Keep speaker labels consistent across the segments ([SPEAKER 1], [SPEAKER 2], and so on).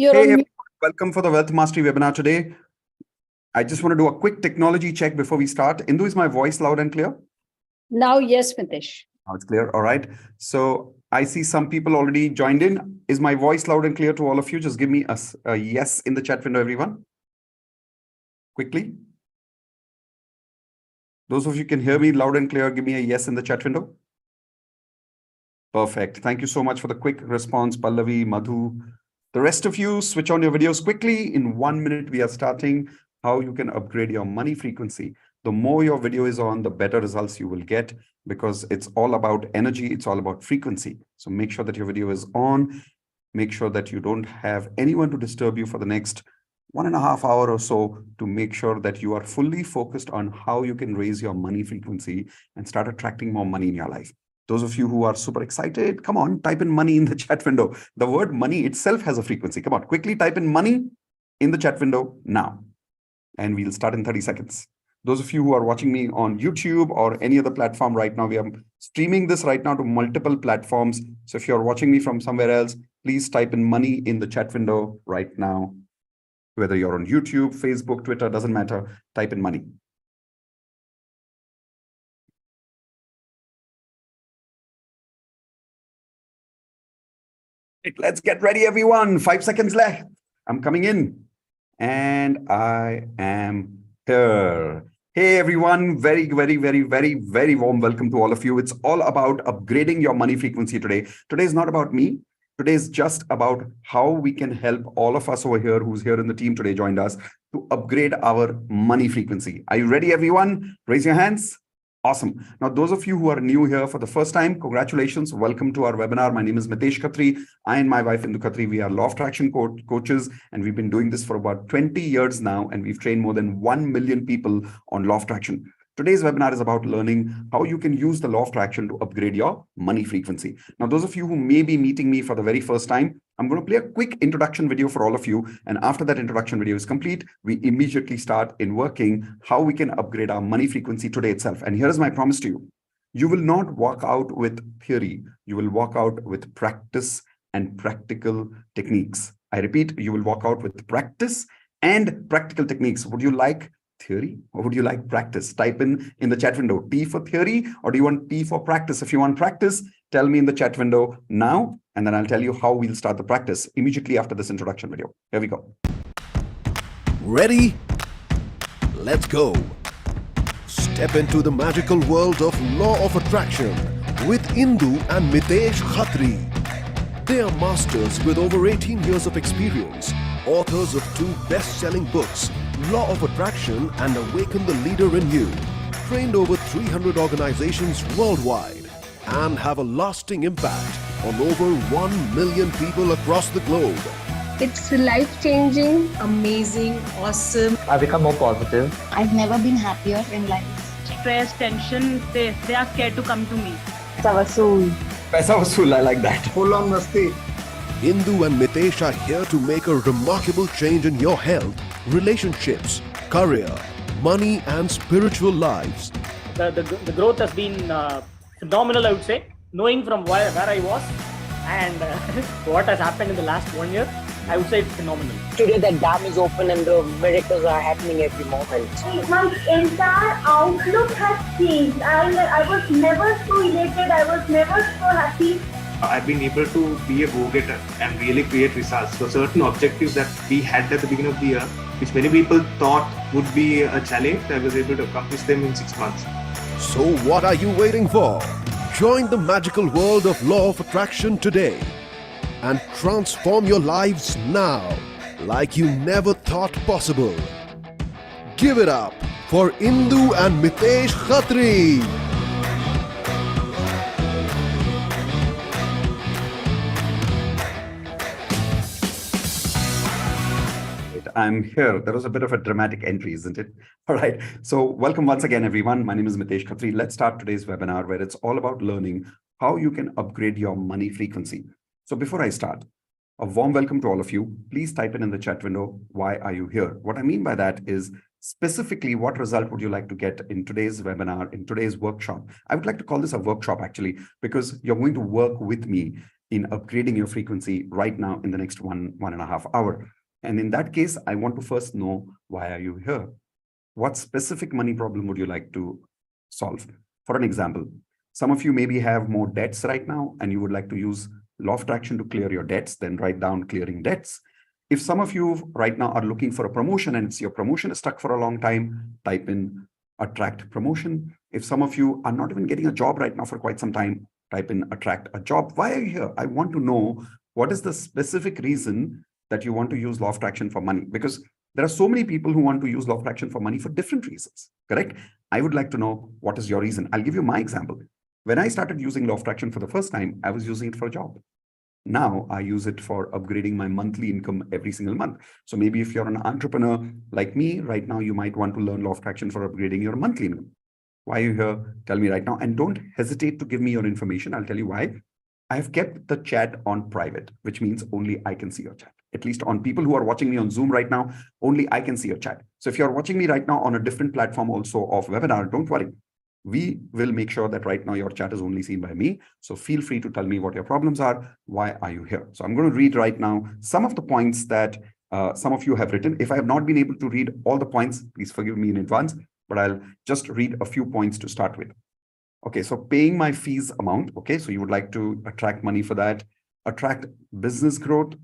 [SPEAKER 1] You're
[SPEAKER 2] Hey,
[SPEAKER 1] on mute.
[SPEAKER 2] welcome for the Wealth Mastery webinar today. I just want to do a quick technology check before we start. Indu, is my voice loud and clear?
[SPEAKER 1] Now, yes, Mitesh.
[SPEAKER 2] Now it's clear. All right. So I see some people already joined in. Is my voice loud and clear to all of you? Just give me a yes in the chat window, everyone. Quickly. Those of you can hear me loud and clear, give me a yes in the chat window. Perfect. Thank you so much for the quick response, Pallavi, Madhu. The rest of you, switch on your videos quickly. In 1 minute, we are starting how you can upgrade your money frequency. The more your video is on, the better results you will get because it's all about energy. It's all about frequency. So make sure that your video is on. Make sure that you don't have anyone to disturb you for the next 1.5 hours or so to make sure that you are fully focused on how you can raise your money frequency and start attracting more money in your life. Those of you who are super excited, come on, type in money in the chat window. The word money itself has a frequency. Come on, quickly type in money in the chat window now. And we'll start in 30 seconds. Those of you who are watching me on YouTube or any other platform right now, we are streaming this right now to multiple platforms. So if you're watching me from somewhere else, please type in money in the chat window right now. Whether you're on YouTube, Facebook, Twitter, doesn't matter, type in money. Let's get ready, everyone. 5 seconds left. I'm coming in and I am here. Hey, everyone. Very, very, very, very, very warm welcome to all of you. It's all about upgrading your money frequency today. Today is not about me. Today is just about how we can help all of us over here who's here in the team today joined us to upgrade our money frequency. Are you ready, everyone? Raise your hands. Awesome. Now, those of you who are new here for the first time, congratulations. Welcome to our webinar. My name is Mitesh Khatri. I and my wife, Indu Khatri, we are law of attraction coaches, and we've been doing this for about 20 years now, and we've trained more than 1 million people on law of attraction. Today's webinar is about learning how you can use the law of attraction to upgrade your money frequency. Now, those of you who may be meeting me for the very first time, I'm going to play a quick introduction video for all of you. And after that introduction video is complete, we immediately start in working how we can upgrade our money frequency today itself. And here's my promise to you. You will not walk out with theory. You will walk out with practice and practical techniques. I repeat, you will walk out with practice and practical techniques. Would you like theory or would you like practice? Type in the chat window, T for theory, or do you want P for practice? If you want practice, tell me in the chat window now, and then I'll tell you how we'll start the practice immediately after this introduction video. Here we go.
[SPEAKER 3] Ready? Let's go. Step into the magical world of law of attraction with Indu and Mitesh Khatri. They are masters with over 18 years of experience, authors of 2 best-selling books, Law of Attraction and Awaken the Leader in You, trained over 300 organizations worldwide, and have a lasting impact on over 1 million people across the globe.
[SPEAKER 4] It's life-changing, amazing, awesome.
[SPEAKER 5] I've become more positive.
[SPEAKER 6] I've never been happier in life.
[SPEAKER 7] Stress, tension, they are scared to come to me.
[SPEAKER 2] Paisa vasool, I like that.
[SPEAKER 5] Full on masti.
[SPEAKER 3] Indu and Mitesh are here to make a remarkable change in your health, relationships, career, money and spiritual lives.
[SPEAKER 7] The growth has been phenomenal, I would say. Knowing from where I was and what has happened in the last 1 year, I would say it's phenomenal.
[SPEAKER 8] Today the dam is open and the miracles are happening every moment.
[SPEAKER 9] My entire outlook has changed. I was never so elated. I was never so happy.
[SPEAKER 10] I've been able to be a go-getter and really create results. So certain objectives that we had at the beginning of the year, which many people thought would be a challenge, I was able to accomplish them in 6 months.
[SPEAKER 3] So what are you waiting for? Join the magical world of law of attraction today and transform your lives now like you never thought possible. Give it up for Indu and Mitesh Khatri.
[SPEAKER 2] I'm here. There was a bit of a dramatic entry, isn't it? All right. So welcome once again, everyone. My name is Mitesh Khatri. Let's start today's webinar where it's all about learning how you can upgrade your money frequency. So before I start, a warm welcome to all of you. Please type in the chat window, why are you here? What I mean by that is specifically what result would you like to get in today's webinar, in today's workshop? I would like to call this a workshop actually, because you're going to work with me in upgrading your frequency right now in the next 1.5 hour. And in that case, I want to first know, why are you here? What specific money problem would you like to solve? For an example, some of you maybe have more debts right now and you would like to use law of attraction to clear your debts, then write down clearing debts. If some of you right now are looking for a promotion and your promotion is stuck for a long time, type in attract promotion. If some of you are not even getting a job right now for quite some time, type in attract a job. Why are you here? I want to know what is the specific reason that you want to use law of attraction for money, because there are so many people who want to use law of attraction for money for different reasons, correct? I would like to know, what is your reason? I'll give you my example. When I started using law of attraction for the first time, I was using it for a job. Now I use it for upgrading my monthly income every single month. So maybe if you're an entrepreneur like me right now, you might want to learn law of attraction for upgrading your monthly income. Why are you here? Tell me right now. And don't hesitate to give me your information. I'll tell you why. I have kept the chat on private, which means only I can see your chat. At least on people who are watching me on Zoom right now, only I can see your chat. So if you're watching me right now on a different platform also of webinar, don't worry. We will make sure that right now your chat is only seen by me. So feel free to tell me what your problems are. Why are you here? So I'm going to read right now some of the points that some of you have written. If I have not been able to read all the points, please forgive me in advance, but I'll just read a few points to start with. Okay, so paying my fees amount. Okay, so you would like to attract money for that. Attract business growth.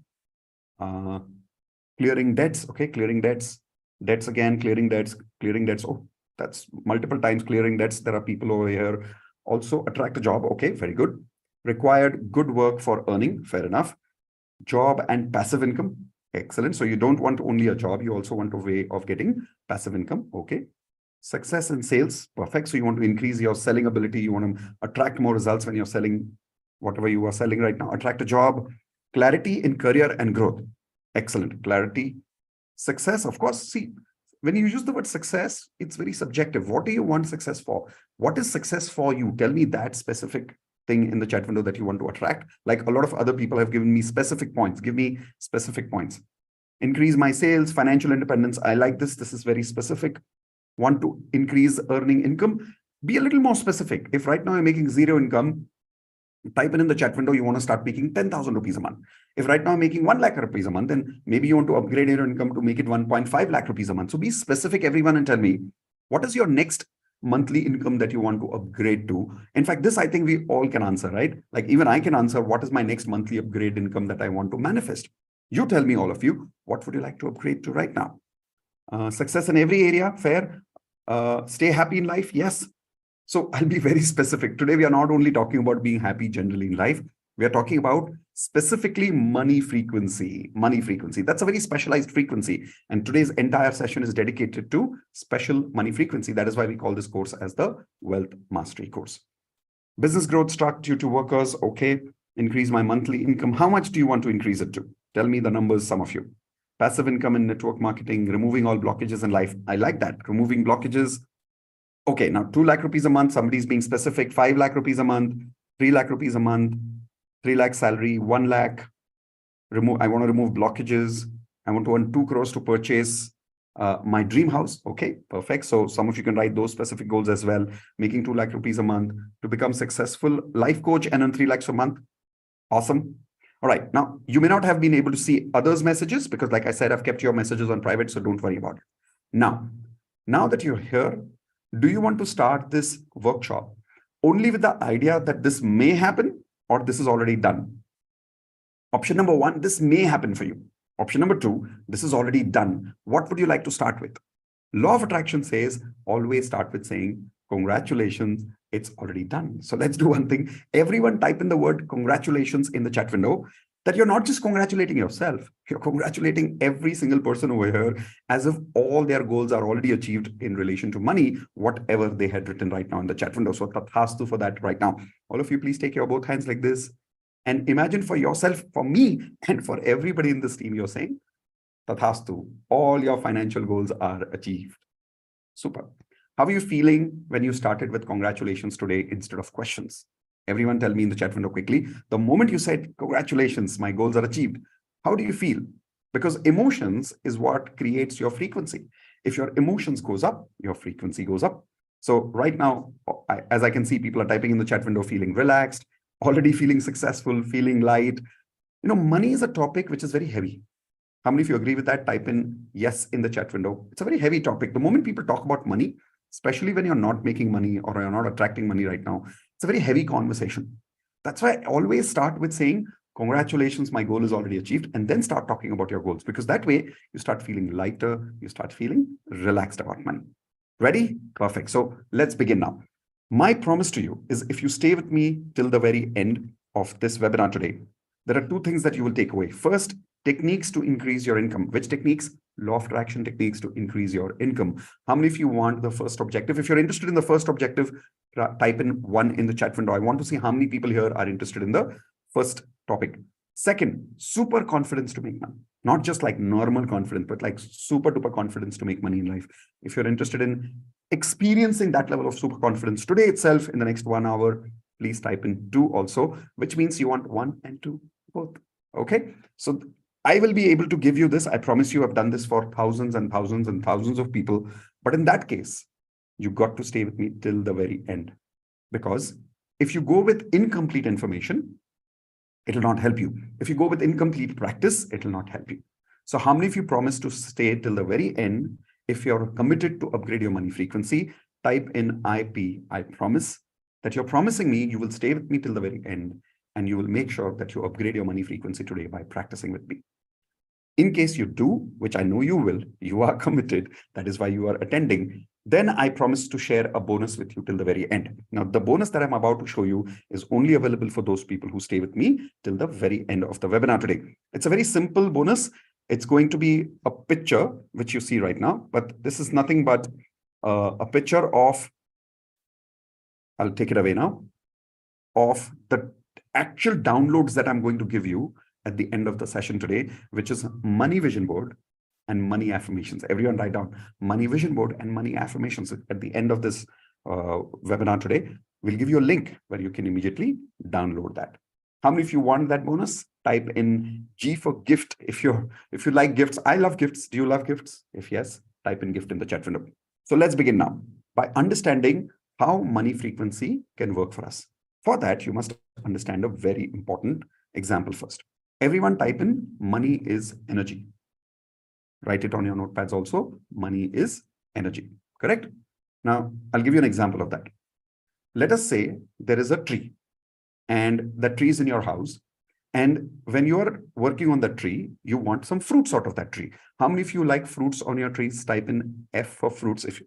[SPEAKER 2] Clearing debts. Okay, clearing debts. Debts again, clearing debts, clearing debts. Oh, that's multiple times clearing debts. There are people over here. Also attract a job. Okay, very good. Required good work for earning. Fair enough. Job and passive income. Excellent. So you don't want only a job. You also want a way of getting passive income. Okay. Success in sales. Perfect. So you want to increase your selling ability. You want to attract more results when you're selling whatever you are selling right now. Attract a job. Clarity in career and growth. Excellent. Clarity. Success. Of course, see, when you use the word success, it's very subjective. What do you want success for? What is success for you? Tell me that specific thing in the chat window that you want to attract. Like a lot of other people have given me specific points. Give me specific points. Increase my sales, financial independence. I like this. This is very specific. Want to increase earning income. Be a little more specific. If right now you're making zero income, type in the chat window, you want to start making 10,000 rupees a month. If right now I'm making 1 lakh rupees a month, then maybe you want to upgrade your income to make it 1.5 lakh rupees a month. So be specific, everyone, and tell me, what is your next monthly income that you want to upgrade to? In fact, this I think we all can answer, right? Like even I can answer, what is my next monthly upgrade income that I want to manifest? You tell me, all of you, what would you like to upgrade to right now? Success in every area, fair. Stay happy in life, yes. So I'll be very specific. Today, we are not only talking about being happy generally in life. We are talking about specifically money frequency. Money frequency. That's a very specialized frequency. And today's entire session is dedicated to special money frequency. That is why we call this course as the Wealth Mastery course. Business growth struck due to workers. Okay. Increase my monthly income. How much do you want to increase it to? Tell me the numbers, some of you. Passive income in network marketing, removing all blockages in life. I like that. Removing blockages. Okay, now 2 lakh rupees a month, somebody's being specific, 5 lakh rupees a month, 3 lakh rupees a month, 3 lakh salary, 1 lakh. I want to remove blockages. I want to earn 2 crores to purchase my dream house. Okay, perfect. So some of you can write those specific goals as well. Making 2 lakh rupees a month to become successful life coach and earn 3 lakhs a month. Awesome. All right. Now, you may not have been able to see others' messages because like I said, I've kept your messages on private, so don't worry about it. Now that you're here, do you want to start this workshop only with the idea that this may happen or this is already done? Option number 1, this may happen for you. Option number 2, this is already done. What would you like to start with? Law of attraction says, always start with saying, congratulations, it's already done. So let's do one thing. Everyone type in the word congratulations in the chat window, that you're not just congratulating yourself, you're congratulating every single person over here as if all their goals are already achieved in relation to money, whatever they had written right now in the chat window. So tathastu for that right now. All of you, please take your both hands like this and imagine for yourself, for me, and for everybody in this team, you're saying, tathastu, all your financial goals are achieved. Super. How are you feeling when you started with congratulations today instead of questions? Everyone tell me in the chat window quickly. The moment you said, congratulations, my goals are achieved, how do you feel? Because emotions is what creates your frequency. If your emotions goes up, your frequency goes up. So right now, as I can see, people are typing in the chat window, feeling relaxed, already feeling successful, feeling light. Money is a topic which is very heavy. How many of you agree with that? Type in yes in the chat window. It's a very heavy topic. The moment people talk about money, especially when you're not making money or you're not attracting money right now, it's a very heavy conversation. That's why I always start with saying, congratulations, my goal is already achieved, and then start talking about your goals, because that way you start feeling lighter, you start feeling relaxed about money. Ready? Perfect. So let's begin now. My promise to you is, if you stay with me till the very end of this webinar today, there are two things that you will take away. First, techniques to increase your income. Which techniques? Law of attraction techniques to increase your income. How many of you want the first objective? If you're interested in the first objective, type in 1 in the chat window. I want to see how many people here are interested in the first topic. Second, super confidence to make money. Not just like normal confidence, but like super duper confidence to make money in life. If you're interested in experiencing that level of super confidence today itself in the next 1 hour, please type in 2 also, which means you want 1 and 2 both. Okay. So I will be able to give you this. I promise you, I've done this for thousands and thousands and thousands of people. But in that case, you got to stay with me till the very end. Because if you go with incomplete information, it will not help you. If you go with incomplete practice, it will not help you. So how many of you promise to stay till the very end? If you're committed to upgrade your money frequency, type in IP. I promise that you're promising me you will stay with me till the very end, and you will make sure that you upgrade your money frequency today by practicing with me. In case you do, which I know you will, you are committed, that is why you are attending, then I promise to share a bonus with you till the very end. Now, the bonus that I'm about to show you is only available for those people who stay with me till the very end of the webinar today. It's a very simple bonus. It's going to be a picture, which you see right now, but this is nothing but a picture of, I'll take it away now, of the actual downloads that I'm going to give you at the end of the session today, which is money vision board and money affirmations. Everyone write down money vision board and money affirmations. At the end of this webinar today, we'll give you a link where you can immediately download that. How many of you want that bonus? Type in G for gift. If you like gifts, I love gifts. Do you love gifts? If yes, type in gift in the chat window. So let's begin now by understanding how money frequency can work for us. For that, you must understand a very important example first. Everyone type in money is energy. Write it on your notepads also. Money is energy. Correct? Now, I'll give you an example of that. Let us say there is a tree, and that tree is in your house. And when you're working on that tree, you want some fruits out of that tree. How many of you like fruits on your trees? Type in F for fruits. If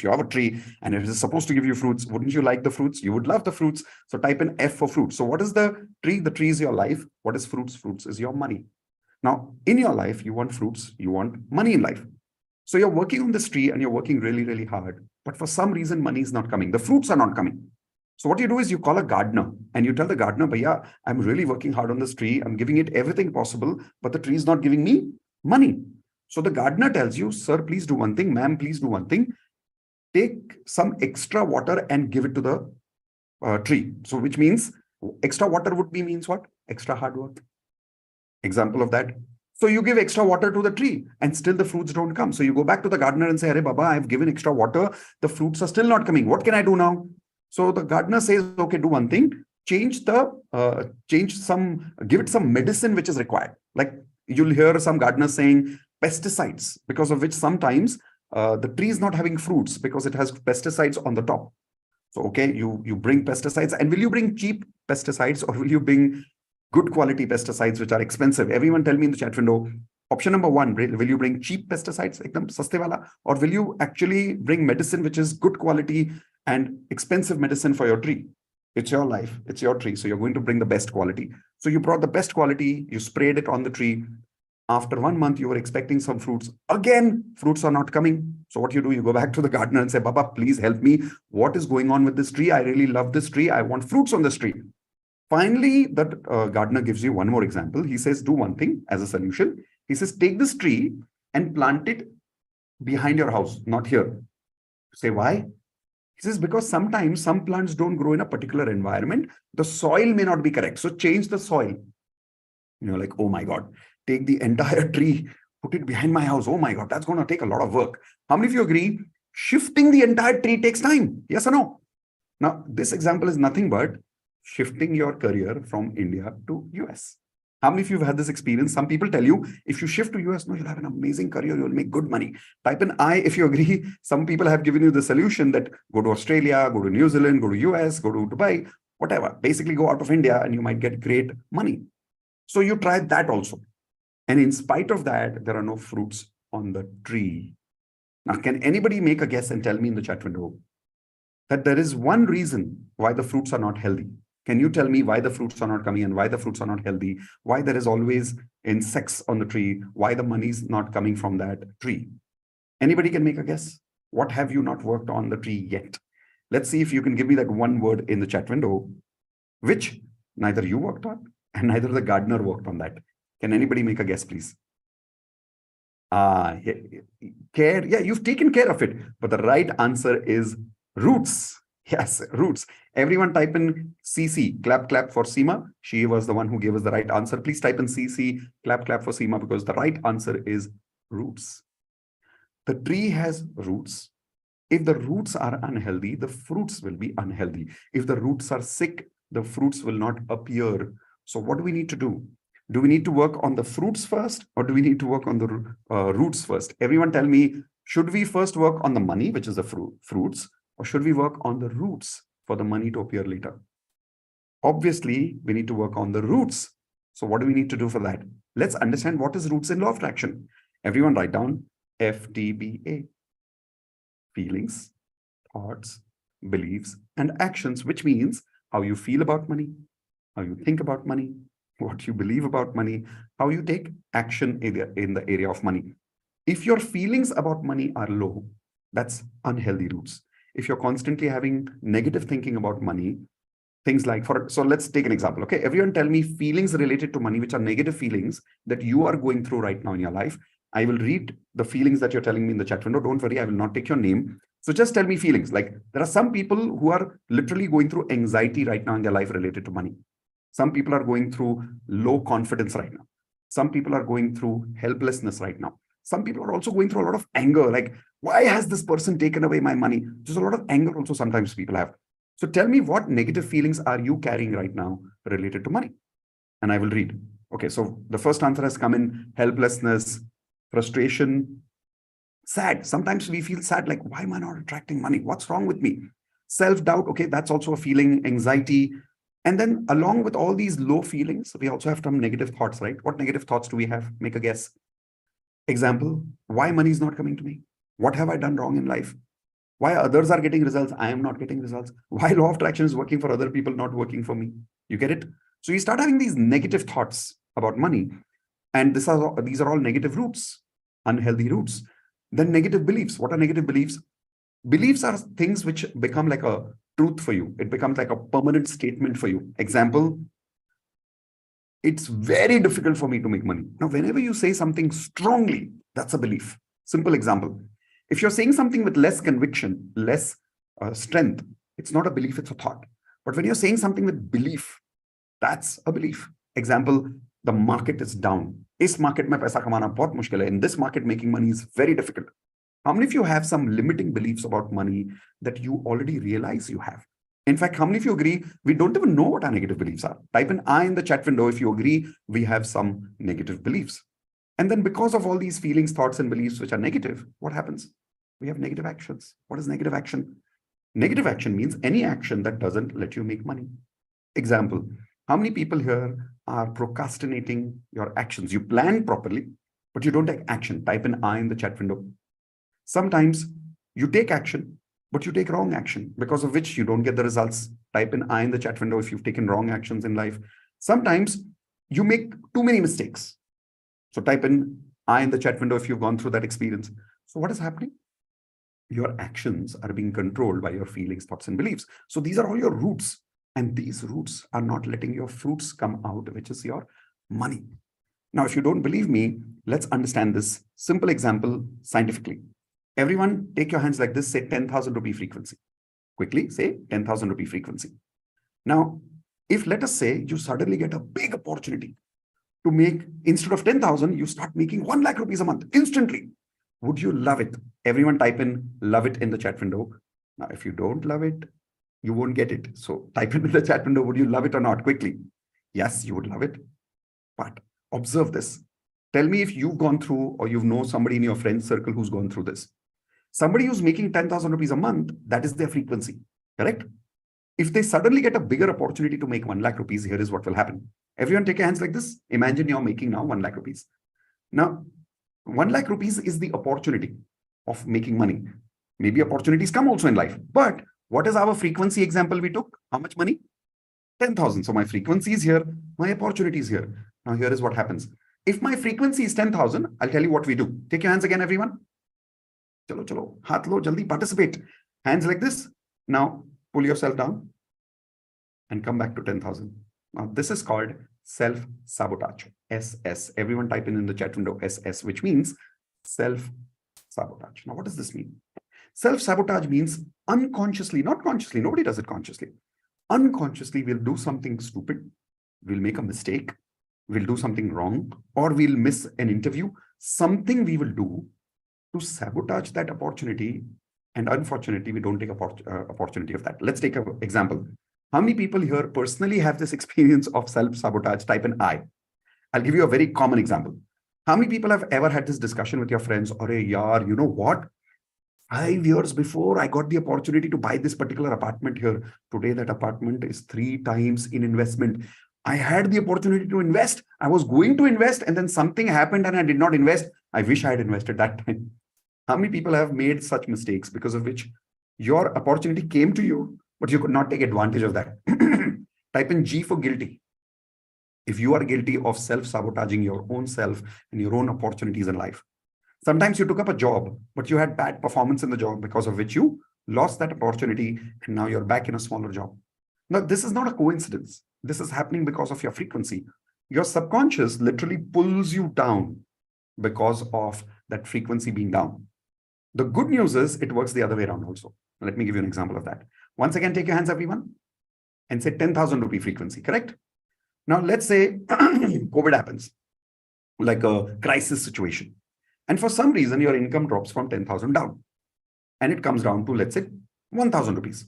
[SPEAKER 2] you have a tree and it is supposed to give you fruits, wouldn't you like the fruits? You would love the fruits. So type in F for fruits. So what is the tree? The tree is your life. What is fruits? Fruits is your money. Now, in your life, you want fruits, you want money in life. So you're working on this tree and you're working really, really hard. But for some reason, money is not coming. The fruits are not coming. So what you do is you call a gardener and you tell the gardener, Bhaiya, I'm really working hard on this tree. I'm giving it everything possible, but the tree is not giving me money. So the gardener tells you, sir, please do one thing. Ma'am, please do one thing. Take some extra water and give it to the tree. So which means extra water would be means what? Extra hard work. Example of that. So you give extra water to the tree and still the fruits don't come. So you go back to the gardener and say, Arey Baba, I've given extra water. The fruits are still not coming. What can I do now? So the gardener says, okay, do one thing, give it some medicine which is required. Like you'll hear some gardeners saying pesticides, because of which sometimes the tree is not having fruits because it has pesticides on the top. So, okay, you bring pesticides, and will you bring cheap pesticides or will you bring good quality pesticides which are expensive? Everyone tell me in the chat window. Option number 1, will you bring cheap pesticides, ekdam saste wala, or will you actually bring medicine which is good quality and expensive medicine for your tree? It's your life, it's your tree. So you're going to bring the best quality. So you brought the best quality, you sprayed it on the tree. After 1 month, you were expecting some fruits. Again, fruits are not coming. So what you do, you go back to the gardener and say, Baba, please help me. What is going on with this tree? I really love this tree. I want fruits on this tree. Finally, that gardener gives you one more example. He says, do one thing as a solution. He says, take this tree and plant it behind your house, not here. Say, why? He says, because sometimes some plants don't grow in a particular environment. The soil may not be correct. So change the soil. You're like, oh my God, take the entire tree, put it behind my house. Oh my God, that's going to take a lot of work. How many of you agree? Shifting the entire tree takes time. Yes or no? Now, this example is nothing but shifting your career from India to US? How many of you have had this experience? Some people tell you, if you shift to US, no, you'll have an amazing career, you'll make good money. Type in I if you agree. Some people have given you the solution that go to Australia, go to New Zealand, go to US, go to Dubai, whatever. Basically go out of India and you might get great money. So you tried that also. And in spite of that, there are no fruits on the tree. Now, can anybody make a guess and tell me in the chat window that there is one reason why the fruits are not healthy? Can you tell me why the fruits are not coming and why the fruits are not healthy? Why there is always insects on the tree? Why the money is not coming from that tree? Anybody can make a guess? What have you not worked on the tree yet? Let's see if you can give me that one word in the chat window, which neither you worked on and neither the gardener worked on that. Can anybody make a guess, please? Care. Yeah, you've taken care of it. But the right answer is roots. Yes, roots. Everyone type in CC, clap, clap for Seema. She was the one who gave us the right answer. Please type in CC, clap, clap for Seema, because the right answer is roots. The tree has roots. If the roots are unhealthy, the fruits will be unhealthy. If the roots are sick, the fruits will not appear. So what do we need to do? Do we need to work on the fruits first, or do we need to work on the roots first? Everyone tell me, should we first work on the money, which is the fruits, or should we work on the roots for the money to appear later? Obviously, we need to work on the roots. So what do we need to do for that? Let's understand what is roots in law of attraction. Everyone write down FTBA. Feelings, thoughts, beliefs, and actions, which means how you feel about money, how you think about money, what you believe about money, how you take action in the area of money. If your feelings about money are low, that's unhealthy roots. If you're constantly having negative thinking about money, things like, so let's take an example, okay? Everyone tell me feelings related to money, which are negative feelings that you are going through right now in your life. I will read the feelings that you're telling me in the chat window. Don't worry, I will not take your name. So just tell me feelings. Like there are some people who are literally going through anxiety right now in their life related to money. Some people are going through low confidence right now. Some people are going through helplessness right now. Some people are also going through a lot of anger. Like, why has this person taken away my money? There's a lot of anger also sometimes people have. So tell me, what negative feelings are you carrying right now related to money? And I will read. Okay, so the first answer has come in: helplessness, frustration, sad. Sometimes we feel sad, like, why am I not attracting money? What's wrong with me? Self-doubt, okay, that's also a feeling, anxiety. And then along with all these low feelings, we also have some negative thoughts, right? What negative thoughts do we have? Make a guess. Example, why money is not coming to me? What have I done wrong in life? Why others are getting results, I am not getting results? Why law of attraction is working for other people, not working for me? You get it? So you start having these negative thoughts about money. And these are all negative roots, unhealthy roots. Then negative beliefs. What are negative beliefs? Beliefs are things which become like a truth for you. It becomes like a permanent statement for you. Example, it's very difficult for me to make money. Now, whenever you say something strongly, that's a belief. Simple example. If you're saying something with less conviction, less strength, it's not a belief, it's a thought. But when you're saying something with belief, that's a belief. Example, the market is down. Is market mein paisa kamana bahut mushkil hai. In this market, making money is very difficult. How many of you have some limiting beliefs about money that you already realize you have? In fact, how many of you agree we don't even know what our negative beliefs are? Type in I in the chat window if you agree we have some negative beliefs. And then because of all these feelings, thoughts, and beliefs which are negative, what happens? We have negative actions. What is negative action? Negative action means any action that doesn't let you make money. Example, how many people here are procrastinating your actions? You plan properly, but you don't take action. Type in I in the chat window. Sometimes you take action, but you take wrong action, because of which you don't get the results. Type in I in the chat window if you've taken wrong actions in life. Sometimes you make too many mistakes. So type in I in the chat window if you've gone through that experience. So what is happening? Your actions are being controlled by your feelings, thoughts, and beliefs. So these are all your roots. And these roots are not letting your fruits come out, which is your money. Now, if you don't believe me, let's understand this simple example scientifically. Everyone take your hands like this, say 10,000 rupee frequency. Quickly say 10,000 rupee frequency. Now, if let us say you suddenly get a big opportunity to make, instead of 10,000, you start making 1 lakh rupees a month instantly. Would you love it? Everyone type in love it in the chat window. Now, if you don't love it, You won't get it. So type it in the chat window. Would you love it or not? Quickly. Yes, you would love it. But observe this. Tell me if you've gone through or you've known somebody in your friend circle who's gone through this. Somebody who's making 10,000 rupees a month, that is their frequency, correct? If they suddenly get a bigger opportunity to make 1 lakh rupees, here is what will happen. Everyone take your hands like this. Imagine you're making now 1 lakh rupees. Now, 1 lakh rupees is the opportunity of making money. Maybe opportunities come also in life. But what is our frequency example we took? How much money? 10,000. So my frequency is here. My opportunity is here. Now here is what happens. If my frequency is 10,000, I'll tell you what we do. Take your hands again, everyone. Chalo, chalo. Haath lo, jaldi participate. Hands like this. Now pull yourself down and come back to 10,000. Now this is called self-sabotage. SS. Everyone type in the chat window SS, which means self-sabotage. Now what does this mean? Self-sabotage means unconsciously, not consciously. Nobody does it consciously. Unconsciously, we'll do something stupid. We'll make a mistake. We'll do something wrong, or we'll miss an interview. Something we will do to sabotage that opportunity. And unfortunately, we don't take opportunity of that. Let's take an example. How many people here personally have this experience of self-sabotage? Type in I. I'll give you a very common example. How many people have ever had this discussion with your friends? Or yaar, you know what? 5 years before I got the opportunity to buy this particular apartment here. Today, that apartment is 3 times in investment. I had the opportunity to invest. I was going to invest and then something happened and I did not invest. I wish I had invested that time. How many people have made such mistakes because of which your opportunity came to you, but you could not take advantage of that? Type in G for guilty. If you are guilty of self-sabotaging your own self and your own opportunities in life. Sometimes you took up a job, but you had bad performance in the job because of which you lost that opportunity and now you're back in a smaller job. Now, this is not a coincidence. This is happening because of your frequency. Your subconscious literally pulls you down because of that frequency being down. The good news is it works the other way around also. Let me give you an example of that. Once again, take your hands, everyone, and say 10,000 rupee frequency, correct? Now, let's say COVID happens, like a crisis situation. And for some reason, your income drops from 10,000 down. And it comes down to, let's say, 1,000 rupees.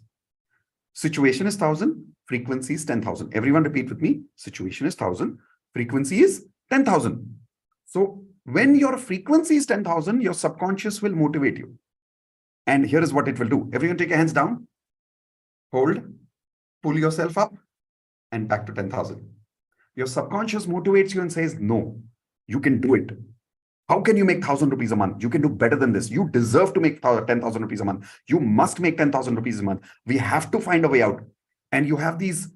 [SPEAKER 2] Situation is 1,000, frequency is 10,000. Everyone repeat with me. Situation is 1,000, frequency is 10,000. So when your frequency is 10,000, your subconscious will motivate you. And here is what it will do. Everyone take your hands down, hold, pull yourself up, and back to 10,000. Your subconscious motivates you and says, no, you can do it. How can you make 1,000 rupees a month? You can do better than this. You deserve to make 10,000 rupees a month. You must make 10,000 rupees a month. We have to find a way out. And you have these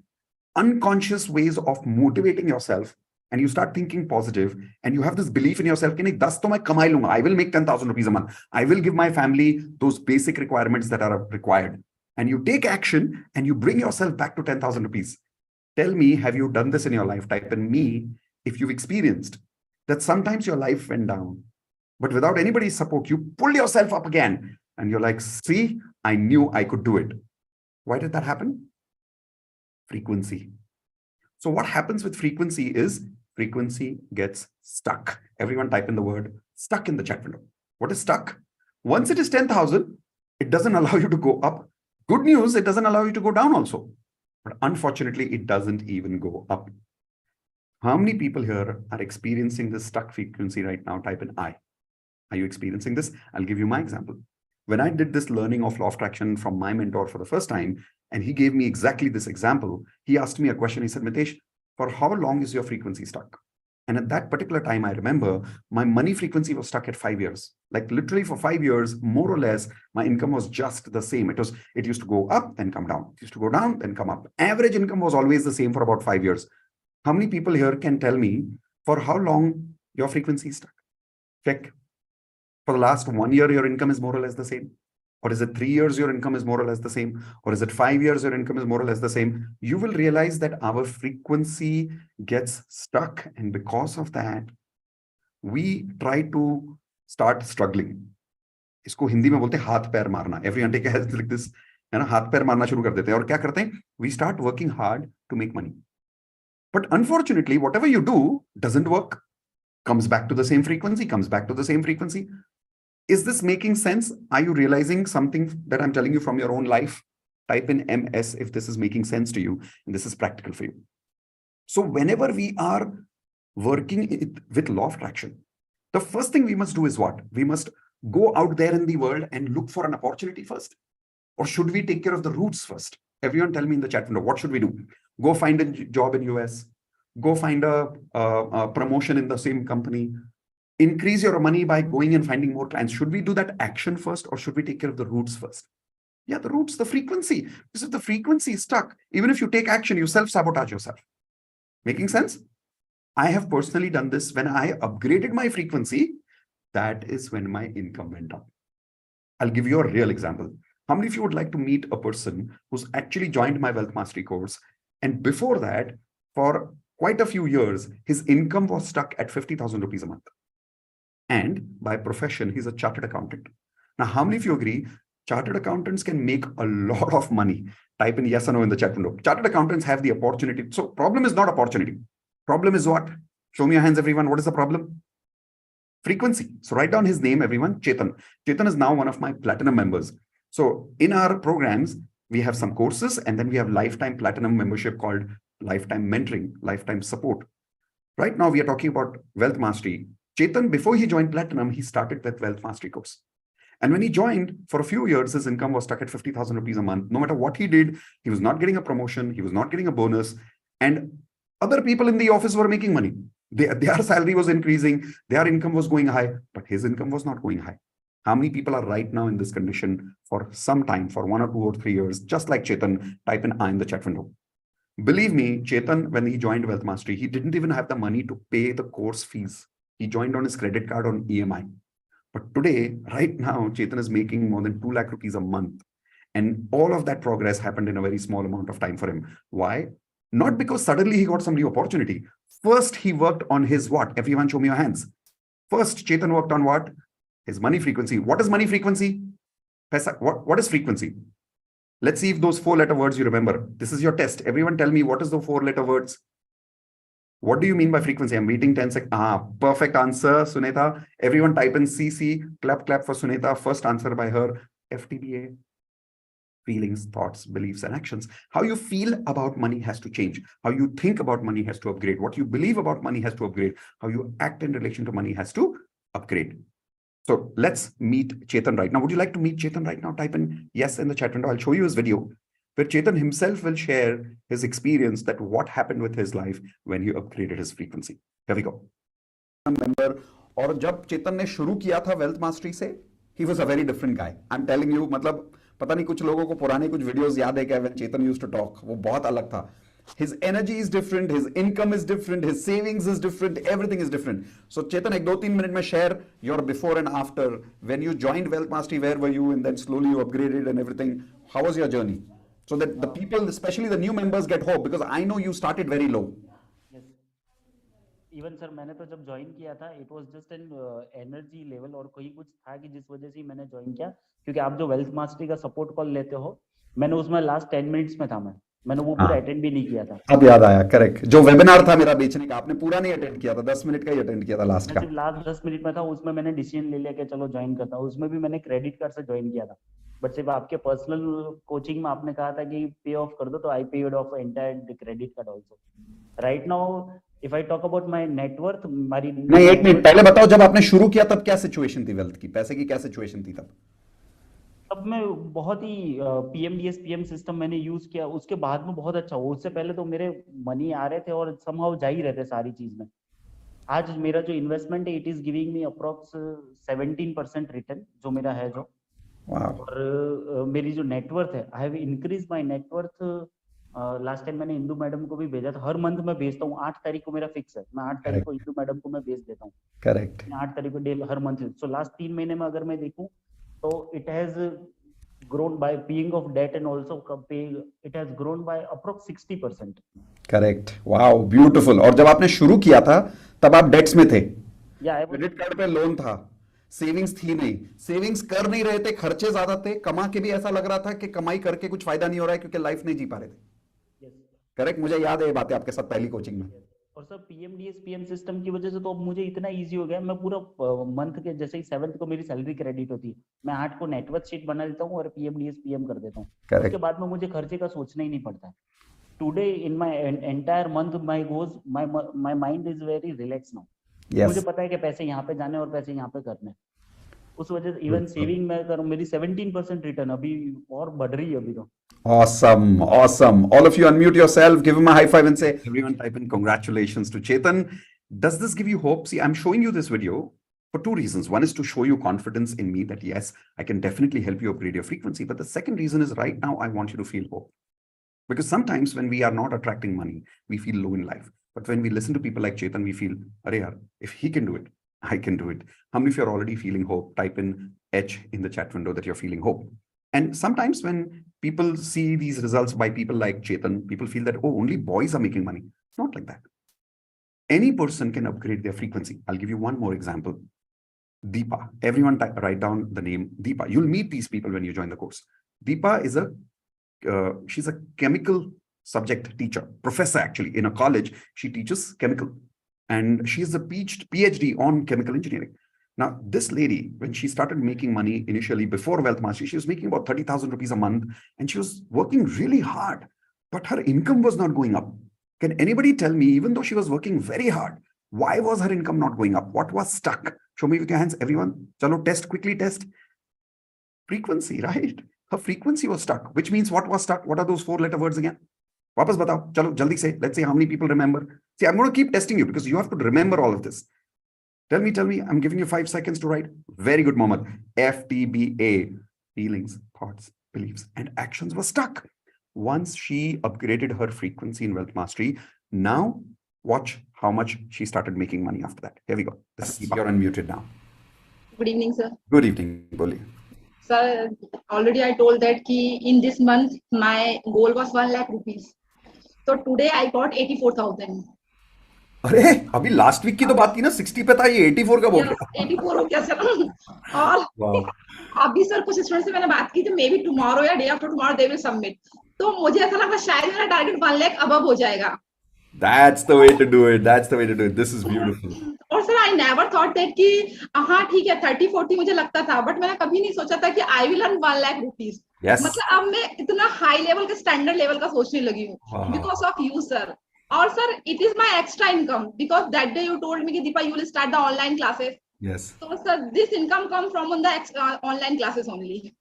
[SPEAKER 2] unconscious ways of motivating yourself. And you start thinking positive. And you have this belief in yourself, I will make 10,000 rupees a month. I will give my family those basic requirements that are required. And you take action and you bring yourself back to 10,000 rupees. Tell me, have you done this in your life? Type in me if you've experienced that sometimes your life went down, but without anybody's support, you pull yourself up again. And you're like, see, I knew I could do it. Why did that happen? Frequency. So what happens with frequency is frequency gets stuck. Everyone type in the word stuck in the chat window. What is stuck? Once it is 10,000, it doesn't allow you to go up. Good news, it doesn't allow you to go down also. But unfortunately, it doesn't even go up. How many people here are experiencing this stuck frequency right now? Type in I. Are you experiencing this? I'll give you my example. When I did this learning of law of attraction from my mentor for the first time, and he gave me exactly this example, he asked me a question. He said, Mitesh, for how long is your frequency stuck? And at that particular time, I remember my money frequency was stuck at 5 years. Like literally for 5 years, more or less, my income was just the same. It used to go up, then come down. It used to go down, then come up. Average income was always the same for about 5 years. How many people here can tell me for how long your frequency is stuck? Check. For the last 1 year, your income is more or less the same. Or is it 3 years, your income is more or less the same? Or is it 5 years, your income is more or less the same? You will realize that our frequency gets stuck. And because of that, we try to start struggling. इसको हिंदी में बोलते हैं हाथ पैर मारना. Everyone take a head like this. है ना, हाथ पैर मारना शुरू कर देते हैं. और क्या करते हैं? We start working hard to make money. But unfortunately, whatever you do doesn't work. Comes back to the same frequency, comes back to the same frequency. Is this making sense? Are you realizing something that I'm telling you from your own life? Type in MS if this is making sense to you and this is practical for you. So whenever we are working with law of attraction, the first thing we must do is what? We must go out there in the world and look for an opportunity first. Or should we take care of the roots first? Everyone tell me in the chat window, what should we do? Go find a job in US, go find a promotion in the same company, increase your money by going and finding more clients. Should we do that action first or should we take care of the roots first? Yeah, the roots, the frequency. Because if the frequency is stuck, even if you take action, you self-sabotage yourself. Making sense? I have personally done this. When I upgraded my frequency, that is when my income went up. I'll give you a real example. How many of you would like to meet a person who's actually joined my Wealth Mastery course? And before that, for quite a few years, his income was stuck at 50,000 rupees a month. And by profession, he's a chartered accountant. Now, how many of you agree chartered accountants can make a lot of money? Type in yes or no in the chat window. Chartered accountants have the opportunity. So problem is not opportunity. Problem is what? Show me your hands, everyone. What is the problem? Frequency. So write down his name, everyone. Chetan. Chetan is now one of my platinum members. So in our programs, we have some courses and then we have lifetime platinum membership called lifetime mentoring, lifetime support. Right now, we are talking about Wealth Mastery. Chetan, before he joined platinum, he started with Wealth Mastery course. And when he joined, for a few years, his income was stuck at 50,000 rupees a month. No matter what he did, he was not getting a promotion. He was not getting a bonus. And other people in the office were making money. Their salary was increasing. Their income was going high, but his income was not going high. How many people are right now in this condition for some time, for 1 or 2 or 3 years, just like Chetan? Type in I in the chat window. Believe me, Chetan, when he joined Wealth Mastery, he didn't even have the money to pay the course fees. He joined on his credit card on EMI. But today, right now, Chetan is making more than 2 lakh rupees a month. And all of that progress happened in a very small amount of time for him. Why? Not because suddenly he got some new opportunity. First, he worked on his what? Everyone show me your hands. First, Chetan worked on what? His money frequency. What is money frequency? What is frequency? Let's see if those 4-letter words you remember. This is your test. Everyone tell me, what is the 4-letter words? What do you mean by frequency? I'm waiting 10 seconds. Perfect answer, Sunita. Everyone type in CC. Clap for Sunita. First answer by her. FTBA. Feelings, thoughts, beliefs, and actions. How you feel about money has to change. How you think about money has to upgrade. What you believe about money has to upgrade. How you act in relation to money has to upgrade. So let's meet Chetan right now. Would you like to meet Chetan right now? Type in yes in the chat window. I'll show you his video where Chetan himself will share his experience that what happened with his life when he upgraded his frequency. Here we go. Member, और जब चेतन ने शुरू किया था wealth mastery से, he was a very different guy. I'm telling you, मतलब पता नहीं कुछ लोगों को पुराने कुछ वीडियोस याद है क्या when Chetan used to talk, वो बहुत अलग था. His energy is different, his income is different, his savings is different, everything is different. So Chetan, एक 2-3 मिनट में share your before and after. When you joined Wealth Mastery, where were you? And then slowly you upgraded and everything. How was your journey? So that the people, especially the new members, get hope, because I know you started very low.
[SPEAKER 5] Yes. Even sir मैंने तो जब join किया था, it was just an energy level और कोई कुछ था कि जिस वजह से मैंने ज्वाइन किया, क्योंकि आप जो वेल्थ मास्टरी का सपोर्ट कॉल लेते हो, मैंने उसमें लास्ट 10 मिनट्स में था, मैंने वो पूरा अटेंड भी नहीं किया था.
[SPEAKER 2] अब याद आया, करेक्ट. जो वेबिनार था मेरा बेचने का, आपने पूरा नहीं अटेंड किया था, 10 मिनट का ही अटेंड किया था लास्ट का.
[SPEAKER 5] लास्ट 10 मिनट में था, उसमें मैंने डिसीजन ले लिया कि चलो ज्वाइन करता हूँ. उसमें भी मैंने क्रेडिट कार्ड से ज्वाइन किया था, बट सिर्फ आपके पर्सनल कोचिंग में आपने कहा था कि पे ऑफ कर दो, तो I paid of entire credit card also. Right now if I talk about my net worth, हमारी
[SPEAKER 2] नहीं, एक मिनट पहले बताओ, जब आपने शुरू किया तब क्या सिचुएशन थी वेल्थ की, पैसे की क्या सिचुएशन थी तब?
[SPEAKER 5] तब मैं बहुत ही पीएमडीएस पीएम सिस्टम मैंने यूज किया, उसके बाद में बहुत अच्छा हुआ. उससे पहले तो मेरे मनी आ रहे थे और समहाउ जा ही रहते सारी चीज में. आज मेरा जो इन्वेस्टमेंट है, it is giving me approx 17% return जो मेरा है जो. और मेरी जो नेटवर्थ है, I have increase my net worth. Last time मैंने इंदू मैडम को भी भेजा था. हर मंथ मैं भेजता हूँ, 8 तारीख को मेरा फिक्स है, मैं 8 तारीख को इंदू मैडम को मैं भेज देता हूँ.
[SPEAKER 2] करेक्ट.
[SPEAKER 5] 8 तारीख को डेली हर मंथ. सो लास्ट 3 महीने में अगर मैं देखूं तो it has grown by paying of debt and also it has grown by approx 60%.
[SPEAKER 2] Correct. Wow, beautiful. और जब आपने शुरू किया था तब आप डेट्स में थे, क्रेडिट कार्ड पे लोन था, सेविंग्स थी नहीं, सेविंग्स कर नहीं रहे थे, खर्चे ज्यादा थे, कमा के भी ऐसा लग रहा था कि कमाई करके कुछ फायदा नहीं हो रहा है क्योंकि लाइफ नहीं जी पा रहे थे. करेक्ट. मुझे याद है ये बातें आपके साथ पहली कोचिंग में.
[SPEAKER 5] और सर पीएमडीएस पीएम सिस्टम की वजह से तो अब मुझे इतना इजी हो गया, मैं पूरा मंथ के जैसे ही 7th को मेरी सैलरी क्रेडिट होती है, मैं 8 को नेटवर्थ शीट बना देता हूँ और पीएमडीएस पीएम कर देता हूँ। उसके बाद में मुझे खर्चे का सोचना ही नहीं पड़ता। Today in my entire month my goes my mind is very relax now. मुझे पता है कि पैसे यहाँ पे जाने और पैसे यहाँ पे करने। उस वजह से इवन सेविंग मैं करूँ, मेरी 17% रिटर्न अभी और बढ़ रही है अभी तो।
[SPEAKER 2] Awesome, awesome. All of you unmute yourself, give him a high five and say, everyone type in congratulations to Chetan. Does this give you hope? See, I'm showing you this video for two reasons. One is to show you confidence in me that yes, I can definitely help you upgrade your frequency. But the second reason is right now, I want you to feel hope. Because sometimes when we are not attracting money, we feel low in life. But when we listen to people like Chetan, we feel, Arey yaar, if he can do it, I can do it. How many of you are already feeling hope? Type in H in the chat window that you're feeling hope. And sometimes when people see these results by people like Chetan, people feel that, oh, only boys are making money. It's not like that. Any person can upgrade their frequency. I'll give you one more example. Deepa. Everyone write down the name Deepa. You'll meet these people when you join the course. Deepa is she's a chemical subject teacher, professor actually. In a college, she teaches chemical. And she's a PhD on chemical engineering. Now, this lady, when she started making money initially before Wealth Mastery, she was making about 30,000 rupees a month and she was working really hard, but her income was not going up. Can anybody tell me, even though she was working very hard, why was her income not going up? What was stuck? Show me with your hands, everyone. Chalo, quickly test. Frequency, right? Her frequency was stuck, which means what was stuck? What are those 4-letter words again? Wapas batao. Chalo, jaldi say. Let's see how many people remember. See, I'm going to keep testing you because you have to remember all of this. Tell me, I'm giving you 5 seconds to write. Very good, Mohammed. FTBA, feelings, thoughts, beliefs, and actions were stuck. Once she upgraded her frequency in Wealth Mastery, now watch how much she started making money after that. Here we go. You're unmuted now.
[SPEAKER 11] Good evening, sir.
[SPEAKER 2] Good evening, Boli.
[SPEAKER 11] Sir, already I told that in this month, my goal was 1 lakh rupees. So today I got 84,000.
[SPEAKER 2] अरे अभी last week की तो बात की ना 60 पे था, ये 84 का बोल रहा है।
[SPEAKER 11] 84 हो गया सर। और अभी सर कुछ स्टूडेंट से मैंने बात की थी, मे बी टुमारो या day after tomorrow they will submit, तो मुझे ऐसा लगा शायद मेरा टारगेट 1 लाख अबव हो जाएगा।
[SPEAKER 2] That's the way to do it. That's the way to do it. This is beautiful.
[SPEAKER 11] और sir I never thought that कि हाँ ठीक है 30-40 मुझे लगता था, बट मैंने कभी नहीं सोचा था कि I will earn 1 lakh rupees. मतलब अब मैं इतना हाई लेवल के स्टैंडर्ड लेवल का सोचने लगी हूँ बिकॉज ऑफ यू सर। और sir it is my extra income because that day you told me कि Deepa you will start the online classes.
[SPEAKER 2] Yes.
[SPEAKER 11] So sir, this income come from on the online classes only.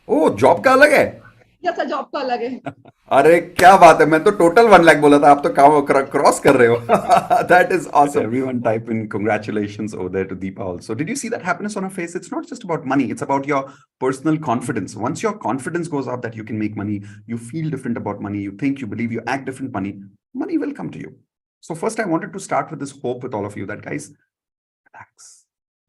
[SPEAKER 2] Oh, job का अलग है?
[SPEAKER 11] Yes sir, job का अलग है।
[SPEAKER 2] अरे क्या बात है, मैं तो टोटल 1 लाख बोला था, आप तो क्रॉस कर रहे हो। That is awesome. Everyone type in congratulations over there to Deepa also. Did you see that happiness on her face? It's not just about money, it's about your personal confidence. Once your confidence goes up that you can make money, you feel different about money, you think, you believe, you act different, money will come to you. So first I wanted to start with this hope with all of you that guys, relax.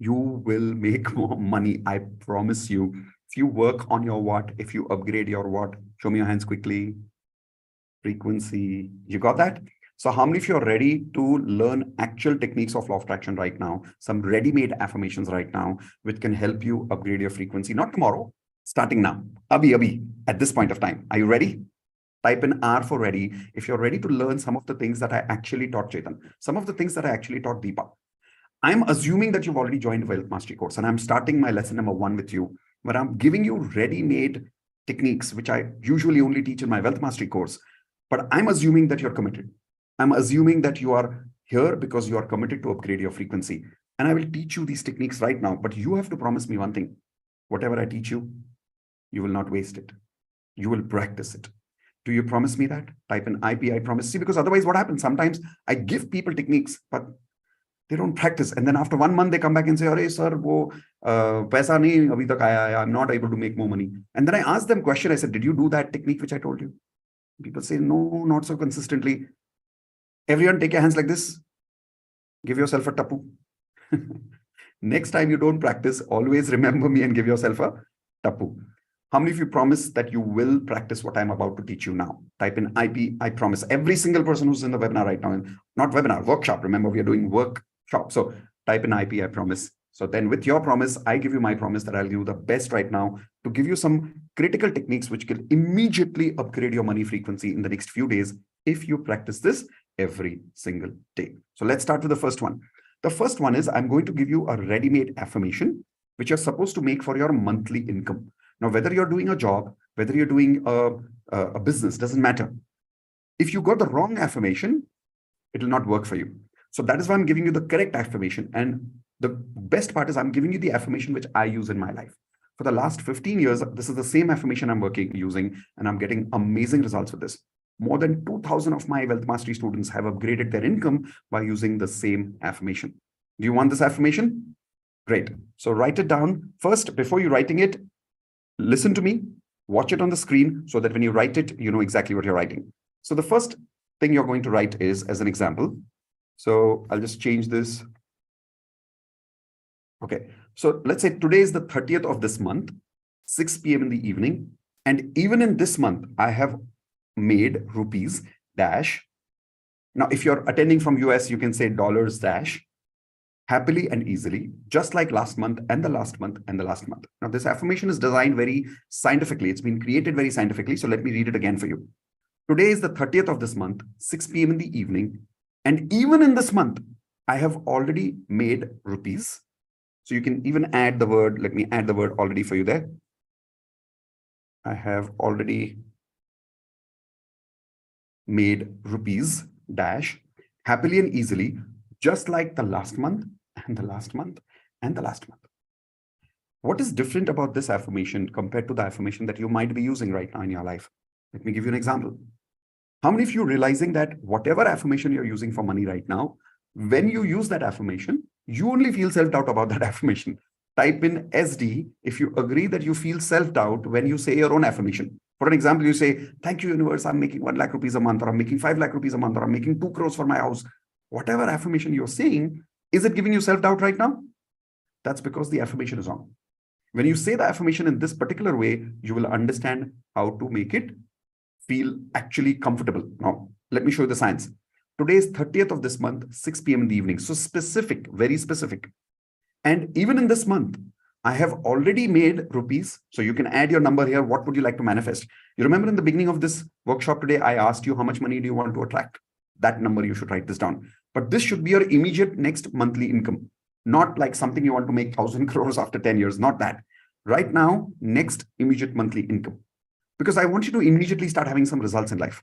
[SPEAKER 2] You will make more money. I promise you. If you work on your what, if you upgrade your what, show me your hands quickly. Frequency. You got that? So how many of you are ready to learn actual techniques of law of attraction right now? Some ready-made affirmations right now, which can help you upgrade your frequency. Not tomorrow, starting now. Abhi, at this point of time. Are you ready? Type in R for ready. If you're ready to learn some of the things that I actually taught Chetan, some of the things that I actually taught Deepa. I'm assuming that you've already joined Wealth Mastery course, and I'm starting my lesson number 1 with you, where I'm giving you ready-made techniques, which I usually only teach in my Wealth Mastery course. But I'm assuming that you're committed. I'm assuming that you are here because you are committed to upgrade your frequency. And I will teach you these techniques right now, but you have to promise me one thing. Whatever I teach you, you will not waste it. You will practice it. Do you promise me that? Type in IP, I promise. See, because otherwise what happens? Sometimes I give people techniques, but they don't practice. And then after 1 month, they come back and say, "Arey sir, wo paisa nahi abhi tak aaya hai. I'm not able to make more money." And then I asked them question. I said, "Did you do that technique which I told you?" People say, "No, not so consistently." Everyone take your hands like this. Give yourself a tapu. Next time you don't practice, always remember me and give yourself a tapu. How many of you promise that you will practice what I'm about to teach you now? Type in IP, I promise. Every single person who's in the webinar right now, not webinar, workshop. Remember, we are doing workshop. So type in IP, I promise. So then with your promise, I give you my promise that I'll give you the best right now to give you some critical techniques which can immediately upgrade your money frequency in the next few days if you practice this every single day. So let's start with the first one. The first one is I'm going to give you a ready-made affirmation, which you're supposed to make for your monthly income. Now, whether you're doing a job, whether you're doing a business, doesn't matter. If you got the wrong affirmation, it will not work for you. So that is why I'm giving you the correct affirmation. And the best part is I'm giving you the affirmation which I use in my life. For the last 15 years, this is the same affirmation I'm using, and I'm getting amazing results with this. More than 2,000 of my Wealth Mastery students have upgraded their income by using the same affirmation. Do you want this affirmation? Great. So write it down. First, before you writing it, listen to me, watch it on the screen so that when you write it, you know exactly what you're writing. So the first thing you're going to write is as an example. So I'll just change this. Okay. So let's say today is the 30th of this month, 6 p.m. in the evening. And even in this month, I have made rupees dash. Now, if you're attending from US, you can say dollars dash, happily and easily, just like last month and the last month and the last month. Now, this affirmation is designed very scientifically. It's been created very scientifically. So let me read it again for you. Today is the 30th of this month, 6 p.m. in the evening. And even in this month, I have already made rupees. So you can even add the word. Let me add the word already for you there. I have already made rupees dash happily and easily, just like the last month and the last month and the last month. What is different about this affirmation compared to the affirmation that you might be using right now in your life? Let me give you an example. How many of you realizing that whatever affirmation you're using for money right now, when you use that affirmation, you only feel self-doubt about that affirmation? Type in SD if you agree that you feel self-doubt when you say your own affirmation. For an example, you say, thank you, universe, I'm making 1 lakh rupees a month, or I'm making 5 lakh rupees a month, or I'm making 2 crores for my house. Whatever affirmation you're saying, is it giving you self-doubt right now? That's because the affirmation is wrong. When you say the affirmation in this particular way, you will understand how to make it feel actually comfortable. Now, let me show you the science. Today is 30th of this month, 6 p.m. in the evening. So specific, very specific. And even in this month, I have already made rupees. So you can add your number here. What would you like to manifest? You remember in the beginning of this workshop today, I asked you how much money do you want to attract? That number, you should write this down. But this should be your immediate next monthly income. Not like something you want to make 1,000 crores after 10 years. Not that. Right now, next immediate monthly income. Because I want you to immediately start having some results in life.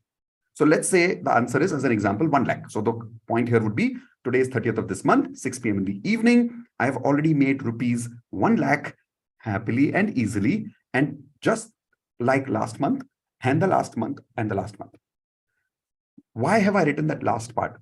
[SPEAKER 2] So let's say the answer is, as an example, 1 lakh. So the point here would be, today is 30th of this month, 6 p.m. in the evening. I have already made rupees 1 lakh happily and easily. And just like last month and the last month and the last month. Why have I written that last part?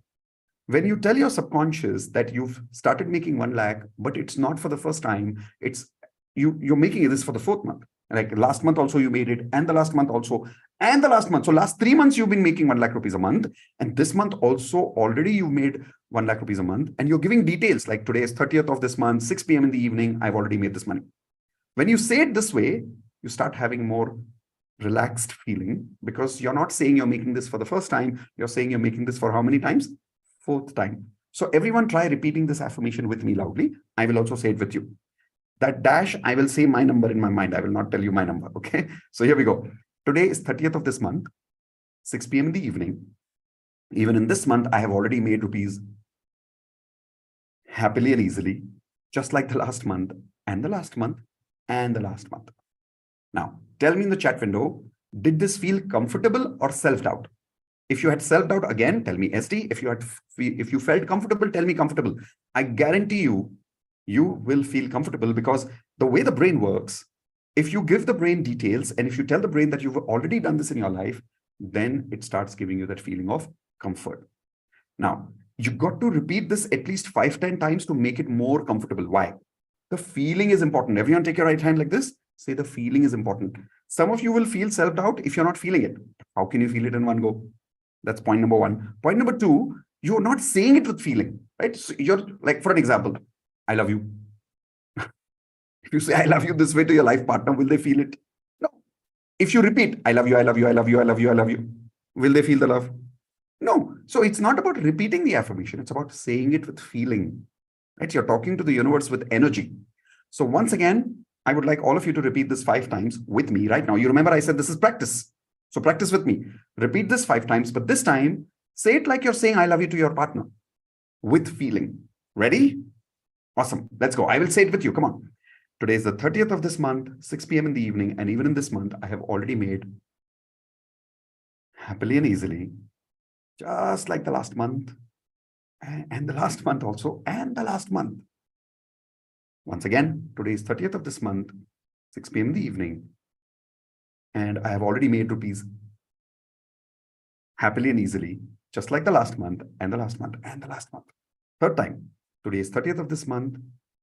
[SPEAKER 2] When you tell your subconscious that you've started making 1 lakh, but it's not for the first time, it's you're making this for the 4th month. Like last month also you made it, and the last month also, and the last month. So last 3 months you've been making 1 lakh rupees a month, and this month also already you made 1 lakh rupees a month, and you're giving details like today is 30th of this month, 6 p.m. in the evening, I've already made this money. When you say it this way, you start having more relaxed feeling, because you're not saying you're making this for the first time, you're saying you're making this for how many times? 4th time. So everyone try repeating this affirmation with me loudly. I will also say it with you. That dash, I will say my number in my mind. I will not tell you my number. Okay. So here we go. Today is 30th of this month, 6 p.m. in the evening. Even in this month, I have already made rupees happily and easily, just like the last month and the last month and the last month. Now, tell me in the chat window, did this feel comfortable or self-doubt? If you had self-doubt, again, tell me SD. If you felt comfortable, tell me comfortable. I guarantee you, you will feel comfortable, because the way the brain works, if you give the brain details and if you tell the brain that you've already done this in your life, then it starts giving you that feeling of comfort. Now, you got to repeat this at least 5-10 times to make it more comfortable. Why? The feeling is important. Everyone take your right hand like this. Say the feeling is important. Some of you will feel self-doubt if you're not feeling it. How can you feel it in one go? That's point number 1. Point number 2, you're not saying it with feeling, right? So you're like, for an example, I love you. If you say, I love you this way to your life partner, will they feel it? No. If you repeat, I love you, I love you, I love you, I love you, I love you, will they feel the love? No. So it's not about repeating the affirmation. It's about saying it with feeling, right? You're talking to the universe with energy. So once again, I would like all of you to repeat this 5 times with me right now. You remember I said this is practice. So practice with me. Repeat this 5 times, but this time Say it like you're saying I love you to your partner with feeling. Ready? Awesome. Let's go. I will say it with you. Come on. Today is the 30th of this month, 6 p.m. in the evening. And even in this month, I have already made happily and easily, just like the last month, and the last month also, and the last month. Once again, today is 30th of this month, 6 p.m. in the evening. And I have already made rupees happily and easily, just like the last month, and the last month, and the last month. Third time, today is 30th of this month,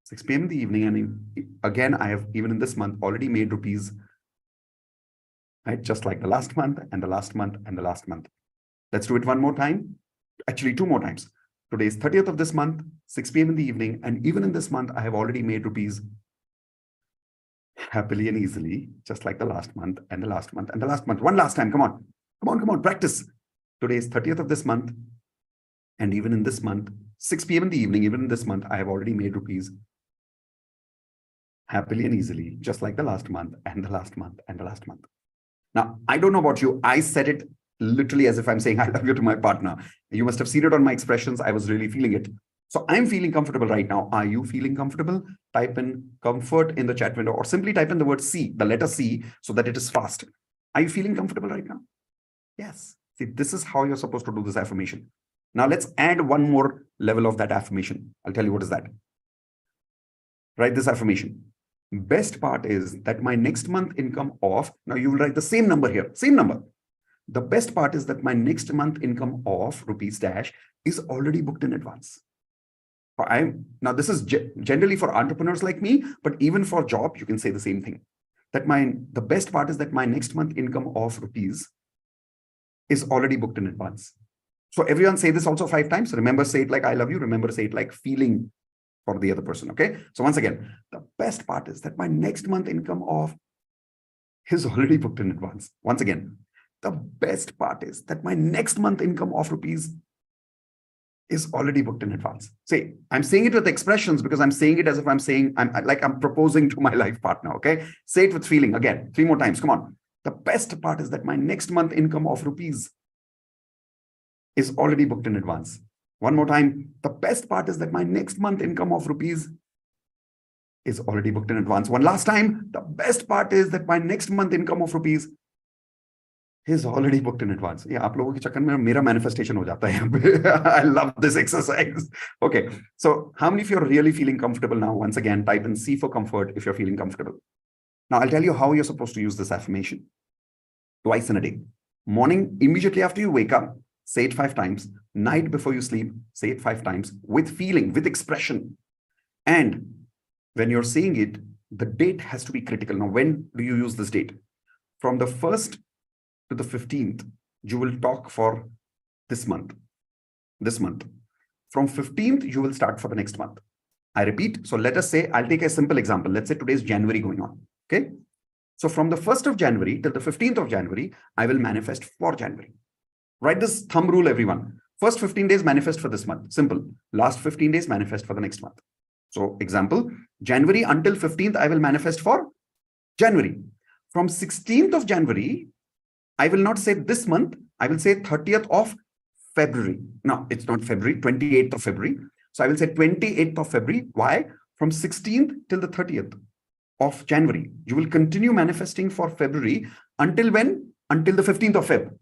[SPEAKER 2] 6 p.m. in the evening. And again, I have, even in this month, already made rupees, right? Just like the last month, and the last month, and the last month. Let's do it one more time. Actually, two more times. Today is 30th of this month, 6 p.m. in the evening. And even in this month, I have already made rupees happily and easily, just like the last month, and the last month, and the last month. One last time. Come on. Come on, come on. Practice. Today is 30th of this month. And even in this month, 6 p.m. in the evening, even in this month, I have already made rupees happily and easily, just like the last month, and the last month, and the last month. Now, I don't know about you. I said it literally as if I'm saying I love you to my partner. You must have seen it on my expressions. I was really feeling it. So I'm feeling comfortable right now. Are you feeling comfortable? Type in comfort in the chat window, or simply type in the word C, the letter C, so that it is fast. Are you feeling comfortable right now? Yes. See, this is how you're supposed to do this affirmation. Now let's add one more level of that affirmation. I'll tell you what is that. Write this affirmation. Best part is that my next month income of, now you will write the same number here, same number. The best part is that my next month income of rupees dash is already booked in advance. Now this is generally for entrepreneurs like me, but even for job, you can say the same thing. That the best part is that my next month income of rupees is already booked in advance. So everyone say this also 5 times. Remember, say it like I love you. Remember, say it like feeling for the other person. Okay. So once again, the best part is that my next month income of is already booked in advance. Once again, the best part is that my next month income of rupees is already booked in advance. Say, I'm saying it with expressions because I'm saying it as if I'm saying, I'm proposing to my life partner. Okay. Say it with feeling again, 3 more times. Come on. The best part is that my next month income of rupees is already booked in advance. One more time. The best part is that my next month income of rupees is already booked in advance. One last time. The best part is that my next month income of rupees is already booked in advance. Yeah, आप लोगों के चक्कर में मेरा manifestation हो जाता है. I love this exercise. Okay. So how many of you are really feeling comfortable now? Once again, type in C for comfort if you're feeling comfortable. Now I'll tell you how you're supposed to use this affirmation. Twice in a day. Morning, immediately after you wake up, say it 5 times. Night before you sleep, say it 5 times with feeling, with expression. And when you're saying it, the date has to be critical. Now, when do you use this date? From the 1st to the 15th, you will talk for this month. From 15th, you will start for the next month. I repeat. So let us say, I'll take a simple example. Let's say today is January going on. Okay. So from the 1st of January till the 15th of January, I will manifest for January. Write this thumb rule, everyone. First 15 days manifest for this month. Simple. Last 15 days manifest for the next month. So example, January until 15th, I will manifest for January. From 16th of January, I will not say this month. I will say 30th of February. No, it's not February, 28th of February. So I will say 28th of February. Why? From 16th till the 30th of January. You will continue manifesting for February until when? Until the 15th of Feb.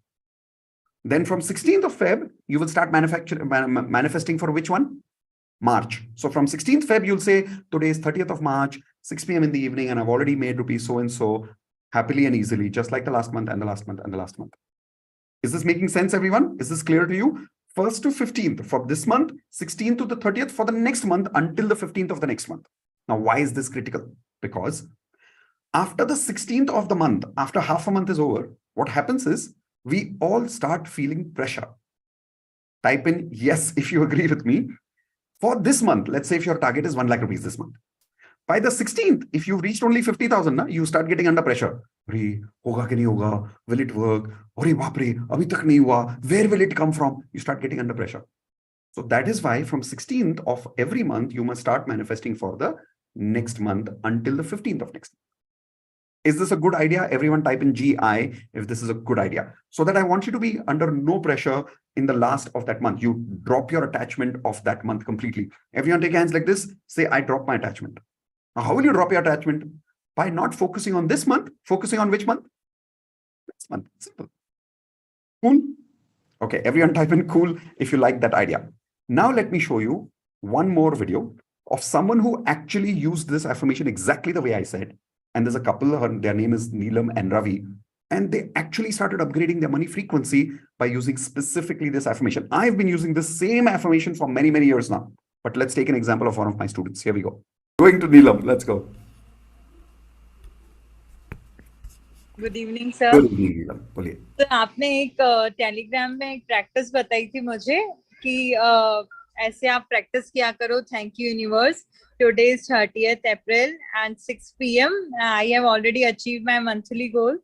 [SPEAKER 2] Then from 16th of Feb, you will start manifesting for which one? March. So from 16th Feb, you'll say today is 30th of March, 6 p.m. in the evening, and I've already made rupees so and so happily and easily, just like the last month and the last month and the last month. Is this making sense, everyone? Is this clear to you? 1st to 15th for this month, 16th to the 30th for the next month until the 15th of the next month. Now, why is this critical? Because after the 16th of the month, after half a month is over, what happens is we all start feeling pressure. Type in yes if you agree with me. For this month, let's say if your target is 1 lakh rupees this month. By the 16th, if you've reached only 50,000, you start getting under pressure. Hoga ke nahi hoga? Will it work? Arey baap re, abhi tak nahi hua. Where will it come from? You start getting under pressure. So that is why from 16th of every month, you must start manifesting for the next month until the 15th of next month. Is this a good idea? Everyone type in GI if this is a good idea. So that I want you to be under no pressure in the last of that month. You drop your attachment of that month completely. Everyone take hands like this. Say, I drop my attachment. Now, how will you drop your attachment? By not focusing on this month. Focusing on which month? This month. Simple. Cool. Okay, everyone type in cool if you like that idea. Now let me show you one more video of someone who actually used this affirmation exactly the way I said. And there's a couple, their name is Neelam and Ravi. And they actually started upgrading their money frequency by using specifically this affirmation. I've been using the same affirmation for many, many years now. But let's take an example of one of my students. Here we go. Going to Neelam. Let's go.
[SPEAKER 12] Good evening sir.
[SPEAKER 2] Good evening, Neelam. बोलिए।
[SPEAKER 12] तो आपने एक Telegram में एक practice बताई थी मुझे कि ऐसे आप प्रैक्टिस किया करो। Thank you universe, today is 30th April and 6 PM I have already achieve my monthly goal.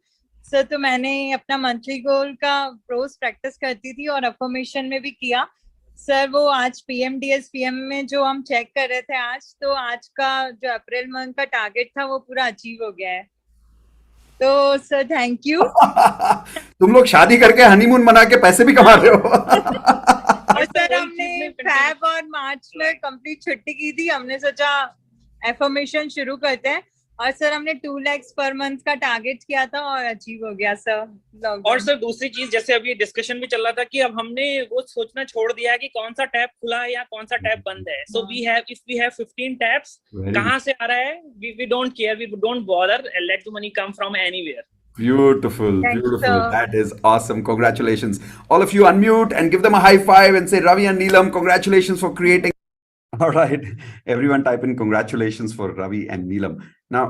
[SPEAKER 12] Sir तो मैंने अपना मंथली गोल का रोज प्रैक्टिस करती थी और अफर्मेशन में भी किया। सर वो आज PMDS PM में जो हम चेक कर रहे थे आज, तो आज का जो अप्रैल मंथ का टारगेट था वो पूरा अचीव हो गया है। तो सर थैंक यू।
[SPEAKER 2] तुम लोग शादी करके हनीमून मना के पैसे भी कमा रहे हो।
[SPEAKER 12] और सर हमने फेब और मार्च में कंप्लीट छुट्टी की थी, हमने सोचा एफर्मेशन शुरू करते हैं। और सर हमने 2 lakhs पर मंथ का टारगेट किया था और अचीव हो गया सर।
[SPEAKER 7] और सर दूसरी चीज, जैसे अभी डिस्कशन भी चल रहा था कि अब हमने वो सोचना छोड़ दिया है कि कौन सा टैब खुला है या कौन सा टैब बंद है। So we have, if we have 15 tabs, कहां से आ रहा है, we don't care, we don't bother, let the money come from anywhere.
[SPEAKER 2] Beautiful, beautiful. That is awesome. Congratulations. All of you unmute and give them a high five and say, Ravi and Neelam, congratulations for creating. All right. Everyone type in congratulations for Ravi and Neelam. Now,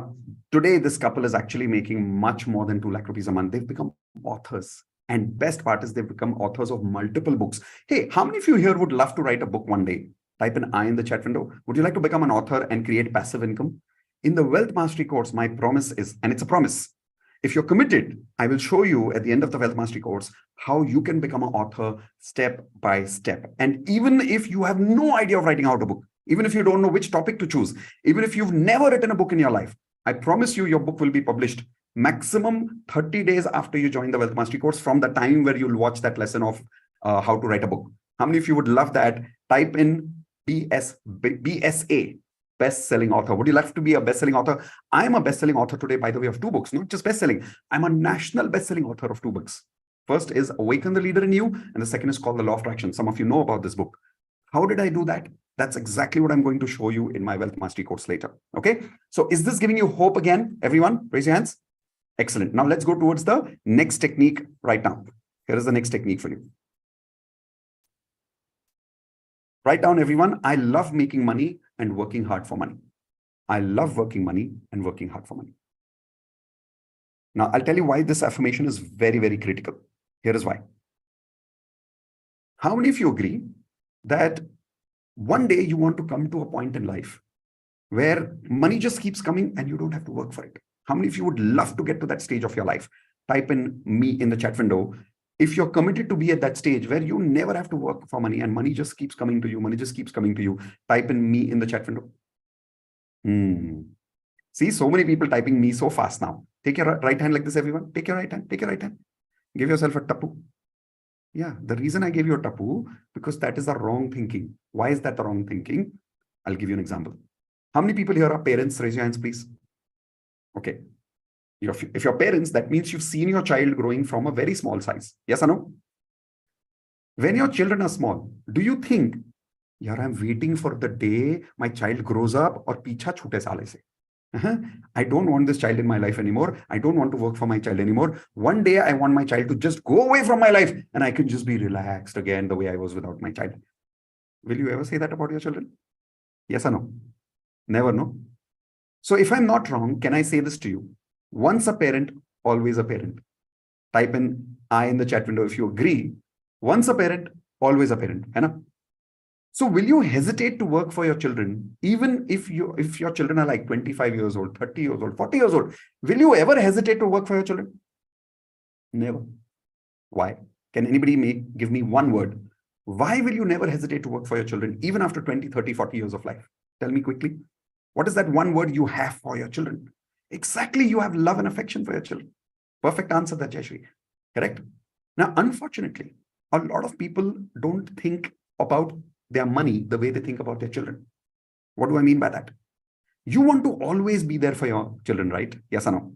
[SPEAKER 2] today, this couple is actually making much more than 2 lakh rupees a month. They've become authors. And best part is they've become authors of multiple books. Hey, how many of you here would love to write a book one day? Type in I in the chat window. Would you like to become an author and create passive income? In the Wealth Mastery course, my promise is, and it's a promise, if you're committed, I will show you at the end of the Wealth Mastery course how you can become an author step by step. And even if you have no idea of writing out a book, even if you don't know which topic to choose, even if you've never written a book in your life, I promise you your book will be published maximum 30 days after you join the Wealth Mastery course, from the time where you'll watch that lesson of how to write a book. How many of you would love that? Type in BSA. Best-selling author. Would you like to be a best-selling author? I'm a best-selling author today, by the way, of 2 books, not just best-selling. I'm a national best-selling author of 2 books. First is Awaken the Leader in You, and the second is called The Law of Attraction. Some of you know about this book. How did I do that? That's exactly what I'm going to show you in my Wealth Mastery course later. Okay? So is this giving you hope again? Everyone, raise your hands. Excellent. Now let's go towards the next technique right now. Here is the next technique for you. Write down, everyone, I love making money and working hard for money. I love working money and working hard for money. Now, I'll tell you why this affirmation is very, very critical. Here is why. How many of you agree that one day you want to come to a point in life where money just keeps coming and you don't have to work for it? How many of you would love to get to that stage of your life? Type in me in the chat window. If you're committed to be at that stage where you never have to work for money and money just keeps coming to you, money just keeps coming to you, type in me in the chat window. See, so many people typing me so fast now. Take your right hand like this, everyone. Take your right hand. Take your right hand. Give yourself a tapu. Yeah, the reason I gave you a tapu, because that is the wrong thinking. Why is that the wrong thinking? I'll give you an example. How many people here are parents? Raise your hands, please. Okay. If you're parents, that means you've seen your child growing from a very small size. Yes or no? When your children are small, do you think, yaar, I'm waiting for the day my child grows up or picha chhute saale se. I don't want this child in my life anymore. I don't want to work for my child anymore. One day I want my child to just go away from my life and I can just be relaxed again the way I was without my child. Will you ever say that about your children? Yes or no? Never, no? So if I'm not wrong, can I say this to you? Once a parent, always a parent. Type in I in the chat window if you agree. Once a parent, always a parent. Hai na? So will you hesitate to work for your children, even if your children are like 25 years old, 30 years old, 40 years old? Will you ever hesitate to work for your children? Never. Why? Can anybody give me one word? Why will you never hesitate to work for your children, even after 20, 30, 40 years of life? Tell me quickly. What is that one word you have for your children? Exactly, you have love and affection for your children. Perfect answer that, Jayashree. Correct. Now, unfortunately, a lot of people don't think about their money the way they think about their children. What do I mean by that? You want to always be there for your children, right? Yes or no?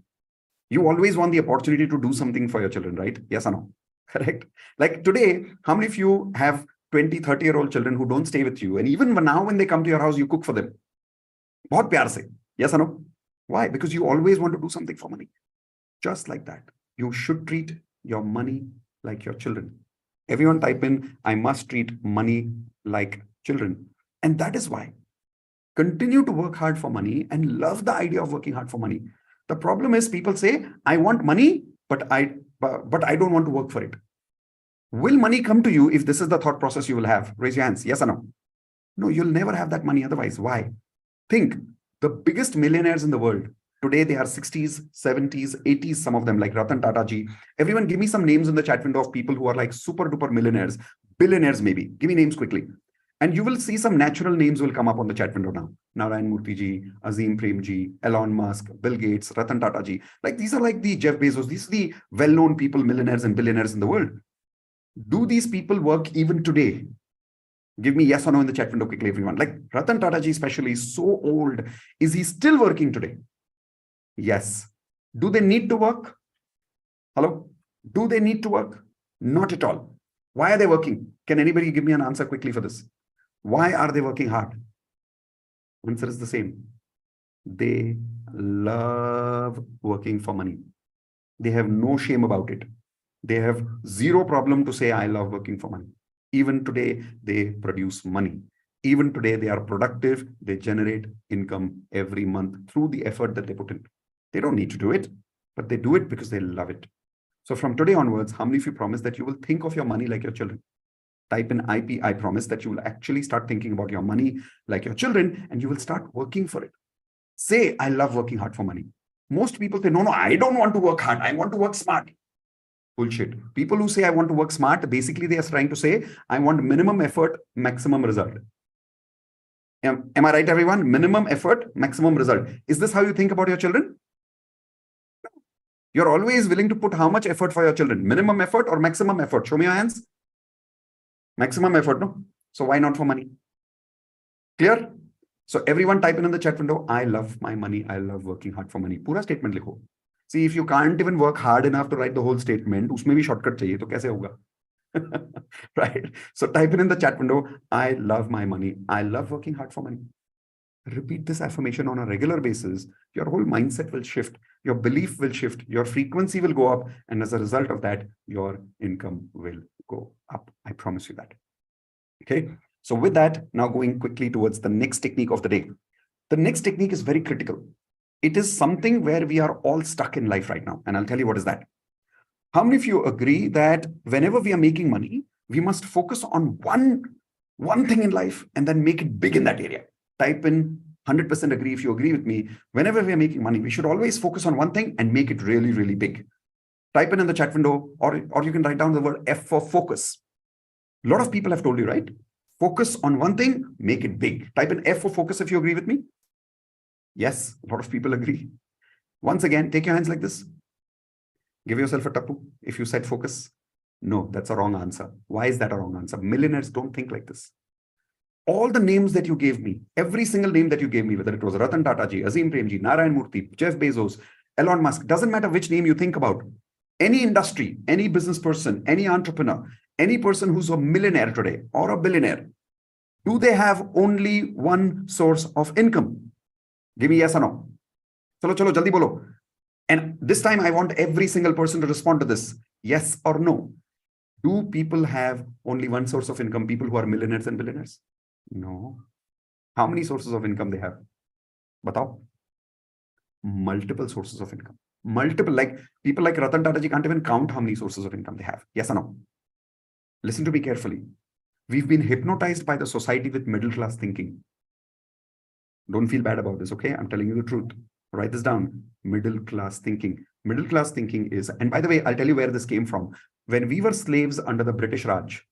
[SPEAKER 2] You always want the opportunity to do something for your children, right? Yes or no? Correct. Like today, how many of you have 20, 30-year-old children who don't stay with you? And even now when they come to your house, you cook for them. बहुत प्यार से. Yes or no? Why? Because you always want to do something for money. Just like that. You should treat your money like your children. Everyone type in, I must treat money like children. And that is why. Continue to work hard for money and love the idea of working hard for money. The problem is people say, I want money, but I don't want to work for it. Will money come to you if this is the thought process you will have? Raise your hands. Yes or no? No, you'll never have that money otherwise. Why? Think, the biggest millionaires in the world, today they are 60s, 70s, 80s, some of them like Ratan Tata ji. Everyone give me some names in the chat window of people who are like super duper millionaires, billionaires maybe. Give me names quickly. And you will see some natural names will come up on the chat window now. Narayan Murthy ji, Azim Prem ji, Elon Musk, Bill Gates, Ratan Tata ji. Like these are like the Jeff Bezos. These are the well-known people, millionaires and billionaires in the world. Do these people work even today? Give me yes or no in the chat window quickly, everyone. Like Ratan Tata ji especially is so old. Is he still working today? Yes. Do they need to work? Hello? Do they need to work? Not at all. Why are they working? Can anybody give me an answer quickly for this? Why are they working hard? Answer is the same. They love working for money. They have no shame about it. They have zero problem to say, I love working for money. Even today, they produce money. Even today, they are productive. They generate income every month through the effort that they put in. They don't need to do it, but they do it because they love it. So from today onwards, how many of you promise that you will think of your money like your children? Type in IP, I promise that you will actually start thinking about your money like your children and you will start working for it. Say, I love working hard for money. Most people say, no, I don't want to work hard. I want to work smart. Bullshit. People who say I want to work smart, basically they are trying to say, I want minimum effort, maximum result. Am I right, everyone? Minimum effort, maximum result. Is this how you think about your children? You're always willing to put how much effort for your children? Minimum effort or maximum effort? Show me your hands. Maximum effort, no? So why not for money? Clear? So everyone type in the chat window, I love my money. I love working hard for money. Pura statement likho. See, if you can't even work hard enough to write the whole statement, usme bhi shortcut chahiye, to kaise hoga? Right? So type in the chat window, I love my money. I love working hard for money. Repeat this affirmation on a regular basis. Your whole mindset will shift. Your belief will shift. Your frequency will go up. And as a result of that, your income will go up. I promise you that. Okay. So with that, now going quickly towards the next technique of the day. The next technique is very critical. It is something where we are all stuck in life right now. And I'll tell you what is that. How many of you agree that whenever we are making money, we must focus on one thing in life and then make it big in that area? Type in 100% agree if you agree with me. Whenever we are making money, we should always focus on one thing and make it really, really big. Type in the chat window, or you can write down the word F for focus. A lot of people have told you, right? Focus on one thing, make it big. Type in F for focus if you agree with me. Yes, a lot of people agree. Once again, take your hands like this. Give yourself a tapu if you said focus. No, that's a wrong answer. Why is that a wrong answer? Millionaires don't think like this. All the names that you gave me, every single name that you gave me, whether it was Ratan Tata ji, Azim Prem ji, Narayan Murthy, Jeff Bezos, Elon Musk, doesn't matter which name you think about. Any industry, any business person, any entrepreneur, any person who's a millionaire today or a billionaire, do they have only one source of income? Give me yes or no. Chalo, chalo, jaldi bolo. And this time I want every single person to respond to this. Yes or no. Do people have only one source of income? People who are millionaires and billionaires? No. How many sources of income they have? Batao. Multiple sources of income. Multiple, like people like Ratan Tata ji can't even count how many sources of income they have. Yes or no? Listen to me carefully. We've been hypnotized by the society with middle class thinking. Don't feel bad about this, okay? I'm telling you the truth. Write this down. Middle class thinking. Middle class thinking is, and by the way, I'll tell you where this came from. When we were slaves under the British Raj,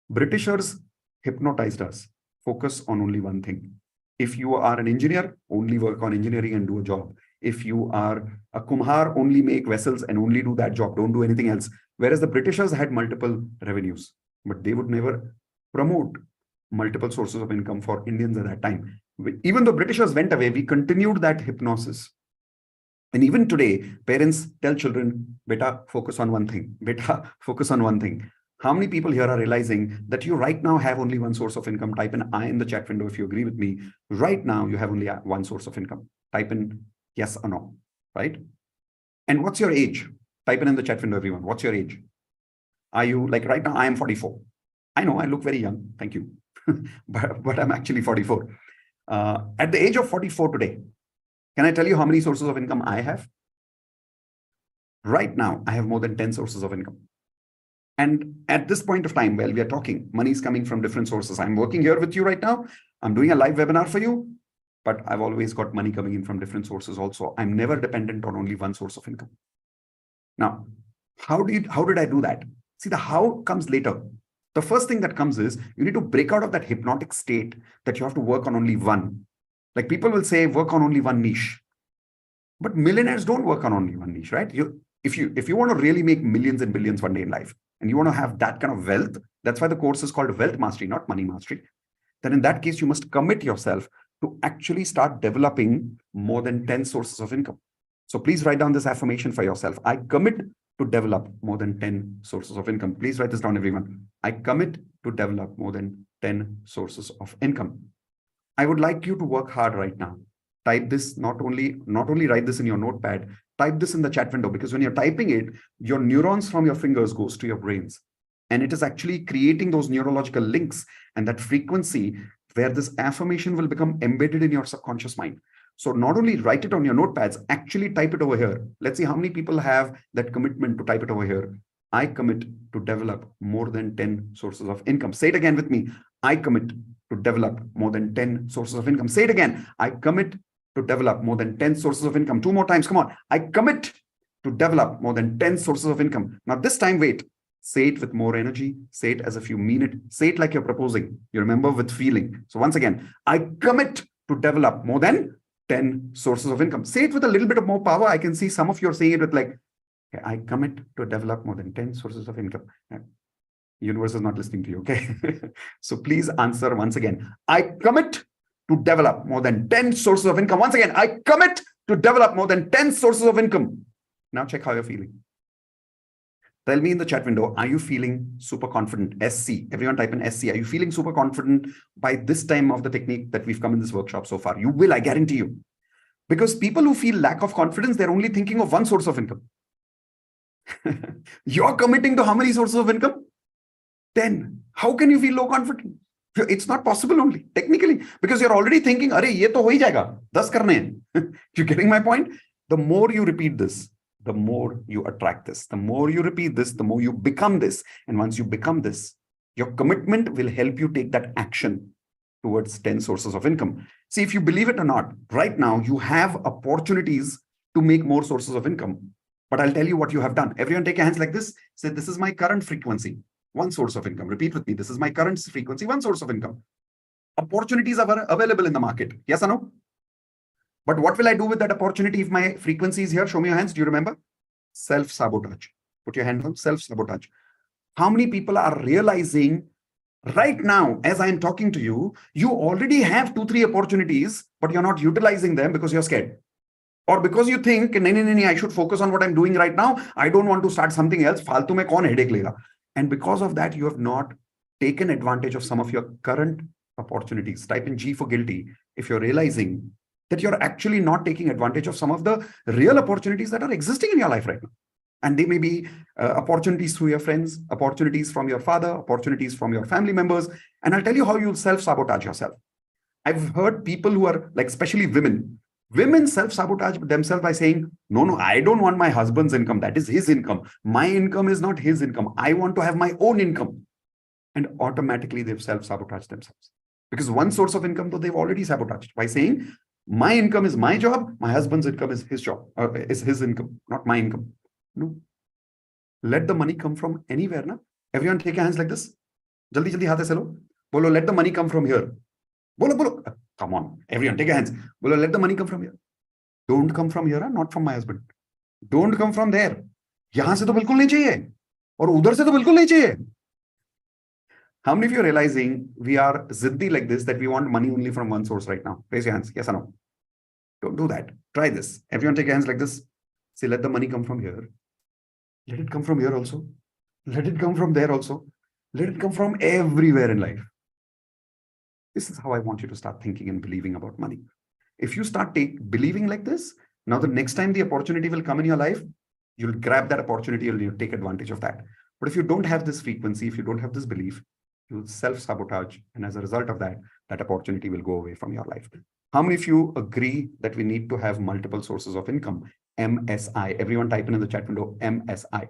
[SPEAKER 2] Britishers hypnotized us. Focus on only one thing. If you are an engineer, only work on engineering and do a job. If you are a kumhar, only make vessels and only do that job, don't do anything else. Whereas the Britishers had multiple revenues, but they would never promote multiple sources of income for Indians at that time. Even though Britishers went away, we continued that hypnosis. And even today, parents tell children, beta, focus on one thing. Beta, focus on one thing. How many people here are realizing that you right now have only one source of income? Type in I in the chat window if you agree with me. Right now, you have only one source of income. Type in yes or no, right? And what's your age? Type in the chat window, everyone. What's your age? Are you, like right now, I am 44. I know I look very young. Thank you. but I'm actually 44. At the age of 44 today, can I tell you how many sources of income I have? Right now, I have more than 10 sources of income. And at this point of time, while we are talking, money is coming from different sources. I'm working here with you right now. I'm doing a live webinar for you, but I've always got money coming in from different sources also. I'm never dependent on only one source of income. Now, how did I do that? See, the how comes later. The first thing that comes is you need to break out of that hypnotic state that you have to work on only one. Like people will say, work on only one niche. But millionaires don't work on only one niche, right? If you want to really make millions and billions one day in life, and you want to have that kind of wealth, that's why the course is called Wealth Mastery, not Money Mastery. Then in that case, you must commit yourself to actually start developing more than 10 sources of income. So please write down this affirmation for yourself. I commit to develop more than 10 sources of income. Please write this down, everyone. I commit to develop more than 10 sources of income. I would like you to work hard right now. Type this, not only write this in your notepad, type this in the chat window, because when you're typing it, your neurons from your fingers goes to your brains. And it is actually creating those neurological links and that frequency where this affirmation will become embedded in your subconscious mind. So not only write it on your notepads, actually type it over here. Let's see how many people have that commitment to type it over here. I commit to develop more than 10 sources of income. Say it again with me. I commit to develop more than 10 sources of income. Say it again. I commit to develop more than 10 sources of income. 2 more times. Come on. I commit to develop more than 10 sources of income. Now this time, wait. Say it with more energy. Say it as if you mean it. Say it like you're proposing. You remember, with feeling. So once again, I commit to develop more than 10 sources of income. Say it with a little bit of more power. I can see some of you are saying it with like, okay, I commit to develop more than 10 sources of income. Universe is not listening to you, okay? So please answer once again. I commit to develop more than 10 sources of income. Once again, I commit to develop more than 10 sources of income. Now check how you're feeling. Tell me in the chat window, are you feeling super confident? SC, everyone type in SC. Are you feeling super confident by this time of the technique that we've come in this workshop so far? You will, I guarantee you. Because people who feel lack of confidence, they're only thinking of one source of income. You're committing to how many sources of income? 10. How can you feel low confident? It's not possible only, technically, because you're already thinking, Arey, ye to ho hi jayega, 10 karne hain. You're getting my point? The more you repeat this, the more you attract this. The more you repeat this, the more you become this. And once you become this, your commitment will help you take that action towards 10 sources of income. See, if you believe it or not, right now you have opportunities to make more sources of income. But I'll tell you what you have done. Everyone take your hands like this. Say, this is my current frequency. One source of income. Repeat with me. This is my current frequency. One source of income. Opportunities are available in the market. Yes or no? But what will I do with that opportunity if my frequency is here? Show me your hands. Do you remember? Self-sabotage. Put your hand on self-sabotage. How many people are realizing right now, as I'm talking to you, you already have 2-3 opportunities, but you're not utilizing them because you're scared. Or because you think, I should focus on what I'm doing right now. I don't want to start something else. Faltu mein kaun headache lega? And because of that, you have not taken advantage of some of your current opportunities. Type in G for guilty if you're realizing that you're actually not taking advantage of some of the real opportunities that are existing in your life right now. And they may be opportunities through your friends, opportunities from your father, opportunities from your family members. And I'll tell you how you'll self-sabotage yourself. I've heard people who are like, especially women self-sabotage themselves by saying, no, I don't want my husband's income. That is his income. My income is not his income. I want to have my own income. And automatically they've self-sabotaged themselves. Because one source of income, though, they've already sabotaged by saying, my income is my job. My husband's income is his job, is his income, not my income. No. Let the money come from anywhere. Na? Everyone take your hands like this. Jaldi jaldi hath se lo. Bolo, let the money come from here. Bolo. Come on. Everyone take your hands. Bolo, let the money come from here. Don't come from here, not from my husband. Don't come from there. यहाँ से तो बिल्कुल नहीं चाहिए और उधर से तो बिल्कुल नहीं चाहिए. How many of you are realizing we are ziddi like this, that we want money only from one source right now? Raise your hands. Yes or no? Don't do that. Try this. Everyone take your hands like this. Say, let the money come from here. Let it come from here also. Let it come from there also. Let it come from everywhere in life. This is how I want you to start thinking and believing about money. If you start believing like this, now the next time the opportunity will come in your life, you'll grab that opportunity and you'll take advantage of that. But if you don't have this frequency, if you don't have this belief, you'll self-sabotage. And as a result of that, that opportunity will go away from your life. How many of you agree that we need to have multiple sources of income? MSI. Everyone type in the chat window, MSI.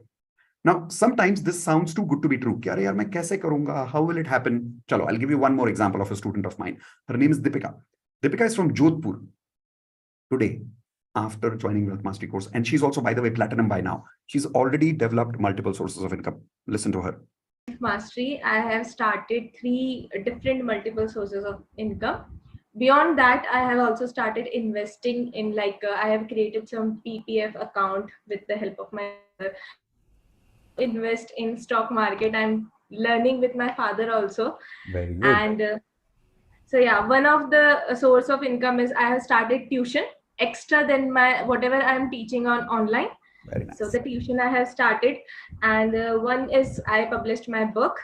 [SPEAKER 2] Now, sometimes this sounds too good to be true. Kyare yaar, main kaise karunga? How will it happen? Chalo, I'll give you one more example of a student of mine. Her name is Deepika. Deepika is from Jodhpur. Today, after joining Wealth Mastery course, and she's also, by the way, platinum by now. She's already developed multiple sources of income. Listen to her.
[SPEAKER 13] Mastery, I have started 3 different multiple sources of income. Beyond that, I have also started investing in I have created some PPF account with the help of my mother. Invest in stock market. I'm learning with my father also.
[SPEAKER 2] Very good.
[SPEAKER 13] And so yeah, one of the source of income is I have started tuition extra than my whatever I'm teaching on online.
[SPEAKER 2] Very nice.
[SPEAKER 13] So the tuition I have started, and one is I published my book.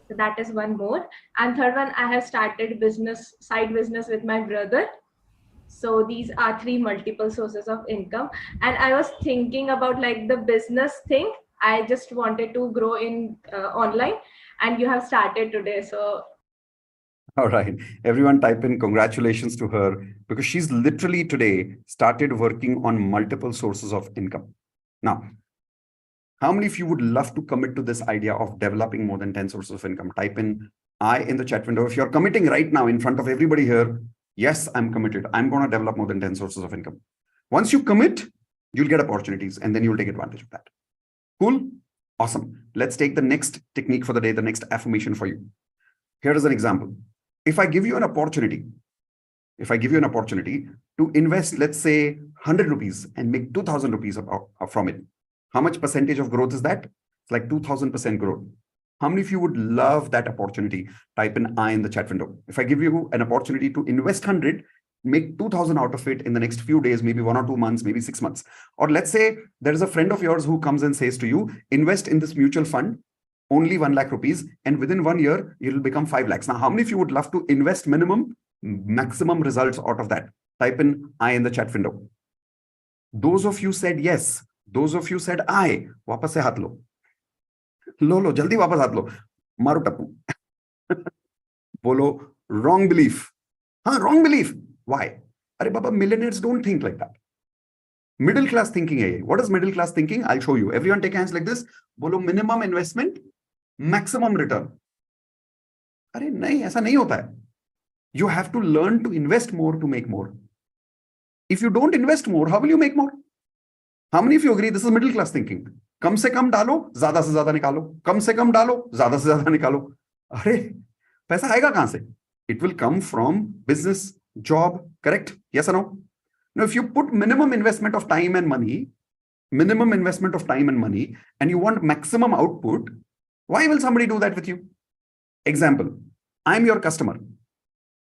[SPEAKER 13] So that is one more. And third one, I have started side business with my brother. So these are 3 multiple sources of income. And I was thinking about the business thing. I just wanted to grow in online, and you have started today. So
[SPEAKER 2] all right, everyone type in congratulations to her, because she's literally today started working on multiple sources of income. Now, how many of you would love to commit to this idea of developing more than 10 sources of income? Type in I in the chat window. If you're committing right now in front of everybody here, yes, I'm committed. I'm going to develop more than 10 sources of income. Once you commit, you'll get opportunities and then you'll take advantage of that. Cool? Awesome. Let's take the next technique for the day, the next affirmation for you. Here is an example. If I give you an opportunity to invest, let's say 100 rupees and make 2000 rupees from it, how much percentage of growth is that? It's like 2000% growth. How many of you would love that opportunity? Type in I in the chat window. If I give you an opportunity to invest 100, make 2000 out of it in the next few days, maybe 1 or 2 months, maybe 6 months. Or let's say there is a friend of yours who comes and says to you, invest in this mutual fund, only 1 lakh rupees, and within 1 year, it will become 5 lakhs. Now, how many of you would love to invest maximum results out of that? Type in I in the chat window. Those of you said yes. Those of you said I. Wapas se haath lo. Lo, jaldi wapas haath lo. Maru tappu. Bolo, wrong belief. Wrong belief. Why? Arey Baba, millionaires don't think like that. Middle class thinking hai. What is middle class thinking? I'll show you. Everyone take hands like this. Bolo, minimum investment, maximum return. Arey nahi, aisa nahi hota hai. You have to learn to invest more to make more. If you don't invest more, how will you make more? How many of you agree this is middle class thinking? Kam se kam dalo, zyada se zyada nikalo. Kam se kam dalo, zyada se zyada nikalo. Arey, paisa aayega kahan se? It will come from business, job, correct? Yes or no? Now, if you put minimum investment of time and money, and you want maximum output, why will somebody do that with you? Example, I'm your customer.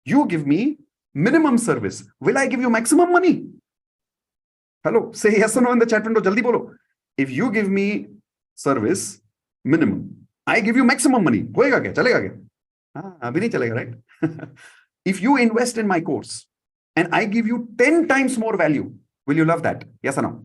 [SPEAKER 2] You give me minimum service. Will I give you maximum money? Hello, say yes or no in the chat window. Jaldi bolo. If you give me service, minimum, I give you maximum money. Hoega kya? Chalega kya? Abhi nahi chalega, right? If you invest in my course and I give you 10 times more value, will you love that? Yes or no?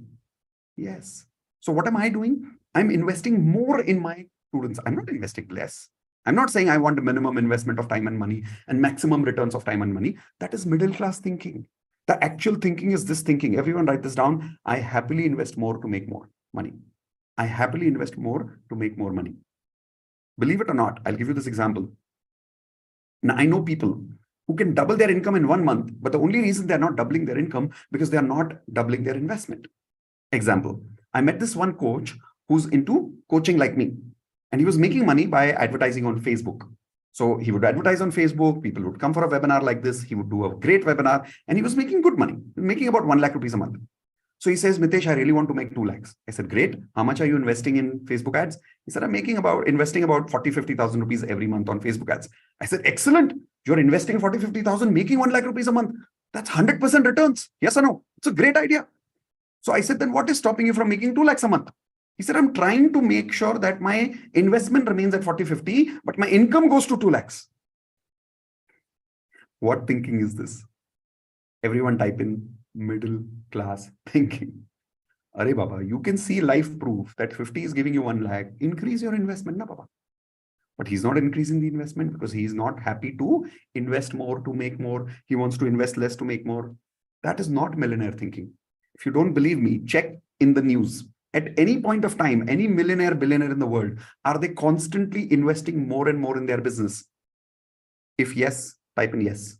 [SPEAKER 2] Yes. So what am I doing? I'm investing more in my students. I'm not investing less. I'm not saying I want a minimum investment of time and money and maximum returns of time and money. That is middle class thinking. The actual thinking is this thinking. Everyone write this down. I happily invest more to make more money. I happily invest more to make more money. Believe it or not, I'll give you this example. Now, I know people who can double their income in 1 month, but the only reason they're not doubling their income because they're not doubling their investment. Example, I met this one coach who's into coaching like me, and he was making money by advertising on Facebook. So he would advertise on Facebook. People would come for a webinar like this. He would do a great webinar and he was making good money, making about 1 lakh rupees a month. So he says, Mitesh, I really want to make 2 lakhs. I said, great. How much are you investing in Facebook ads? He said, I'm investing about 40-50,000 rupees every month on Facebook ads. I said, excellent. You're investing 40-50,000, making 1 lakh rupees a month. That's 100% returns. Yes or no? It's a great idea. So I said, then what is stopping you from making 2 lakhs a month? He said, I'm trying to make sure that my investment remains at 40-50, but my income goes to 2 lakhs. What thinking is this? Everyone type in middle class thinking. Arey Baba, you can see life proof that 50 is giving you 1 lakh. Increase your investment, na Baba. But he's not increasing the investment because he's not happy to invest more to make more. He wants to invest less to make more. That is not millionaire thinking. If you don't believe me, check in the news. At any point of time, any millionaire, billionaire in the world, are they constantly investing more and more in their business? If yes, type in yes.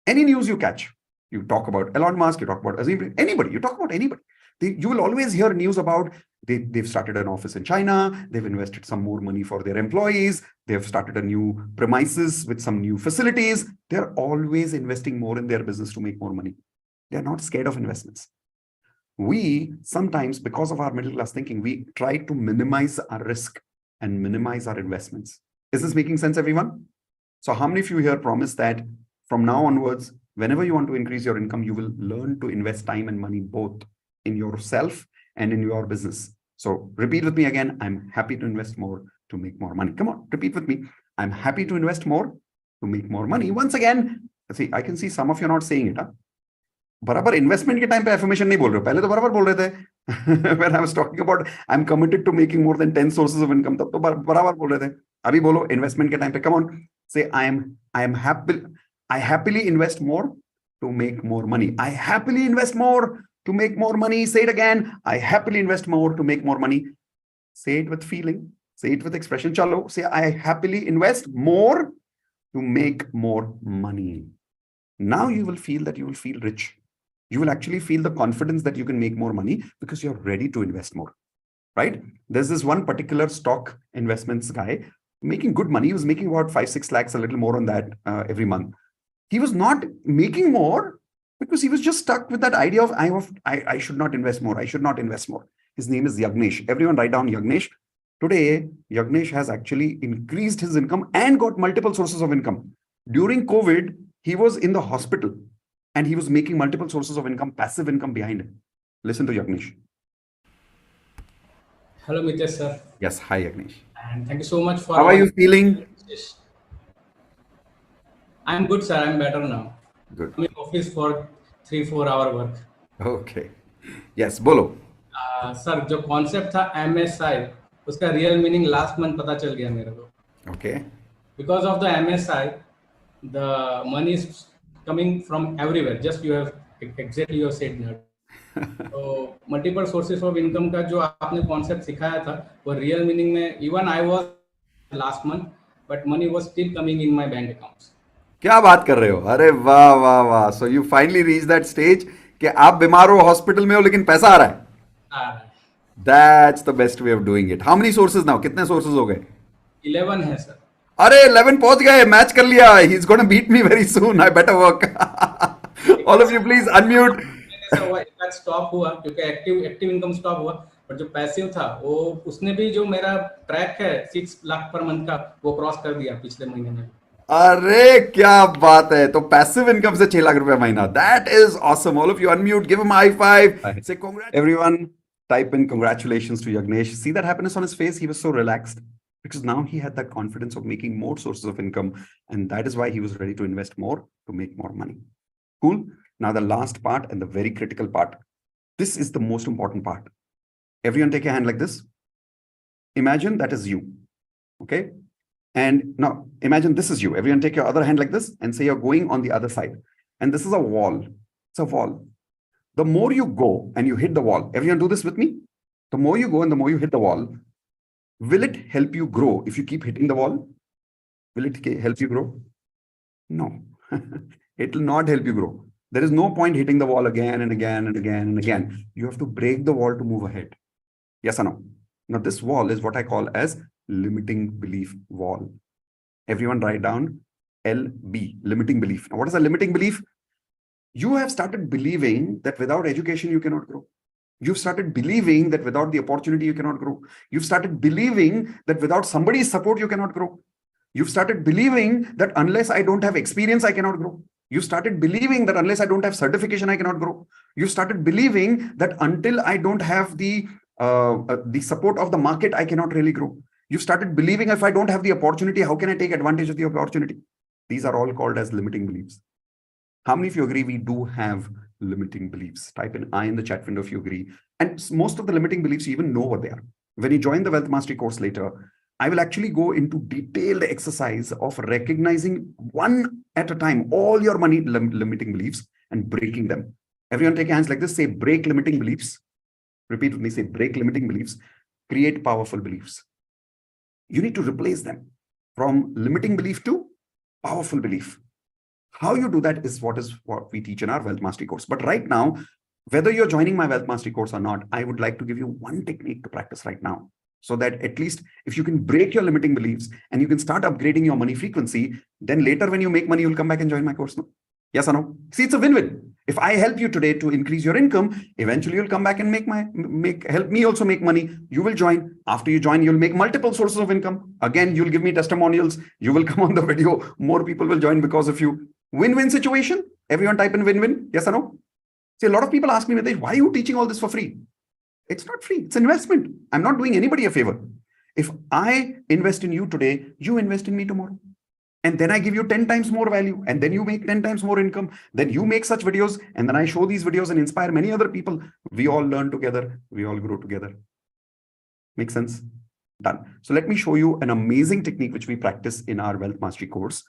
[SPEAKER 2] Any news you catch, you talk about Elon Musk, you talk about Azim, anybody, you talk about anybody. You will always hear news about they've started an office in China, they've invested some more money for their employees, they've started a new premises with some new facilities. They're always investing more in their business to make more money. They're not scared of investments. We sometimes, because of our middle class thinking, we try to minimize our risk and minimize our investments. Is this making sense, everyone? So how many of you here promise that from now onwards, whenever you want to increase your income, you will learn to invest time and money both in yourself and in your business? So repeat with me again. I'm happy to invest more to make more money. Come on, repeat with me. I'm happy to invest more to make more money. Once again, see, I can see some of you are not saying it. Huh? बराबर investment के time पे affirmation नहीं बोल रहे हो, पहले तो बराबर बोल रहे थे when I was talking about I'm committed to making more than 10 sources of income, तब तो बराबर बोल रहे थे. अभी बोलो इन्वेस्टमेंट के टाइम पे, come on, say I happily invest more to make more money. I happily invest more to make more money. Say it again. I happily invest more to make more money. Say it with feeling. Say it with expression. Chalo, say I happily invest more to make more money. Now you will feel that you will feel rich. You will actually feel the confidence that you can make more money because you're ready to invest more, right? There's this one particular stock investments guy making good money. He was making about 5-6 lakhs, a little more on that every month. He was not making more because he was just stuck with that idea of I should not invest more. I should not invest more. His name is Yagnesh. Everyone write down Yagnesh. Today, Yagnesh has actually increased his income and got multiple sources of income. During COVID, he was in the hospital and he was making multiple sources of income, passive income behind him. Listen to Yagnesh.
[SPEAKER 14] Hello, Mitesh sir.
[SPEAKER 2] Yes, hi Yagnesh.
[SPEAKER 14] And thank you so much for.
[SPEAKER 2] How are you feeling?
[SPEAKER 14] I'm good, sir. I'm better now.
[SPEAKER 2] Good.
[SPEAKER 14] I'm in office for 3-4 hour work.
[SPEAKER 2] Okay. Yes, bolo.
[SPEAKER 14] Sir जो concept था MSI उसका real meaning last month पता चल गया मेरे को.
[SPEAKER 2] Okay.
[SPEAKER 14] Because of the MSI, the money is coming from everywhere. Just you have exactly you said that. तो multiple sources of income का जो आपने कॉन्सेप्ट सिखाया था वो रियल मीनिंग में even I was last month but money was still coming in my bank accounts.
[SPEAKER 2] क्या बात कर रहे हो? अरे वाह वाह वाह. So you finally reach that stage कि आप बीमार हो, हॉस्पिटल में हो, लेकिन पैसा आ रहा है. That's the best way of doing it. How many sources now? कितने sources हो गए? 11
[SPEAKER 14] है सर.
[SPEAKER 2] अरे 11 पहुंच गए, मैच कर लिया. He's going to beat me very soon. I better work. All of you please unmute.
[SPEAKER 14] Stop हुआ क्योंकि एक्टिव इनकम स्टॉप हुआ, पर जो पैसिव था वो उसने भी जो मेरा ट्रैक है 6 लाख पर मंथ का वो क्रॉस कर दिया पिछले महीने में.
[SPEAKER 2] अरे क्या बात है. तो पैसिव इनकम से 6 लाख रुपए महीना. That is awesome. All of you unmute, give him a high five. Say congrats. Everyone type in congratulations to Yagnesh. See that happiness on his face? He was so relaxed because now he had that confidence of making more sources of income, and that is why he was ready to invest more to make more money. Cool. Now the last part and the very critical part. This is the most important part. Everyone take your hand like this. Imagine that is you. Okay. And now imagine this is you. Everyone take your other hand like this and say you're going on the other side. And this is a wall. It's a wall. The more you go and you hit the wall, everyone do this with me. The more you go and the more you hit the wall, will it help you grow if you keep hitting the wall? Will it help you grow? No, it will not help you grow. There is no point hitting the wall again and again and again and again. You have to break the wall to move ahead. Yes or no? Now this wall is what I call as limiting belief wall. Everyone write down LB, limiting belief. Now, what is a limiting belief? You have started believing that without education, you cannot grow. You've started believing that without the opportunity, you cannot grow. You've started believing that without somebody's support, you cannot grow. You've started believing that unless I don't have experience, I cannot grow. You started believing that unless I don't have certification, I cannot grow. You started believing that until I don't have the support of the market, I cannot really grow. You started believing if I don't have the opportunity, how can I take advantage of the opportunity? These are all called as limiting beliefs. How many of you agree we do have limiting beliefs? Type in I in the chat window if you agree. And most of the limiting beliefs, you even know what they are. When you join the Wealth Mastery course later, I will actually go into detailed exercise of recognizing one at a time all your money limiting beliefs and breaking them. Everyone take hands like this. Say break limiting beliefs. Repeat with me. Say break limiting beliefs. Create powerful beliefs. You need to replace them from limiting belief to powerful belief. How you do that is what we teach in our Wealth Mastery course. But right now, whether you're joining my Wealth Mastery course or not, I would like to give you one technique to practice right now. So that at least if you can break your limiting beliefs and you can start upgrading your money frequency, then later when you make money, you'll come back and join my course. No? Yes or no? See, it's a win-win. If I help you today to increase your income, eventually you'll come back and help me also make money. You will join. After you join, you'll make multiple sources of income. Again, you'll give me testimonials. You will come on the video. More people will join because of you. Win-win situation. Everyone type in win-win. Yes or no? See, a lot of people ask me, Mitesh, why are you teaching all this for free? It's not free. It's investment. I'm not doing anybody a favor. If I invest in you today, you invest in me tomorrow. And then I give you 10 times more value. And then you make 10 times more income. Then you make such videos. And then I show these videos and inspire many other people. We all learn together. We all grow together. Make sense? Done. So let me show you an amazing technique which we practice in our Wealth Mastery course.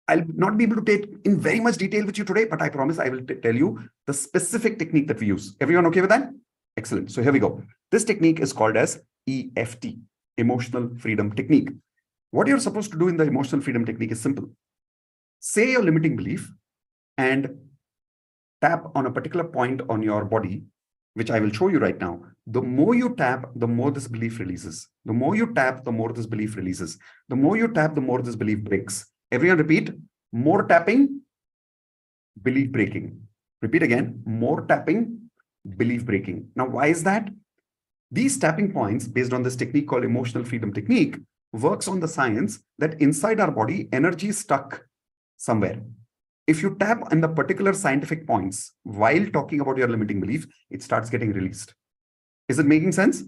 [SPEAKER 2] I'll not be able to take in very much detail with you today, but I promise I will tell you the specific technique that we use. Everyone okay with that? Excellent. So here we go. This technique is called as EFT, Emotional Freedom Technique. What you're supposed to do in the Emotional Freedom Technique is simple. Say your limiting belief and tap on a particular point on your body, which I will show you right now. The more you tap, the more this belief releases. The more you tap, the more this belief releases. The more you tap, the more this belief breaks. Everyone repeat. More tapping, belief breaking. Repeat again. More tapping, belief breaking. Now, why is that? These tapping points, based on this technique called Emotional Freedom Technique, works on the science that inside our body, energy is stuck somewhere. If you tap on the particular scientific points while talking about your limiting belief, it starts getting released. Is it making sense?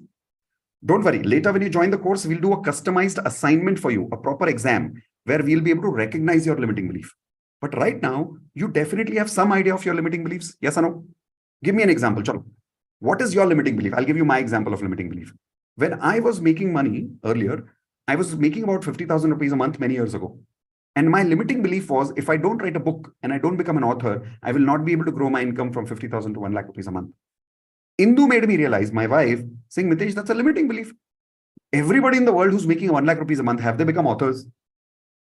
[SPEAKER 2] Don't worry. Later, when you join the course, we'll do a customized assignment for you, a proper exam, where we'll be able to recognize your limiting belief. But right now, you definitely have some idea of your limiting beliefs. Yes or no? Give me an example. Chalo. What is your limiting belief? I'll give you my example of limiting belief. When I was making money earlier, I was making about 50,000 rupees a month many years ago. And my limiting belief was, if I don't write a book and I don't become an author, I will not be able to grow my income from 50,000 to 1 lakh rupees a month. Indu made me realize, my wife, saying, Mitesh, that's a limiting belief. Everybody in the world who's making 1 lakh rupees a month, have they become authors?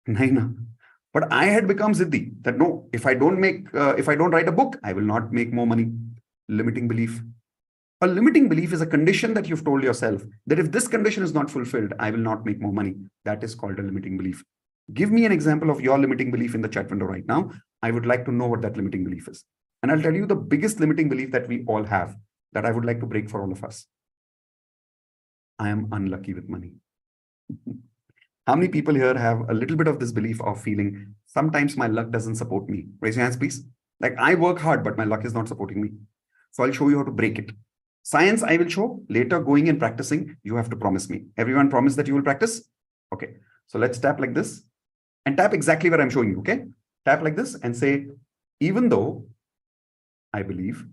[SPEAKER 2] Naina. But I had become Ziddi that no, if I don't write a book, I will not make more money. Limiting belief. A limiting belief is a condition that you've told yourself that if this condition is not fulfilled, I will not make more money. That is called a limiting belief. Give me an example of your limiting belief in the chat window right now. I would like to know what that limiting belief is. And I'll tell you the biggest limiting belief that we all have that I would like to break for all of us. I am unlucky with money. How many people here have a little bit of this belief of feeling sometimes my luck doesn't support me? Raise your hands, please. Like I work hard, but my luck is not supporting me. So I'll show you how to break it. Science I will show. Later, going and practicing, you have to promise me. Everyone promise that you will practice? Okay. So let's tap like this and tap exactly where I'm showing you, okay? Tap like this and say, even though I believe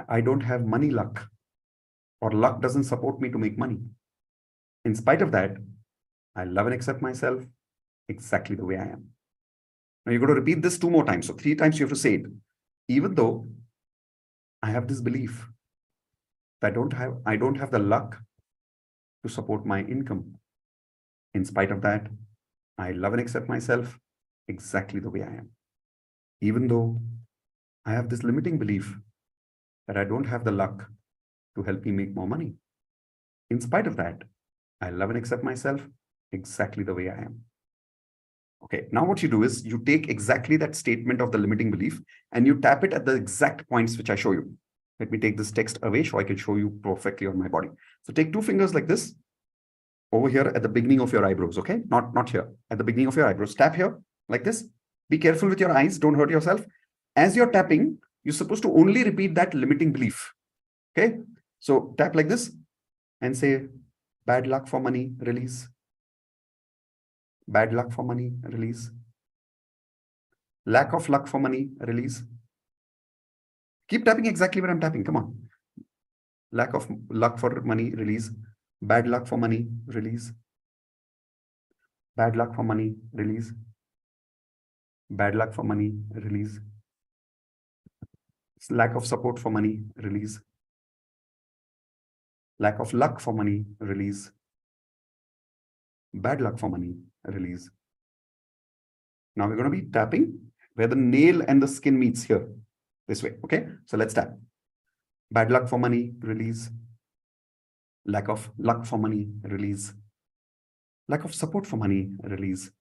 [SPEAKER 2] I don't have money luck or luck doesn't support me to make money. In spite of that, I love and accept myself exactly the way I am. Now you're going to repeat this 2 more times. So 3 times you have to say it. Even though I have this belief that I don't have the luck to support my income. In spite of that, I love and accept myself exactly the way I am. Even though I have this limiting belief that I don't have the luck to help me make more money. In spite of that, I love and accept myself exactly the way I am. Okay, now what you do is you take exactly that statement of the limiting belief and you tap it at the exact points which I show you. Let me take this text away so I can show you perfectly on my body. So take 2 fingers like this over here at the beginning of your eyebrows, okay? Not here, at the beginning of your eyebrows. Tap here like this. Be careful with your eyes, don't hurt yourself. As you're tapping, you're supposed to only repeat that limiting belief, okay? So tap like this and say, bad luck for money, release. Bad luck for money, release. Lack of luck for money, release. Keep tapping exactly where I'm tapping, come on. Lack of luck for money, release. Bad luck for money, release. Bad luck for money, release. Bad luck for money, release. Lack of support for money, release. Lack of luck for money, release. Bad luck for money, release. Now we're going to be tapping where the nail and the skin meets here, this way, okay? So let's tap. Bad luck for money, release. Lack of luck for money, release. Lack of support for money, release.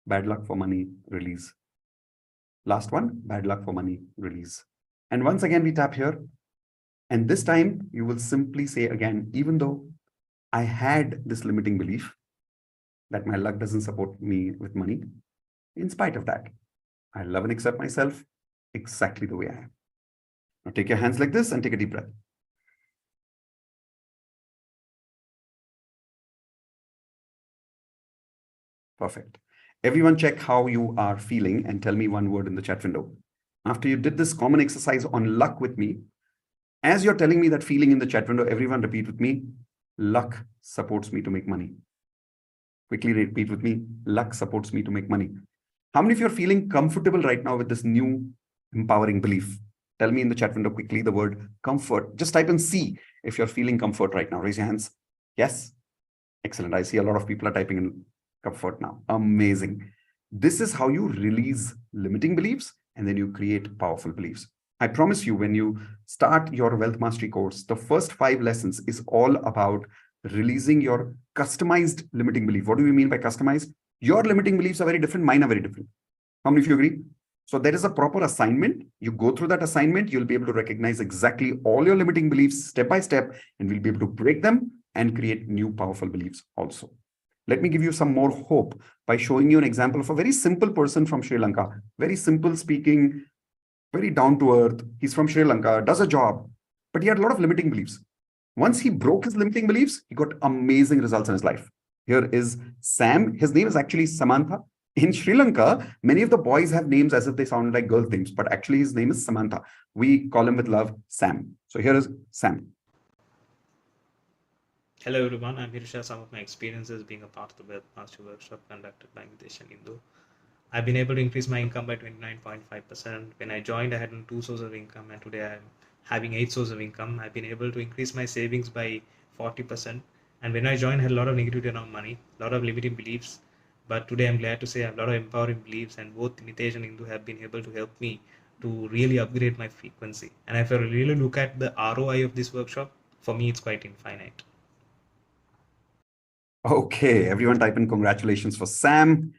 [SPEAKER 2] Bad luck for money, release. Last one, bad luck for money, release. And once again, we tap here. And this time you will simply say again, even though I had this limiting belief that my luck doesn't support me with money, in spite of that, I love and accept myself exactly the way I am. Now take your hands like this and take a deep breath. Perfect. Everyone check how you are feeling and tell me one word in the chat window. After you did this common exercise on luck with me, as you're telling me that feeling in the chat window, everyone repeat with me, luck supports me to make money. Quickly repeat with me, luck supports me to make money. How many of you are feeling comfortable right now with this new empowering belief? Tell me in the chat window quickly the word comfort. Just type in C if you're feeling comfort right now. Raise your hands. Yes? Excellent. I see a lot of people are typing in comfort now. Amazing. This is how you release limiting beliefs and then you create powerful beliefs. I promise you, when you start your Wealth Mastery course, the first 5 lessons is all about releasing your customized limiting belief. What do we mean by customized? Your limiting beliefs are very different. Mine are very different. How many of you agree? So there is a proper assignment. You go through that assignment, you'll be able to recognize exactly all your limiting beliefs step by step, and we'll be able to break them and create new powerful beliefs also. Let me give you some more hope by showing you an example of a very simple person from Sri Lanka. Very simple speaking, very down to earth. He's from Sri Lanka, does a job, but he had a lot of limiting beliefs. Once he broke his limiting beliefs, he got amazing results in his life. Here is Sam. His name is actually Samantha. In Sri Lanka, many of the boys have names as if they sound like girls' names, but actually his name is Samantha. We call him with love, Sam. So here is Sam.
[SPEAKER 15] Hello everyone, I'm here to share some of my experiences being a part of the Wealth Mastery workshop conducted by Mitesh and Indu. I've been able to increase my income by 29.5%. When I joined, I had 2 sources of income, and today I'm having 8 sources of income. I've been able to increase my savings by 40%. And when I joined, I had a lot of negativity around money, a lot of limiting beliefs. But today I'm glad to say I have a lot of empowering beliefs, and both Mitesh and Indu have been able to help me to really upgrade my frequency. And if I really look at the ROI of this workshop, for me, it's quite infinite.
[SPEAKER 2] Okay, everyone type in congratulations for Sam.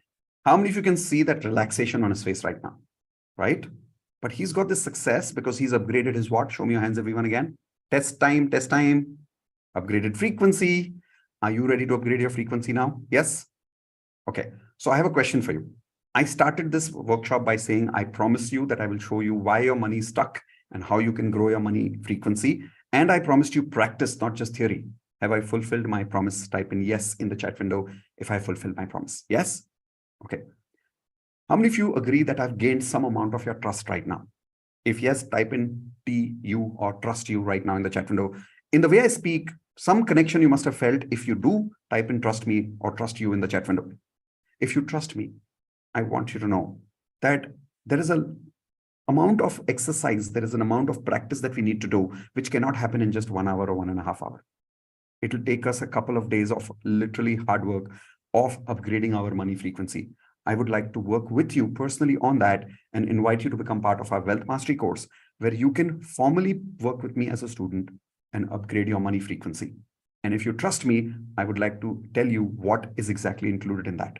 [SPEAKER 2] How many of you can see that relaxation on his face right now, right? But he's got this success because he's upgraded his what? Show me your hands, everyone, again. Test time, upgraded frequency. Are you ready to upgrade your frequency now? Yes? Okay, so I have a question for you. I started this workshop by saying, I promise you that I will show you why your money is stuck and how you can grow your money frequency. And I promised you practice, not just theory. Have I fulfilled my promise? Type in yes in the chat window if I fulfilled my promise. Yes? Okay. How many of you agree that I've gained some amount of your trust right now? If yes, type in TU or trust you right now in the chat window. In the way I speak, some connection you must have felt. If you do, type in trust me or trust you in the chat window. If you trust me, I want you to know that there is an amount of exercise, there is an amount of practice that we need to do, which cannot happen in just 1 hour or 1.5 hours. It will take us a couple of days of literally hard work of upgrading our money frequency. I would like to work with you personally on that and invite you to become part of our Wealth Mastery course, where you can formally work with me as a student and upgrade your money frequency And if you trust me, I would like to tell you what is exactly included in that.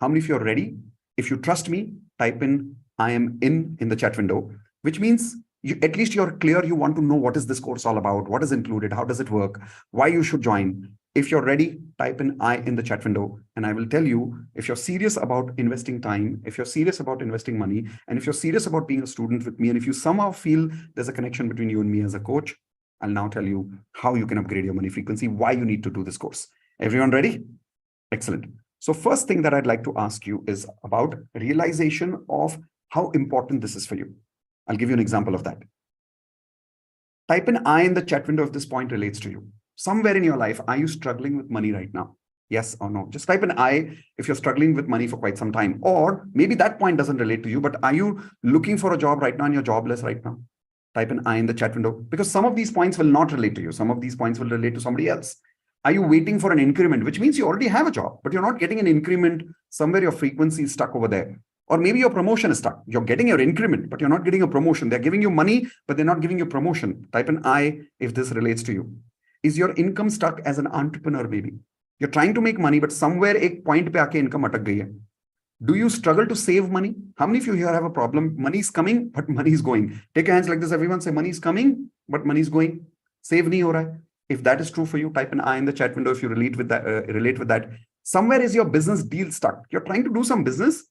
[SPEAKER 2] How many of you are ready? If you trust me, type in I am in the chat window, which means at least you're clear. You want to know what is this course all about, what is included, how does it work, why you should join. If you're ready, type in I in the chat window, and I will tell you if you're serious about investing time, if you're serious about investing money, and if you're serious about being a student with me, and if you somehow feel there's a connection between you and me as a coach, I'll now tell you how you can upgrade your money frequency, why you need to do this course. Everyone ready? Excellent. So first thing that I'd like to ask you is about realization of how important this is for you. I'll give you an example of that. Type in I in the chat window if this point relates to you. Somewhere in your life, are you struggling with money right now? Yes or no? Just type in I if you're struggling with money for quite some time. Or maybe that point doesn't relate to you, but are you looking for a job right now and you're jobless right now? Type in I in the chat window, because some of these points will not relate to you. Some of these points will relate to somebody else. Are you waiting for an increment, which means you already have a job, but you're not getting an increment? Somewhere your frequency is stuck over there. Or maybe your promotion is stuck. You're getting your increment, but you're not getting a promotion. They're giving you money, but they're not giving you promotion. Type in I if this relates to you. Is your income stuck as an entrepreneur, maybe? You're trying to make money, but somewhere ek point pe aake income atak gayi hai. Do you struggle to save money? How many of you here have a problem? Money is coming, but money is going. Take your hands like this. Everyone say money is coming, but money is going. Save nahi ho raha hai. If that is true for you, type an I in the chat window if you relate with that. Somewhere is your business deal stuck. You're trying to do some business.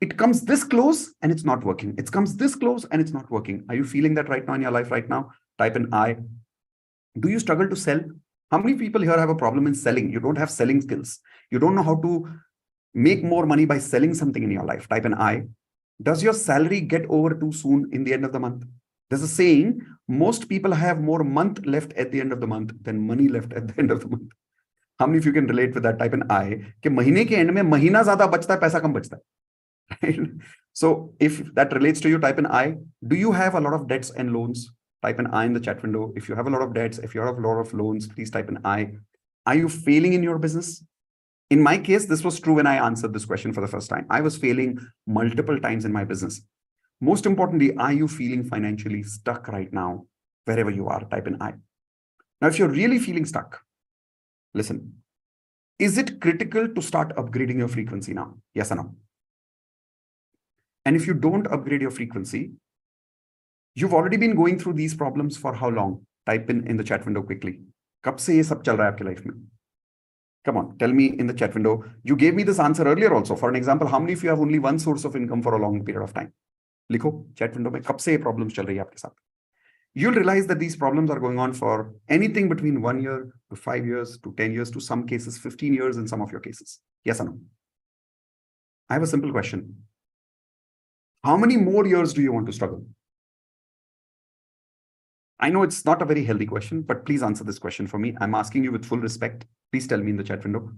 [SPEAKER 2] It comes this close and it's not working. It comes this close and it's not working. Are you feeling that right now in your life right now? Type an I. Do you struggle to sell? How many people here have a problem in selling? You don't have selling skills. You don't know how to make more money by selling something in your life. Type an I. Does your salary get over too soon in the end of the month? There's a saying, most people have more month left at the end of the month than money left at the end of the month. How many of you can relate with that? Type in I. कि महीने के end में महीना ज़्यादा बचता है, पैसा कम बचता है. Right? So if that relates to you, type in I. Do you have a lot of debts and loans? Type in I in the chat window. If you have a lot of debts, if you have a lot of loans, please type in I. Are you failing in your business? In my case, this was true when I answered this question for the first time. I was failing multiple times in my business. Most importantly, are you feeling financially stuck right now? Wherever you are, type in I. Now, if you're really feeling stuck, listen. Is it critical to start upgrading your frequency now? Yes or no? And if you don't upgrade your frequency, you've already been going through these problems for how long? Type in the chat window quickly. कब से ये सब चल रहा है आपके life में? Come on, tell me in the chat window. You gave me this answer earlier also. For an example, how many of you have only one source of income for a long period of time? लिखो chat window में कब से ये problems चल रही है आपके साथ? You'll realize that these problems are going on for anything between 1 year to 5 years to 10 years to some cases 15 years in some of your cases. Yes or no? I have a simple question. How many more years do you want to struggle? I know it's not a very healthy question, but please answer this question for me. I'm asking you with full respect. Please tell me in the chat window.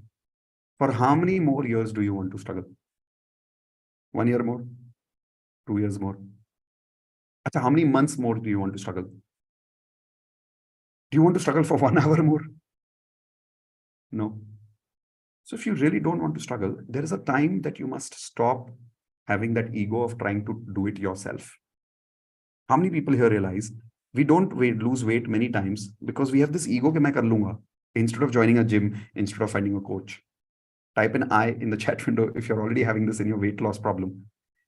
[SPEAKER 2] For how many more years do you want to struggle? 1 year more? 2 years more? Achha, how many months more do you want to struggle? Do you want to struggle for 1 hour more? No. So if you really don't want to struggle, there is a time that you must stop having that ego of trying to do it yourself. How many people here realize we don't lose weight many times because we have this ego that I can do it instead of joining a gym, instead of finding a coach? Type in I in the chat window if you're already having this in your weight loss problem.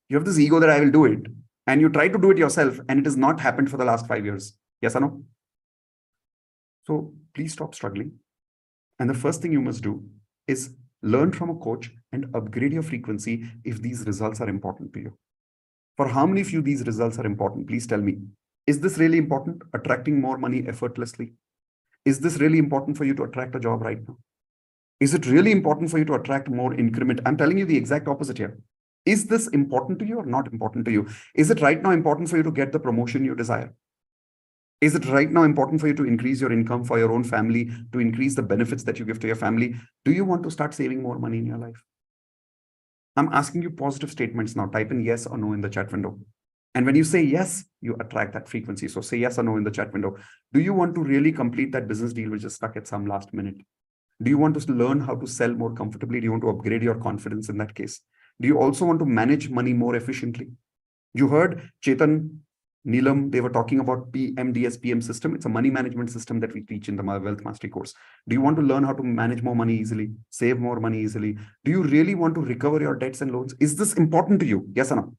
[SPEAKER 2] You have this ego that I will do it, and you try to do it yourself, and it has not happened for the last 5 years. Yes or no? So please stop struggling. And the first thing you must do is learn from a coach and upgrade your frequency if these results are important to you. For how many of you these results are important? Please tell me. Is this really important? Attracting more money effortlessly? Is this really important for you to attract a job right now? Is it really important for you to attract more increment? I'm telling you the exact opposite here. Is this important to you or not important to you? Is it right now important for you to get the promotion you desire? Is it right now important for you to increase your income for your own family, to increase the benefits that you give to your family? Do you want to start saving more money in your life? I'm asking you positive statements now. Type in yes or no in the chat window. And when you say yes, you attract that frequency. So say yes or no in the chat window. Do you want to really complete that business deal which is stuck at some last minute? Do you want to learn how to sell more comfortably? Do you want to upgrade your confidence in that case? Do you also want to manage money more efficiently? You heard Chetan Neelam, they were talking about PMDS PM system. It's a money management system that we teach in the Wealth Mastery course. Do you want to learn how to manage more money easily, save more money easily? Do you really want to recover your debts and loans? Is this important to you? Yes or no?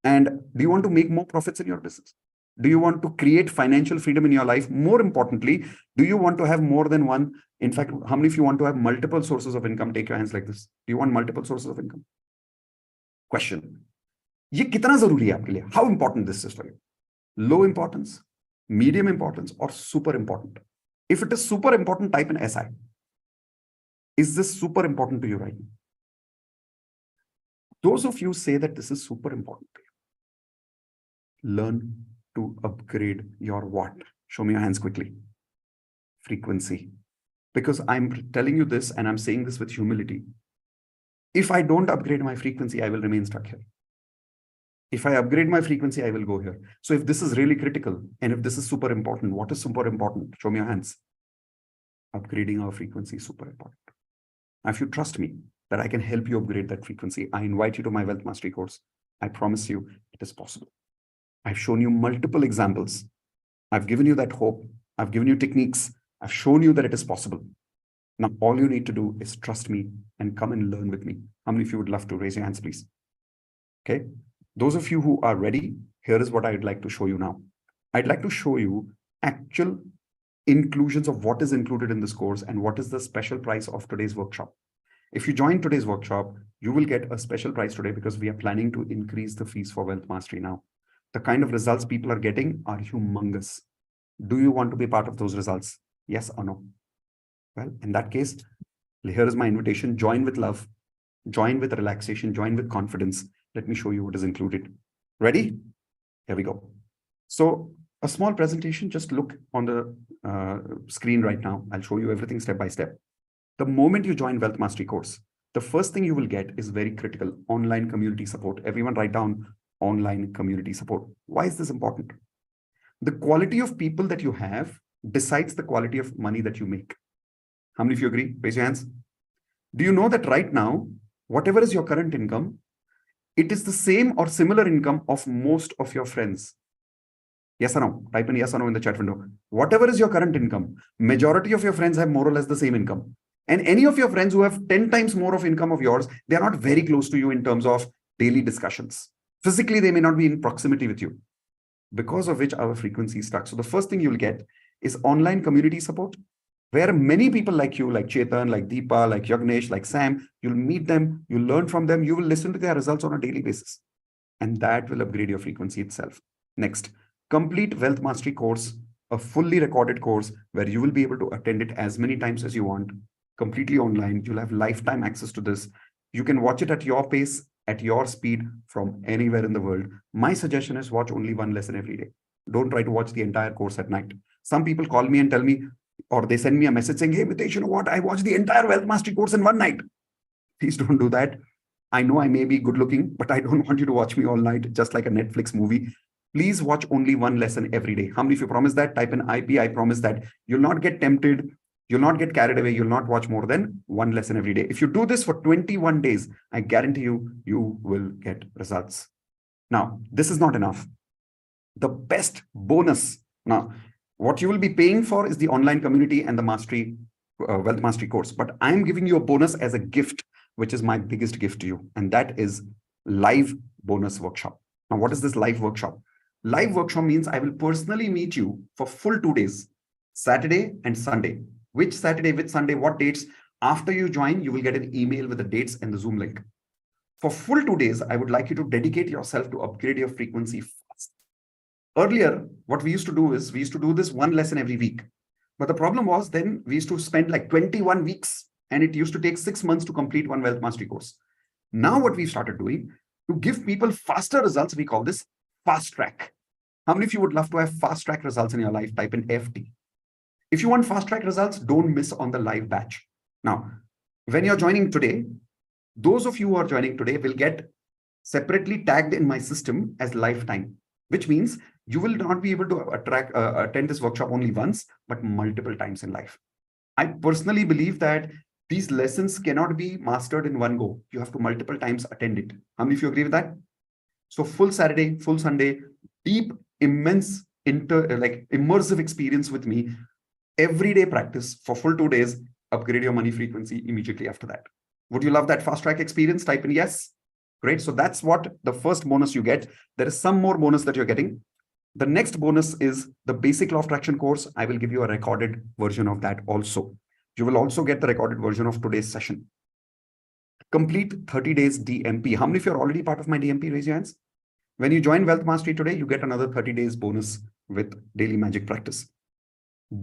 [SPEAKER 2] And do you want to make more profits in your business? Do you want to create financial freedom in your life? More importantly, do you want to have more than one? In fact, how many of you want to have multiple sources of income? Take your hands like this. Do you want multiple sources of income? Question. ये कितना जरूरी है आपके लिए? How important this is for you? Low importance, medium importance, or super important? If it is super important, type in SI. Is this super important to you right now? Those of you say that this is super important to you. Learn to upgrade your what? Show me your hands quickly. Frequency. Because I'm telling you this and I'm saying this with humility. If I don't upgrade my frequency, I will remain stuck here. If I upgrade my frequency, I will go here. So if this is really critical and if this is super important, what is super important? Show me your hands. Upgrading our frequency is super important. Now, if you trust me that I can help you upgrade that frequency, I invite you to my Wealth Mastery course. I promise you it is possible. I've shown you multiple examples. I've given you that hope. I've given you techniques. I've shown you that it is possible. Now, all you need to do is trust me and come and learn with me. How many of you would love to? Raise your hands, please. Okay. Those of you who are ready, here is what I'd like to show you now. I'd like to show you actual inclusions of what is included in this course and what is the special price of today's workshop. If you join today's workshop, you will get a special price today because we are planning to increase the fees for Wealth Mastery now. The kind of results people are getting are humongous. Do you want to be part of those results? Yes or no? Well, in that case, here is my invitation. Join with love, join with relaxation, join with confidence. Let me show you what is included. Ready? Here we go. So a small presentation, just look on the screen right now. I'll show you everything step by step. The moment you join Wealth Mastery course, the first thing you will get is very critical, online community support. Everyone write down online community support. Why is this important? The quality of people that you have decides the quality of money that you make. How many of you agree? Raise your hands. Do you know that right now, whatever is your current income, it is the same or similar income of most of your friends? Yes or no? Type in yes or no in the chat window. Whatever is your current income, majority of your friends have more or less the same income. And any of your friends who have 10 times more of income of yours, they are not very close to you in terms of daily discussions. Physically, they may not be in proximity with you, because of which our frequency is stuck. So the first thing you'll get is online community support, where many people like you, like Chetan, like Deepa, like Yagnesh, like Sam, you'll meet them, you'll learn from them, you will listen to their results on a daily basis. And that will upgrade your frequency itself. Next, complete Wealth Mastery course, a fully recorded course where you will be able to attend it as many times as you want, completely online. You'll have lifetime access to this. You can watch it at your pace, at your speed, from anywhere in the world. My suggestion is watch only one lesson every day. Don't try to watch the entire course at night. Some people call me and tell me, or they send me a message saying, hey, Mitesh, you know what? I watched the entire Wealth Mastery course in one night. Please don't do that. I know I may be good looking, but I don't want you to watch me all night, just like a Netflix movie. Please watch only one lesson every day. How many of you promise that? Type in IP. I promise that you'll not get tempted. You'll not get carried away. You'll not watch more than one lesson every day. If you do this for 21 days, I guarantee you, you will get results. Now, this is not enough. The best bonus. Now, what you will be paying for is the online community and the Mastery, Wealth Mastery course. But I'm giving you a bonus as a gift, which is my biggest gift to you. And that is live bonus workshop. Now, what is this live workshop? Live workshop means I will personally meet you for full 2 days, Saturday and Sunday. Which Saturday, which Sunday, what dates? After you join, you will get an email with the dates and the Zoom link. For full 2 days, I would like you to dedicate yourself to upgrade your frequency fast. Earlier, what we used to do is we used to do this one lesson every week. But the problem was then we used to spend like 21 weeks and it used to take 6 months to complete one Wealth Mastery course. Now what we've started doing to give people faster results, we call this fast track. How many of you would love to have fast track results in your life? Type in FT. If you want fast track results, don't miss on the live batch. Now, when you're joining today, those of you who are joining today will get separately tagged in my system as lifetime, which means you will not be able to attend this workshop only once, but multiple times in life. I personally believe that these lessons cannot be mastered in one go. You have to multiple times attend it. How many of you agree with that? So full Saturday, full Sunday, deep, immense, immersive experience with me. Everyday practice for full 2 days. Upgrade your money frequency immediately after that. Would you love that fast track experience? Type in yes. Great. So that's what the first bonus you get. There is some more bonus that you're getting. The next bonus is the basic law of attraction course. I will give you a recorded version of that also. You will also get the recorded version of today's session. Complete 30 days DMP. How many of you are already part of my DMP? Raise your hands. When you join Wealth Mastery today, you get another 30 days bonus with daily magic practice.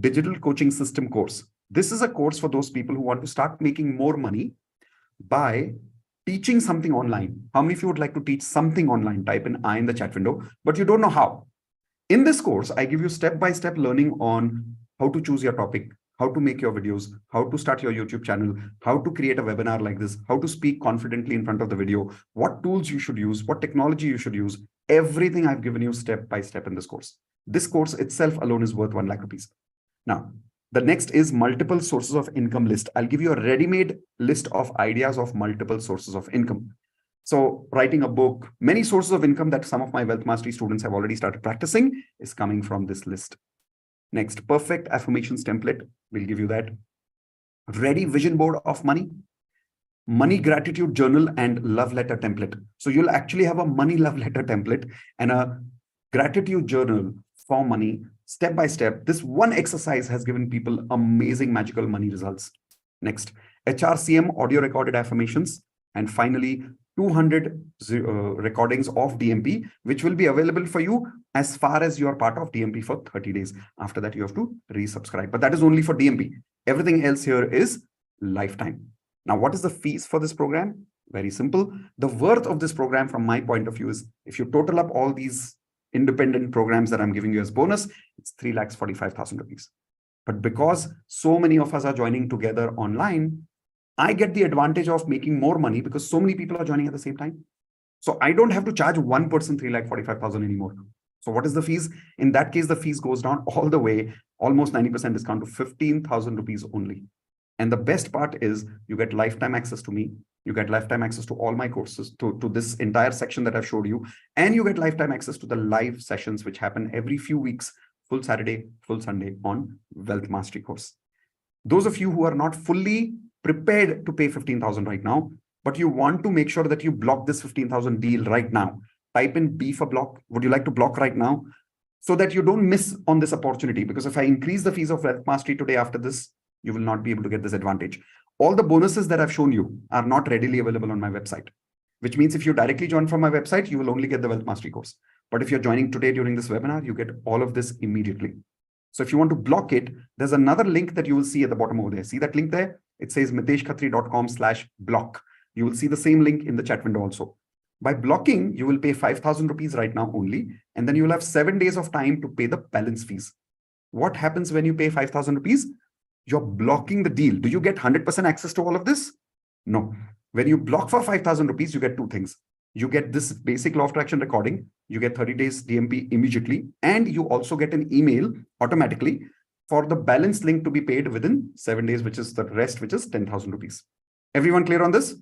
[SPEAKER 2] Digital coaching system course. This is a course for those people who want to start making more money by teaching something online. How many of you would like to teach something online? Type in I in the chat window, but you don't know how. In this course, I give you step-by-step learning on how to choose your topic, how to make your videos, how to start your YouTube channel, how to create a webinar like this, how to speak confidently in front of the video, what tools you should use, what technology you should use. Everything I've given you step-by-step in this course. This course itself alone is worth 1 lakh rupees. Now, the next is multiple sources of income list. I'll give you a ready-made list of ideas of multiple sources of income. So writing a book, many sources of income that some of my Wealth Mastery students have already started practicing is coming from this list. Next, perfect affirmations template. We'll give you that. Ready vision board of money, money gratitude journal, and love letter template. So you'll actually have a money love letter template and a gratitude journal for money, step by step. This one exercise has given people amazing magical money results. Next, HRCM audio recorded affirmations. And finally, 200 recordings of DMP, which will be available for you as far as you are part of DMP for 30 days. After that, you have to resubscribe. But that is only for DMP. Everything else here is lifetime. Now, what is the fees for this program? Very simple. The worth of this program from my point of view is, if you total up all these independent programs that I'm giving you as bonus, it's 3,45,000 rupees. But because so many of us are joining together online, I get the advantage of making more money because so many people are joining at the same time. So I don't have to charge one person 3,45,000 anymore. So what is the fees? In that case, the fees goes down all the way, almost 90% discount to 15,000 rupees only. And the best part is you get lifetime access to me. You get lifetime access to all my courses, to this entire section that I've showed you. And you get lifetime access to the live sessions, which happen every few weeks, full Saturday, full Sunday on Wealth Mastery course. Those of you who are not fully prepared to pay 15,000 right now, but you want to make sure that you block this 15,000 deal right now, type in B for block. Would you like to block right now? So that you don't miss on this opportunity. Because if I increase the fees of Wealth Mastery today after this, you will not be able to get this advantage. All the bonuses that I've shown you are not readily available on my website, which means if you directly join from my website, you will only get the Wealth Mastery course. But if you're joining today during this webinar, you get all of this immediately. So if you want to block it, there's another link that you will see at the bottom over there. See that link there? It says miteshkhatri.com/block. You will see the same link in the chat window also. By blocking, you will pay 5,000 rupees right now only, and then you will have 7 days of time to pay the balance fees. What happens when you pay 5,000 rupees? You're blocking the deal. Do you get 100% access to all of this? No. When you block for 5,000 rupees, you get two things. You get this basic law of attraction recording. You get 30 days DMP immediately. And you also get an email automatically for the balance link to be paid within 7 days, which is the rest, which is 10,000 rupees. Everyone clear on this?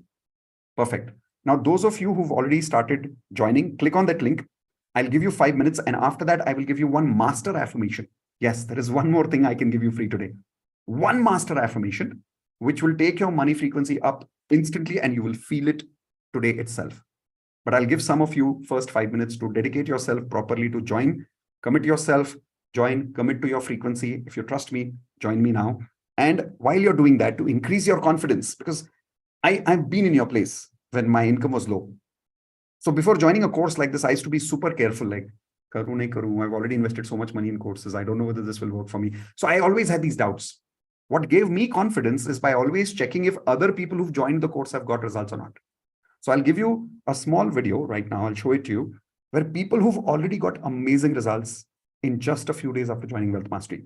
[SPEAKER 2] Perfect. Now, those of you who've already started joining, click on that link. I'll give you 5 minutes. And after that, I will give you one master affirmation. Yes, there is one more thing I can give you free today. One master affirmation, which will take your money frequency up instantly and you will feel it today itself. But I'll give some of you first 5 minutes to dedicate yourself properly to join, commit yourself, join, commit to your frequency. If you trust me, join me now. And while you're doing that, to increase your confidence, because I've been in your place when my income was low. So before joining a course like this, I used to be super careful, like, karu nahi karu, I've already invested so much money in courses. I don't know whether this will work for me. So I always had these doubts. What gave me confidence is by always checking if other people who've joined the course have got results or not. So I'll give you a small video right now. I'll show it to you where people who've already got amazing results in just a few days after joining Wealth Mastery.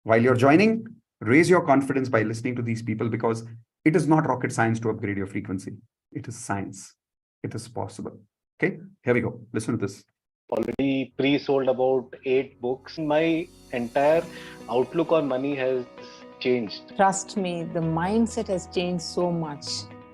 [SPEAKER 2] While you're joining, raise your confidence by listening to these people, because it is not rocket science to upgrade your frequency. It is science. It is possible. Okay, here we go. Listen to this.
[SPEAKER 16] Already pre-sold about 8 books. My entire outlook on money has changed.
[SPEAKER 17] Trust me, the mindset has changed so much.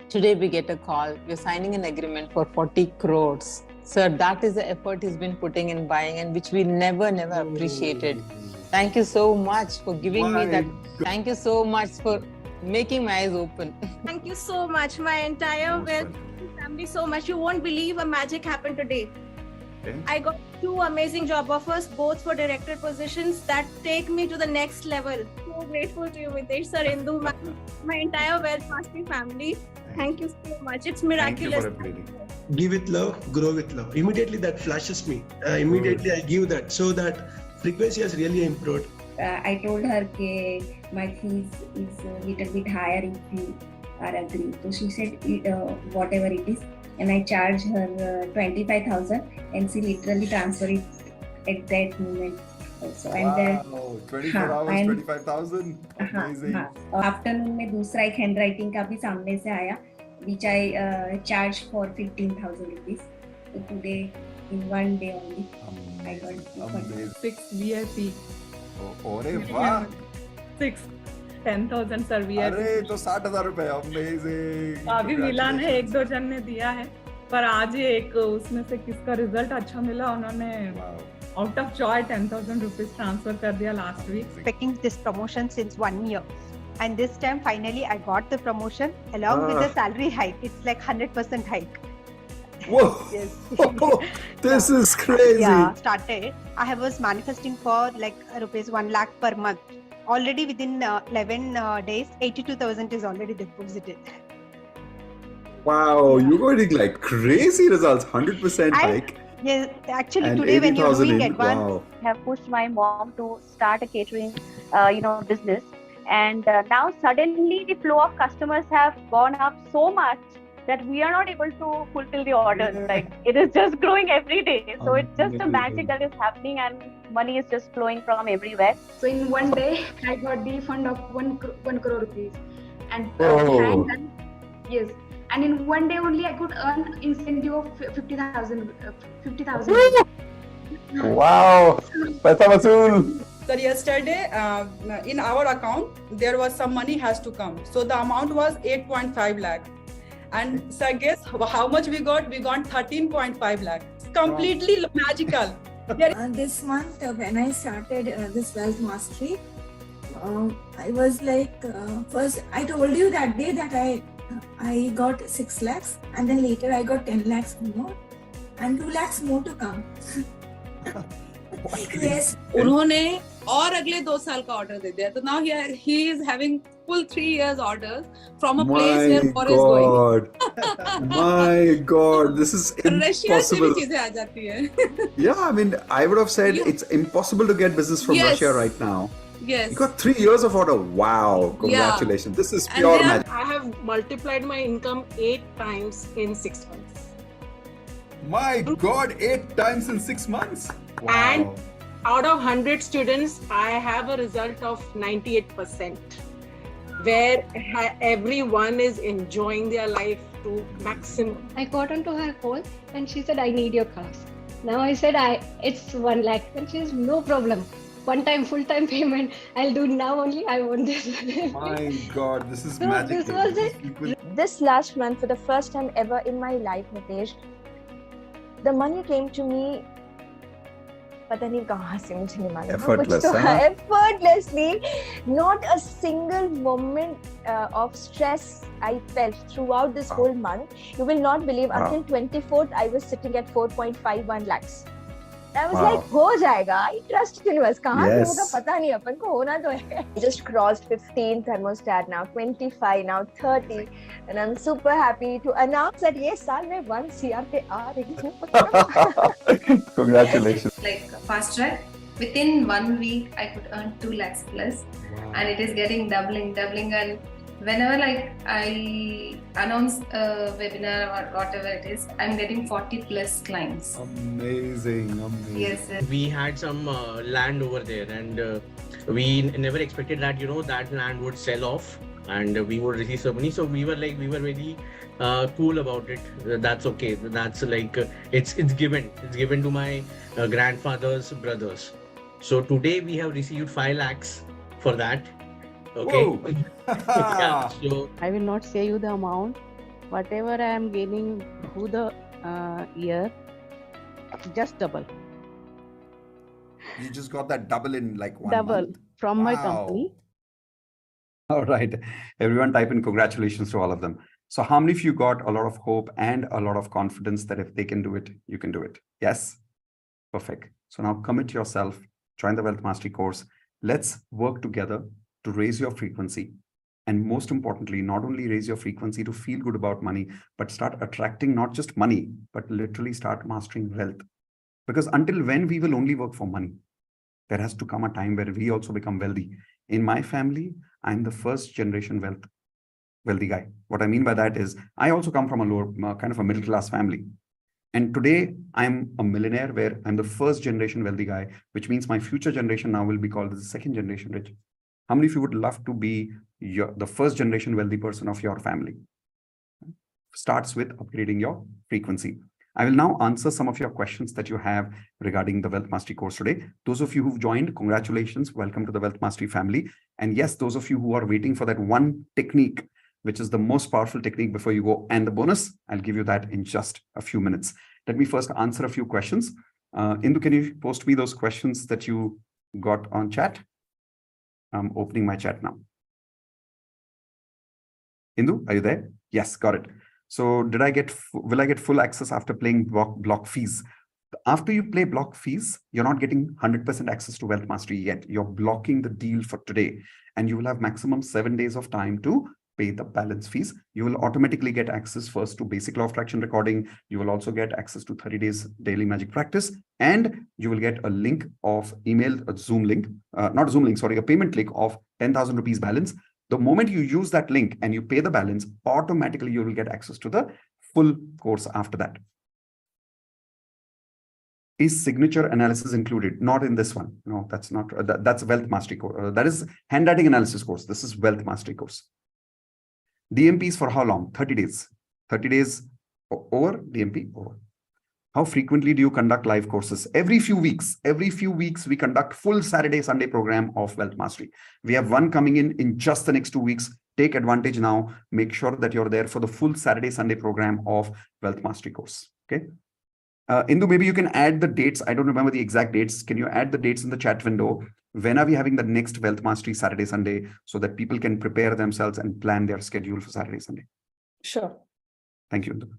[SPEAKER 17] Today we get a call. We're signing an agreement for 40 crores. Sir, that is the effort he's been putting in buying, and which we never appreciated. Thank you so much for giving me that. Thank you so much for making my eyes open.
[SPEAKER 18] Thank you so much, my entire family so much. You won't believe a magic happened today.
[SPEAKER 2] Okay.
[SPEAKER 18] I got 2 amazing job offers, both for director positions that take me to the next level. So grateful to you, Mitesh sir, Indu, my entire Wealth Mastery family. Thank you so much. It's miraculous.
[SPEAKER 19] Give with love, grow with love. Immediately that flashes me. Immediately I give that, so that frequency has really improved.
[SPEAKER 20] I told her that my fees is a little bit higher if you are agree. So she said whatever it is, and I charge her 25,000, and she literally transfer it at that moment. Also.
[SPEAKER 2] Wow, and 24 hours, 25,000. Amazing.
[SPEAKER 20] Afternoon में दूसरा एक handwriting का भी सामने से आया, which I charged for 15,000 rupees. So today, in one day only, I got
[SPEAKER 21] 6 VIP.
[SPEAKER 2] अरे वाह!
[SPEAKER 21] 10,000 सर VIP.
[SPEAKER 2] अरे तो 60,000 रुपए. Amazing.
[SPEAKER 21] अभी मिला ने 1-2 जन ने दिया है, पर आज ये एक उसमें से किसका रिजल्ट अच्छा मिला, उन्होंने out of joy 10,000 rupees transfer कर दिया last week.
[SPEAKER 22] Expecting this promotion since 1 year, and this time finally I got the promotion along with the salary hike. It's like 100% hike.
[SPEAKER 2] Whoa!
[SPEAKER 22] Yes.
[SPEAKER 2] This is crazy.
[SPEAKER 22] Yeah, started. I was manifesting for like rupees 1 lakh per month. Already within 11 days, 82,000 is already deposited.
[SPEAKER 2] Wow, you're getting like crazy results. 100% hike.
[SPEAKER 22] Yes, actually
[SPEAKER 2] And
[SPEAKER 22] today when you're
[SPEAKER 2] 80,000
[SPEAKER 22] doing
[SPEAKER 2] in,
[SPEAKER 22] advance,
[SPEAKER 2] wow.
[SPEAKER 23] I have pushed my mom to start a catering, business, and now suddenly the flow of customers have gone up so much that we are not able to fulfill the orders. Like it is just growing every day. So it's just a magic that is happening, and money is just flowing from everywhere.
[SPEAKER 24] So in one day, I got the fund of 1 crore rupees, and
[SPEAKER 2] Oh.
[SPEAKER 24] yes. And in one day only, I could earn incentive of 50,000. 50,000.
[SPEAKER 2] Wow! Paisa vasool.
[SPEAKER 25] Sir, yesterday in our account there was some money has to come. So the amount was 8.5 lakh. And sir, guess how much we got? We got 13.5 lakh. It's completely magical.
[SPEAKER 26] This month when I started this Wealth Mastery, I was like, first I told you that day that I got 6 lakhs, and then later I got 10 lakhs more, and 2 lakhs more to come. Yes.
[SPEAKER 21] उन्होंने और अगले 2 साल का order दे दिया, तो now he is having full 3 years orders from a place where war is going.
[SPEAKER 2] My God, this is
[SPEAKER 21] Russia से भी
[SPEAKER 2] impossible.
[SPEAKER 21] चीजें आ जाती हैं.
[SPEAKER 2] Yeah, I mean, I would have said it's impossible to get business from
[SPEAKER 21] Yes.
[SPEAKER 2] Russia right now.
[SPEAKER 21] Yes.
[SPEAKER 2] You got 3 years of order. Wow, congratulations. This is pure magic.
[SPEAKER 21] I have multiplied my income 8 times in 6 months.
[SPEAKER 2] My God, 8 times in 6 months. Wow.
[SPEAKER 21] And out of 100 students, I have a result of 98%, where everyone is enjoying their life to maximum.
[SPEAKER 27] I got onto her call and she said, I need your class. Now I said, it's 1 lakh. And she says, no problem. One time, full-time payment. I'll do now only. I want this.
[SPEAKER 2] My God, this is
[SPEAKER 27] So
[SPEAKER 2] magic.
[SPEAKER 27] this was it.
[SPEAKER 23] This last month, for the first time ever in my life, Mitesh, the money came to me. पता नहीं कहाँ से मुझे नहीं मालूम.
[SPEAKER 2] Effortless,
[SPEAKER 23] कुछ तो
[SPEAKER 2] huh?
[SPEAKER 23] effortlessly, not a single moment of stress I felt throughout this whole month. You will not believe.
[SPEAKER 2] Wow.
[SPEAKER 23] Until 24th, I was sitting at 4.51 lakhs. I was
[SPEAKER 2] Wow.
[SPEAKER 23] like, हो जाएगा. I trust universe. कहाँ से
[SPEAKER 2] Yes.
[SPEAKER 23] होगा पता नहीं, अपन को होना तो है. Just crossed 15 thermostat now, 25 now, 30, and I'm super happy to announce that ये साल मैं 1 CR पे आ रही हूँ.
[SPEAKER 2] Congratulations.
[SPEAKER 28] Like fast track, within 1 week I could earn 2 lakhs plus, and it is getting doubling, and whenever like I announce a webinar or whatever it is, I'm getting 40 plus clients.
[SPEAKER 2] Amazing, amazing.
[SPEAKER 28] Yes, sir.
[SPEAKER 29] We had some land over there, and we never expected that that land would sell off and we would receive some money. So we were really cool about it. That's okay. That's like it's given to my grandfather's brothers. So today we have received 5 lakhs for that. Okay. Yeah, so
[SPEAKER 30] I will not say you the amount. Whatever I am gaining through the year,
[SPEAKER 1] just double.
[SPEAKER 2] You just got that double in like 1
[SPEAKER 1] Double
[SPEAKER 2] month?
[SPEAKER 1] from my company.
[SPEAKER 2] All right. Everyone type in congratulations to all of them. So how many of you got a lot of hope and a lot of confidence that if they can do it, you can do it? Yes? Perfect. So now commit yourself, join the Wealth Mastery course. Let's work together to raise your frequency. And most importantly, not only raise your frequency to feel good about money, but start attracting not just money, but literally start mastering wealth. Because until when we will only work for money, there has to come a time where we also become wealthy. In my family, I'm the first generation wealthy guy. What I mean by that is I also come from a lower kind of a middle class family. And today I'm a millionaire where I'm the first generation wealthy guy, which means my future generation now will be called the second generation rich. How many of you would love to be the first generation wealthy person of your family? Starts with upgrading your frequency. I will now answer some of your questions that you have regarding the Wealth Mastery course today. Those of you who've joined, congratulations. Welcome to the Wealth Mastery family. And yes, those of you who are waiting for that one technique, which is the most powerful technique before you go, and the bonus, I'll give you that in just a few minutes. Let me first answer a few questions. Indu, can you post me those questions that you got on chat? I'm opening my chat now. Indu, are you there? Yes, got it. So will I get full access after playing block fees? After you play block fees, you're not getting 100% access to Wealth Mastery yet. You're blocking the deal for today, and you will have maximum 7 days of time to pay the balance fees. You will automatically get access first to basic law of attraction recording. You will also get access to 30 days daily magic practice, and you will get a link of email, a Zoom link, not a Zoom link, sorry, a payment link of 10,000 rupees balance. The moment you use that link and you pay the balance, automatically you will get access to the full course after that. Is signature analysis included? Not in this one. No, that's not. That's Wealth Mastery course. That is handwriting analysis course. This is Wealth Mastery course. DMPs for how long? 30 days. 30 days over, DMP over. How frequently do you conduct live courses? Every few weeks. Every few weeks, we conduct full Saturday, Sunday program of Wealth Mastery. We have one coming in just the next 2 weeks. Take advantage now. Make sure that you're there for the full Saturday, Sunday program of Wealth Mastery course. Okay. Indu, maybe you can add the dates. I don't remember the exact dates. Can you add the dates in the chat window? When are we having the next Wealth Mastery Saturday, Sunday, so that people can prepare themselves and plan their schedule for Saturday, Sunday?
[SPEAKER 21] Sure.
[SPEAKER 2] Thank you, Indu.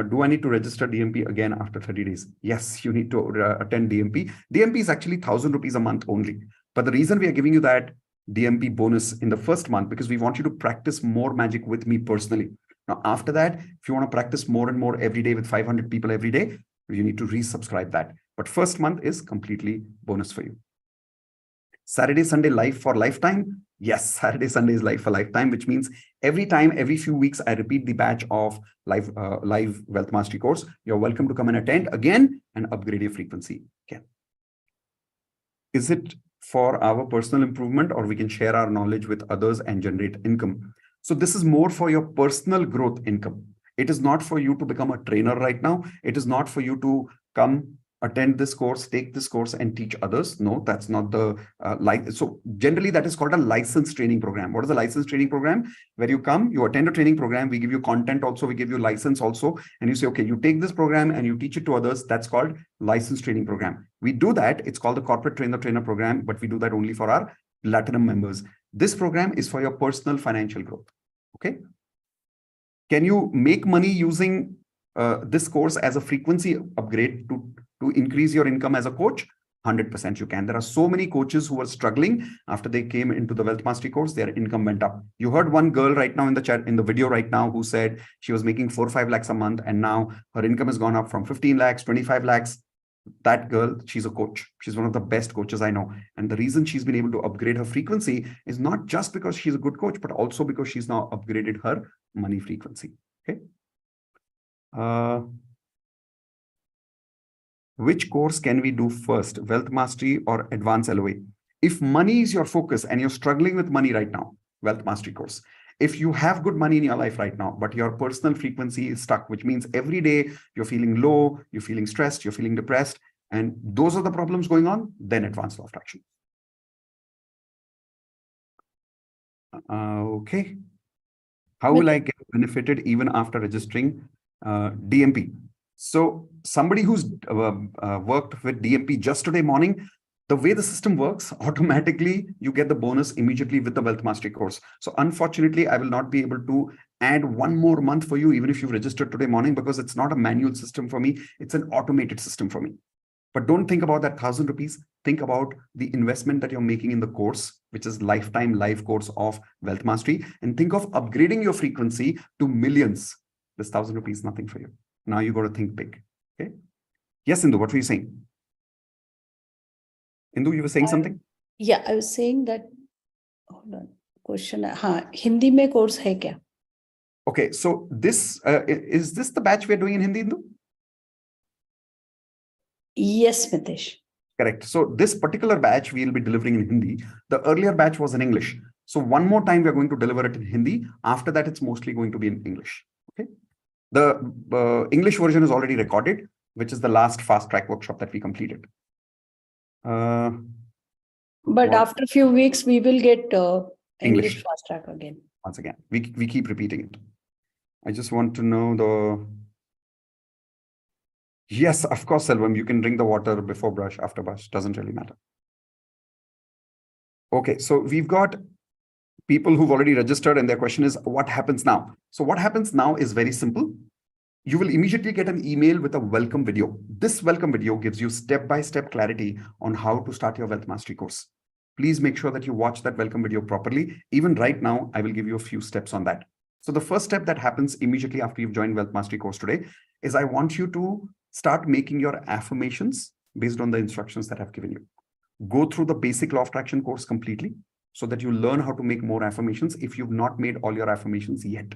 [SPEAKER 2] Do I need to register DMP again after 30 days? Yes, you need to attend DMP. DMP is actually 1,000 rupees a month only. But the reason we are giving you that DMP bonus in the first month, because we want you to practice more magic with me personally. Now, after that, if you want to practice more and more every day with 500 people every day, you need to resubscribe that. But first month is completely bonus for you. Saturday, Sunday live for lifetime. Yes, Saturday, Sunday is live for lifetime, which means every time, every few weeks, I repeat the batch of live Wealth Mastery course. You're welcome to come and attend again and upgrade your frequency again. Is it for our personal improvement, or we can share our knowledge with others and generate income? So this is more for your personal growth income. It is not for you to become a trainer right now. It is not for you to come attend this course, take this course and teach others. No, that's not the so generally that is called a licensed training program. What is a licensed training program? Where you come, you attend a training program, we give you content also, we give you license also, and you say, okay, you take this program and you teach it to others. That's called licensed training program. We do that. It's called the corporate trainer program, but we do that only for our platinum members. This program is for your personal financial growth. Okay. Can you make money using this course as a frequency upgrade to increase your income as a coach? 100% you can. There are so many coaches who are struggling after they came into the Wealth Mastery course, their income went up. You heard one girl right now in the chat, in the video right now, who said she was making 4 or 5 lakhs a month, and now her income has gone up from 15 lakhs, 25 lakhs. That girl, she's a coach. She's one of the best coaches I know. And the reason she's been able to upgrade her frequency is not just because she's a good coach, but also because she's now upgraded her money frequency. Okay. Which course can we do first, Wealth Mastery or Advanced LOA? If money is your focus and you're struggling with money right now, Wealth Mastery course. If you have good money in your life right now, but your personal frequency is stuck, which means every day you're feeling low, you're feeling stressed, you're feeling depressed, and those are the problems going on, then Advanced Law of Attraction. Okay. How will I get benefited even after registering DMP? So somebody who's worked with DMP just today morning, the way the system works, automatically you get the bonus immediately with the Wealth Mastery course. So unfortunately, I will not be able to add one more month for you, even if you've registered today morning, because it's not a manual system for me. It's an automated system for me. But don't think about that 1,000 rupees. Think about the investment that you're making in the course, which is lifetime live course of Wealth Mastery, and think of upgrading your frequency to millions. This 1,000 rupees is nothing for you. Now you got to think big. Okay. Yes, Indu, what were you saying? Indu, you were saying something?
[SPEAKER 1] Yeah, I was saying that, hold on, question, हाँ, हिंदी में course है क्या?
[SPEAKER 2] Okay, so this, is this the batch we're doing in Hindi, Indu?
[SPEAKER 1] Yes, Mitesh.
[SPEAKER 2] Correct. So this particular batch we'll be delivering in Hindi. The earlier batch was in English. So one more time we're going to deliver it in Hindi. After that, it's mostly going to be in English. Okay. The English version is already recorded, which is the last fast track workshop that we completed.
[SPEAKER 1] But after a few weeks, we will get English fast track again.
[SPEAKER 2] Once again, we keep repeating it. I just want to know the... Yes, of course, Selvam, you can drink the water before brush, after brush, doesn't really matter. Okay, so we've got people who've already registered and their question is, what happens now? So what happens now is very simple. You will immediately get an email with a welcome video. This welcome video gives you step-by-step clarity on how to start your Wealth Mastery course. Please make sure that you watch that welcome video properly. Even right now, I will give you a few steps on that. So the first step that happens immediately after you've joined Wealth Mastery course today is I want you to start making your affirmations based on the instructions that I've given you. Go through the basic law of attraction course completely so that you learn how to make more affirmations if you've not made all your affirmations yet.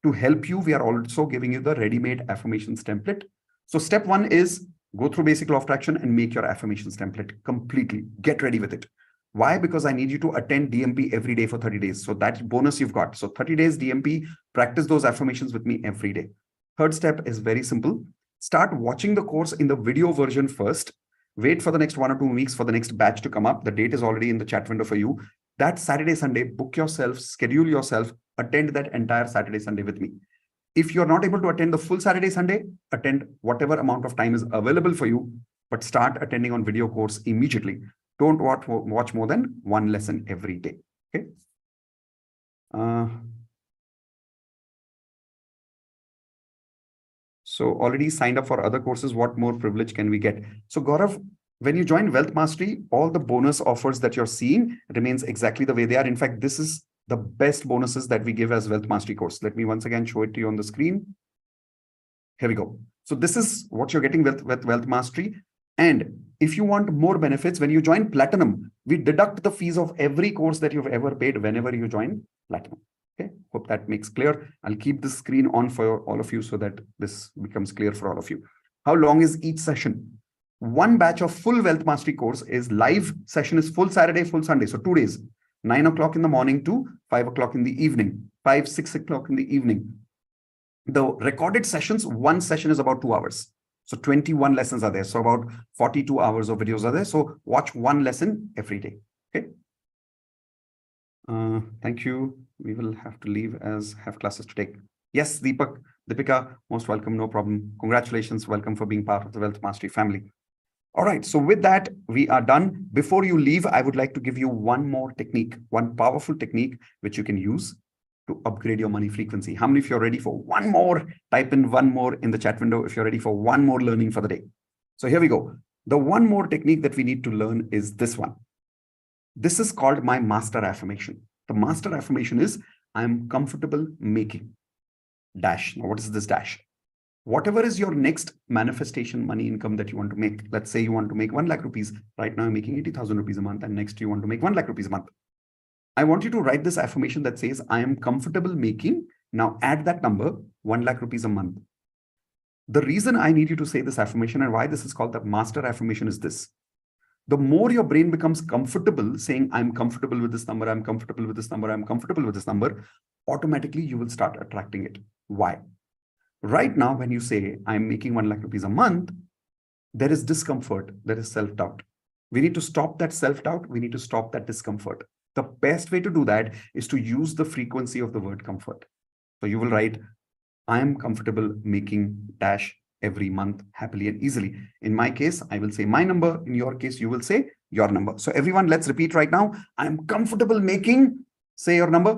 [SPEAKER 2] To help you, we are also giving you the ready-made affirmations template. So step one is go through basic law of attraction and make your affirmations template completely. Get ready with it. Why? Because I need you to attend DMP every day for 30 days. So that's bonus you've got. So 30 days DMP, practice those affirmations with me every day. Third step is very simple. Start watching the course in the video version first. Wait for the next 1 or 2 weeks for the next batch to come up. The date is already in the chat window for you. That Saturday, Sunday, book yourself, schedule yourself, attend that entire Saturday, Sunday with me. If you're not able to attend the full Saturday, Sunday, attend whatever amount of time is available for you, but start attending on video course immediately. Don't watch more than one lesson every day. Okay. So already signed up for other courses. What more privilege can we get? So Gaurav, when you join Wealth Mastery, all the bonus offers that you're seeing remains exactly the way they are. In fact, this is the best bonuses that we give as Wealth Mastery course. Let me once again show it to you on the screen. Here we go. So this is what you're getting with Wealth Mastery. And if you want more benefits, when you join Platinum, we deduct the fees of every course that you've ever paid whenever you join Platinum. Okay, hope that makes clear. I'll keep the screen on for all of you so that this becomes clear for all of you. How long is each session? One batch of full Wealth Mastery course is live session is full Saturday, full Sunday. So 2 days, 9 o'clock in the morning to 5 o'clock in the evening, 6 o'clock in the evening. The recorded sessions, one session is about 2 hours. So 21 lessons are there. So about 42 hours of videos are there. So watch one lesson every day. Okay. Thank you. We will have to leave as have classes to take. Yes, Deepika, most welcome. No problem. Congratulations. Welcome for being part of the Wealth Mastery family. All right. So with that, we are done. Before you leave, I would like to give you one more technique, one powerful technique, which you can use to upgrade your money frequency. How many of you are ready for one more? Type in one more in the chat window if you're ready for one more learning for the day. So here we go. The one more technique that we need to learn is this one. This is called my master affirmation. The master affirmation is, I'm comfortable making dash. Now, what is this dash? Whatever is your next manifestation money income that you want to make. Let's say you want to make 1 lakh rupees. Right now, you're making 80,000 rupees a month. And next you want to make 1 lakh rupees a month. I want you to write this affirmation that says, I am comfortable making. Now add that number, 1 lakh rupees a month. The reason I need you to say this affirmation and why this is called the master affirmation is this. The more your brain becomes comfortable saying, I'm comfortable with this number, I'm comfortable with this number, I'm comfortable with this number, automatically you will start attracting it. Why? Right now, when you say, I'm making 1 lakh rupees a month, there is discomfort, there is self-doubt. We need to stop that self-doubt. We need to stop that discomfort. The best way to do that is to use the frequency of the word comfort. So you will write, I am comfortable making dash every month happily and easily. In my case, I will say my number. In your case, you will say your number. So everyone, let's repeat right now. I'm comfortable making, say your number.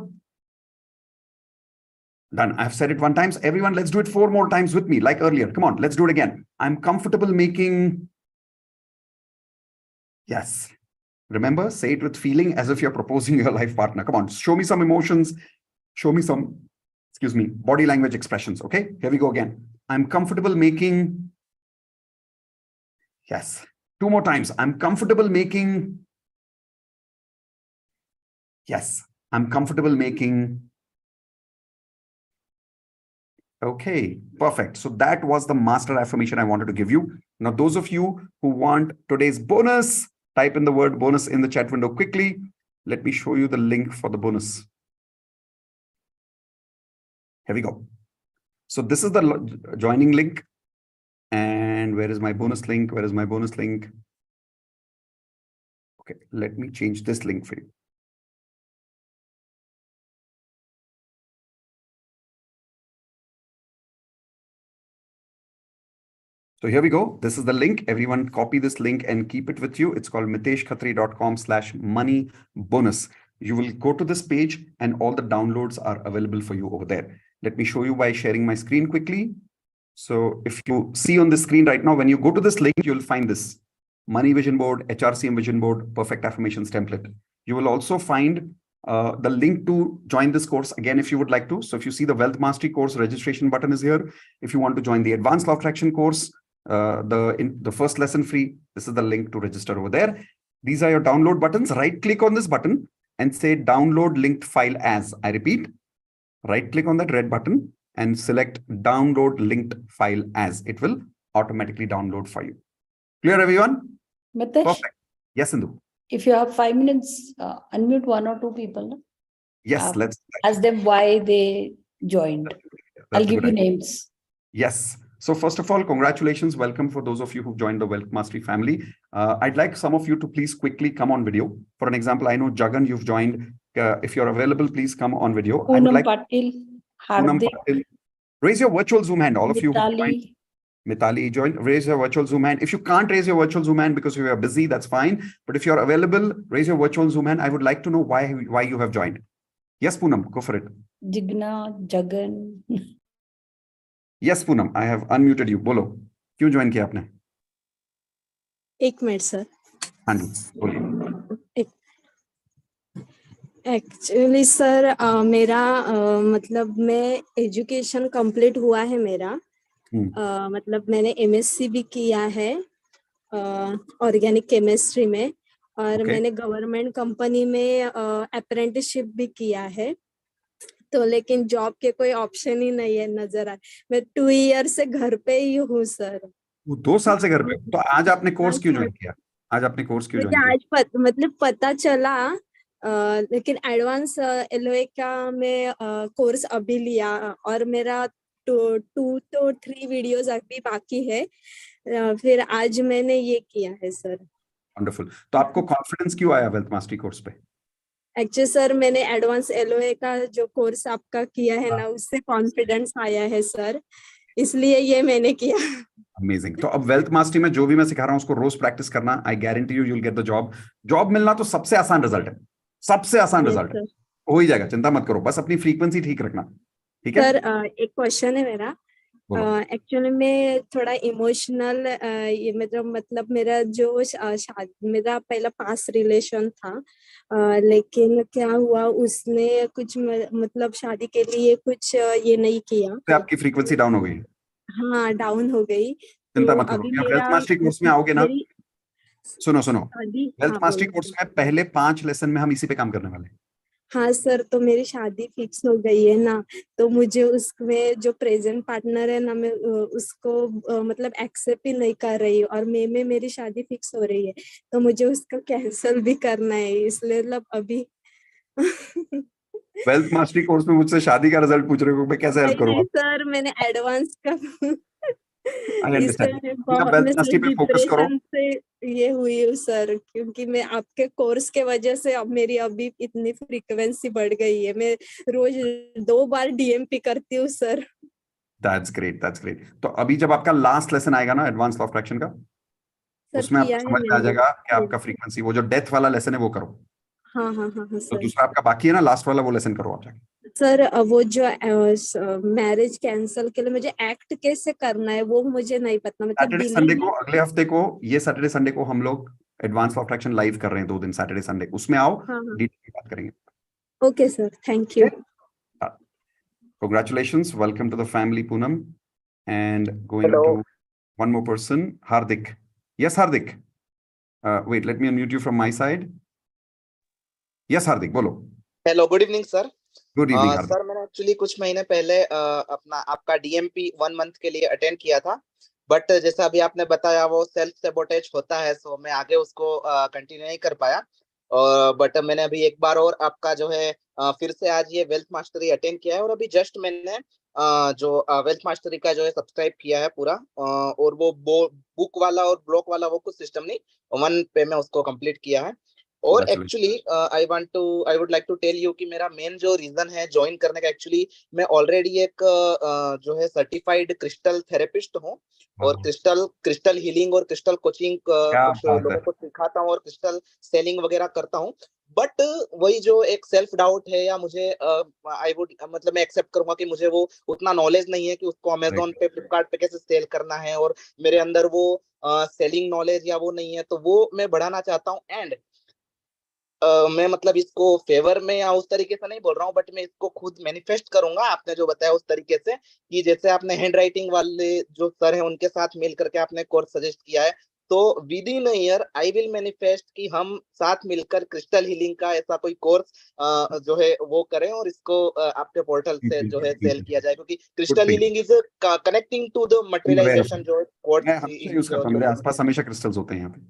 [SPEAKER 2] Done. I've said it 1 time. Everyone, let's do it 4 more times with me, like earlier. Come on, let's do it again. I'm comfortable making. Yes. Remember, say it with feeling as if you're proposing your life partner. Come on, show me some emotions. Show me some, body language expressions. Okay, here we go again. I'm comfortable making. Yes. 2 more times. I'm comfortable making. Yes. I'm comfortable making. Okay, perfect. So that was the master affirmation I wanted to give you. Now, those of you who want today's bonus, type in the word bonus in the chat window quickly. Let me show you the link for the bonus. Here we go. So this is the joining link. And where is my bonus link? Where is my bonus link? Okay, let me change this link for you. So here we go. This is the link. Everyone copy this link and keep it with you. It's called miteshkhatri.com/money bonus. You will go to this page and all the downloads are available for you over there. Let me show you by sharing my screen quickly. So if you see on the screen right now, when you go to this link, you'll find this money vision board, HRCM vision board, perfect affirmations template. You will also find the link to join this course again, if you would like to. So if you see the Wealth Mastery course registration button is here. If you want to join the Advanced Law of Attraction course, the first lesson free, this is the link to register over there. These are your download buttons. Right click on this button and say download linked file as. I repeat, right click on that red button and select download linked file as. It will automatically download for you. Clear, everyone?
[SPEAKER 1] Mitesh,
[SPEAKER 2] perfect. Yes, Sindhu.
[SPEAKER 1] If you have 5 minutes, unmute 1 or 2 people. No?
[SPEAKER 2] Yes, let's
[SPEAKER 1] ask them why they joined. I'll give you names.
[SPEAKER 2] Yes. So first of all, congratulations. Welcome for those of you who've joined the Wealth Mastery family. I'd like some of you to please quickly come on video. For an example, I know Jagan, you've joined. If you're available, please come on video.
[SPEAKER 1] Poonam Patil, Hardik.
[SPEAKER 2] Raise your virtual Zoom hand. All of you who
[SPEAKER 1] Mitali.
[SPEAKER 2] joined. Mitali joined. Raise your virtual Zoom hand. If you can't raise your virtual Zoom hand because you are busy, that's fine. But if you're available, raise your virtual Zoom hand. I would like to know why you have joined. Yes, Poonam, go for it.
[SPEAKER 1] Jigna, Jagan.
[SPEAKER 2] Yes, Poonam, I have unmuted you. बोलो, क्यों join किया आपने?
[SPEAKER 3] 1 minute sir.
[SPEAKER 2] हाँ जी, बोलिए.
[SPEAKER 3] Actually sir मेरा मतलब मैं education complete हुआ है मेरा. मतलब मैंने MSc भी किया है ऑर्गेनिक केमिस्ट्री में और मैंने गवर्नमेंट कंपनी में अप्रेंटिसशिप भी किया है. तो लेकिन जॉब के कोई ऑप्शन ही नहीं है नजर आए. मैं 2 ईयर से घर पे ही हूँ सर.
[SPEAKER 2] 2 साल से घर पे. तो आज आपने कोर्स क्यों ज्वाइन किया? आज आपने कोर्स क्यों ज्वाइन किया?
[SPEAKER 3] आज मतलब पता चला लेकिन एडवांस LOA का मैं कोर्स अभी लिया और मेरा 2 to 3 वीडियोस अभी बाकी है. फिर आज मैंने ये किया है सर.
[SPEAKER 2] वंडरफुल. तो आपको कॉन्फिडेंस क्यों आया वेल्थ मास्टरी कोर्स पे?
[SPEAKER 3] एक्चुअली सर मैंने एडवांस LOA का जो कोर्स आपका किया है ना, उससे कॉन्फिडेंस आया है सर, इसलिए ये मैंने किया.
[SPEAKER 2] अमेजिंग. तो अब वेल्थ मास्टरी में जो भी मैं सिखा रहा हूँ उसको रोज प्रैक्टिस करना. I guarantee you will get the job. Job मिलना तो सबसे आसान रिजल्ट है. सबसे आसान रिजल्ट है. हो ही जाएगा, चिंता मत करो. बस अपनी फ्रीक्वेंसी ठीक रखना. ठीक है
[SPEAKER 3] सर. एक क्वेश्चन है मेरा. एक्चुअली मैं थोड़ा इमोशनल ये मतलब मेरा जो मेरा पहला पास रिलेशन था, लेकिन क्या हुआ उसने कुछ मतलब शादी के लिए कुछ ये नहीं किया.
[SPEAKER 2] तो आपकी फ्रीक्वेंसी डाउन हो गई?
[SPEAKER 3] हाँ, डाउन हो गई.
[SPEAKER 2] चिंता मत करो. आप वेल्थ मास्टरी कोर्स में आओगे ना? सुनो वेल्थ मास्टरी कोर्स में पहले 5 लेसन में हम इसी पे काम करने वाले हैं.
[SPEAKER 3] हाँ सर. तो मेरी शादी फिक्स हो गई है ना, तो मुझे उसमें जो प्रेजेंट पार्टनर है ना, मैं उसको मतलब एक्सेप्ट ही नहीं कर रही और मई में मेरी शादी फिक्स हो रही है, तो मुझे उसको कैंसिल भी करना है. इसलिए मतलब अभी
[SPEAKER 2] वेल्थ मास्टरी कोर्स में मुझसे शादी का रिजल्ट पूछ रहे हो, मैं कैसे हेल्प करूंगा?
[SPEAKER 3] सर मैंने एडवांस का
[SPEAKER 2] डिप्रेशन
[SPEAKER 3] से ये हुई हूँ सर, क्योंकि मैं आपके कोर्स के वजह से अब मेरी अभी इतनी फ्रीक्वेंसी बढ़ गई है. मैं रोज 2 बार DMP करती हूँ sir.
[SPEAKER 2] That's great, that's great. तो अभी जब आपका लास्ट लेसन आएगा ना एडवांस लॉ ऑफ फ्रैक्शन का, उसमें आपको समझ में आ जाएगा कि आपका फ्रीक्वेंसी, वो जो डेथ वाला लेसन है वो करो।
[SPEAKER 3] हाँ हाँ हाँ हाँ
[SPEAKER 2] तो
[SPEAKER 3] सर।
[SPEAKER 2] दूसरा आपका बाकी है ना, लास्ट वाला, वो लेसन करो आप जाके।
[SPEAKER 3] सर वो जो मैरिज कैंसल के लिए मुझे एक्ट कैसे करना है वो मुझे नहीं पता, मतलब
[SPEAKER 2] सैटरडे संडे को, अगले हफ्ते को, ये सैटरडे संडे को हम लोग advance law of fraction live कर रहे हैं 2 दिन, सैटरडे संडे, उसमें आओ,
[SPEAKER 3] हाँ हाँ
[SPEAKER 2] डिटेल में बात करेंगे।
[SPEAKER 3] Okay sir, thank you.
[SPEAKER 2] Congratulations, welcome to the family, Poonam. And going
[SPEAKER 4] Hello.
[SPEAKER 2] to one more person, Hardik. Yes, Hardik. Wait, let me unmute you from my side. Yes, Hardik, bolo.
[SPEAKER 4] Hello, good evening sir.
[SPEAKER 2] Good evening, Hardik.
[SPEAKER 4] Sir मैंने actually कुछ महीने पहले अपना आपका DMP 1 month के लिए attend किया था, बट जैसा अभी आपने बताया वो सेल्फ सेबोटेज होता है, सो मैं आगे उसको कंटिन्यू नहीं कर पाया। बट मैंने अभी एक बार और आपका जो है फिर से आज ये वेल्थ मास्टरी अटेंड किया है, और अभी जस्ट मैंने जो वेल्थ मास्टरी का जो है सब्सक्राइब किया है पूरा, और वो बुक वाला और ब्लॉक वाला वो कुछ सिस्टम नहीं, 1 पे में उसको कंप्लीट किया है। और actually I would like to tell you कि मेरा मेन जो रीजन है ज्वाइन करने का, एक्चुअली मैं ऑलरेडी एक जो है सर्टिफाइड क्रिस्टल थेरेपिस्ट हूँ, और क्रिस्टल हीलिंग और क्रिस्टल कोचिंग कुछ लोगों को सिखाता हूँ, और क्रिस्टल सेलिंग वगैरह करता हूँ। बट वही जो एक सेल्फ डाउट है, या मुझे आई वुड मतलब मैं एक्सेप्ट करूंगा कि मुझे वो उतना नॉलेज नहीं है कि उसको अमेजोन पे, फ्लिपकार्ट पे कैसे सेल करना है, और मेरे अंदर वो सेलिंग नॉलेज या वो नहीं है, तो वो मैं बढ़ाना चाहता हूँ। एंड मैं मतलब इसको फेवर में या उस तरीके से नहीं बोल रहा हूँ, बट मैं इसको खुद मैनिफेस्ट करूंगा आपने जो बताया उस तरीके से, कि जैसे आपने हैंड राइटिंग वाले जो सर हैं उनके साथ मिल करके आपने कोर्स सजेस्ट किया है, तो with in year I will manifest कि हम साथ मिलकर क्रिस्टल हीलिंग का ऐसा कोई कोर्स जो है वो करें, और इसको आपके पोर्टल से जो है सेल किया जाए, क्योंकि crystal healing is connecting to the materialization जो
[SPEAKER 2] मैं हमेशा यूज करता हूँ, मेरे आसपास हमेशा क्रिस्टल्स होते हैं यहाँ पे।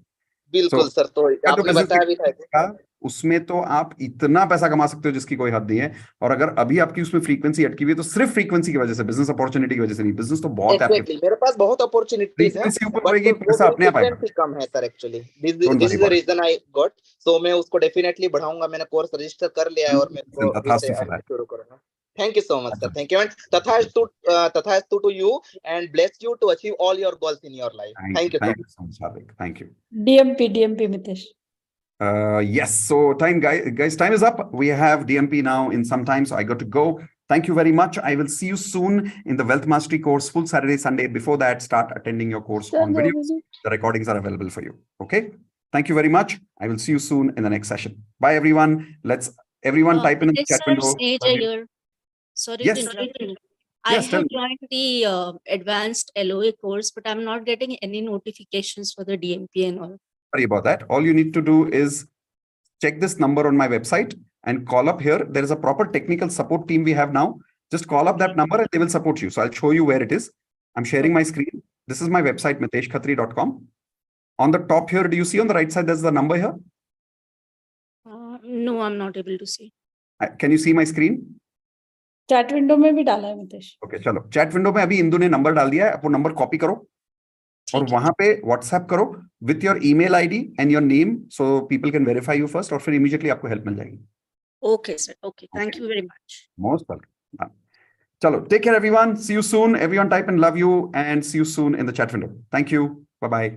[SPEAKER 4] बिल्कुल सर, तो आपने बताया भी था
[SPEAKER 2] उसमें तो आप इतना पैसा कमा सकते हो जिसकी कोई हद नहीं है, और अगर अभी आपकी उसमें फ्रीक्वेंसी अटकी हुई है तो सिर्फ फ्रीक्वेंसी की वजह से, बिजनेस अपॉर्चुनिटी की वजह से नहीं। बिजनेस तो बहुत है
[SPEAKER 4] Exactly. मेरे पास बहुत अपॉर्चुनिटीज हैं, बट
[SPEAKER 2] पैसा अपने आप आएगा।
[SPEAKER 4] फ्रीक्वेंसी कम है sir actually. This is the reason I got, so मैं उसको डेफिनेटली बढ़ाऊंगा। मैंने कोर्स रजिस्टर कर लिया है, और मैं इसको फिर से शुरू करूंगा। Thank you so much, sir. Thank you, and tathastu to you, and bless you to achieve all your goals in your life. Thank you so
[SPEAKER 2] much, Hardik. Thank you.
[SPEAKER 1] DMP, Mitesh.
[SPEAKER 2] Yes. So guys, time is up. We have DMP now in some time, so I got to go. Thank you very much. I will see you soon in the Wealth Mastery course, full Saturday, Sunday. Before that, start attending your course on video. The recordings are available for you. Okay. Thank you very much. I will see you soon in the next session. Bye, everyone. Let's everyone type in the chat window.
[SPEAKER 5] Sorry
[SPEAKER 2] Yes.
[SPEAKER 5] to interrupt you.
[SPEAKER 2] Yes,
[SPEAKER 5] I have joined the advanced LOA course, but I'm not getting any notifications for the DMP and all.
[SPEAKER 2] Sorry about that. All you need to do is check this number on my website and call up here. There is a proper technical support team we have now. Just call up that number and they will support you. So I'll show you where it is. I'm sharing my screen. This is my website, miteshkhatri.com. On the top here, do you see on the right side, there's the number here?
[SPEAKER 5] No, I'm not able to see.
[SPEAKER 2] Can you see my screen?
[SPEAKER 1] Chat window में भी डाला है Mitesh.
[SPEAKER 2] Okay, चलो chat window में अभी इंदु ने number डाल दिया है, वो नंबर कॉपी करो और वहां पे व्हाट्सएप करो with your email ID and your name, so people can verify you first, और फिर इमीडिएटली आपको हेल्प मिल जाएगी।
[SPEAKER 5] Okay sir, okay, thank you very much.
[SPEAKER 2] Most welcome. चलो, take care everyone, see you soon, everyone type and love you, and see you soon in the chat window. Thank you, bye bye.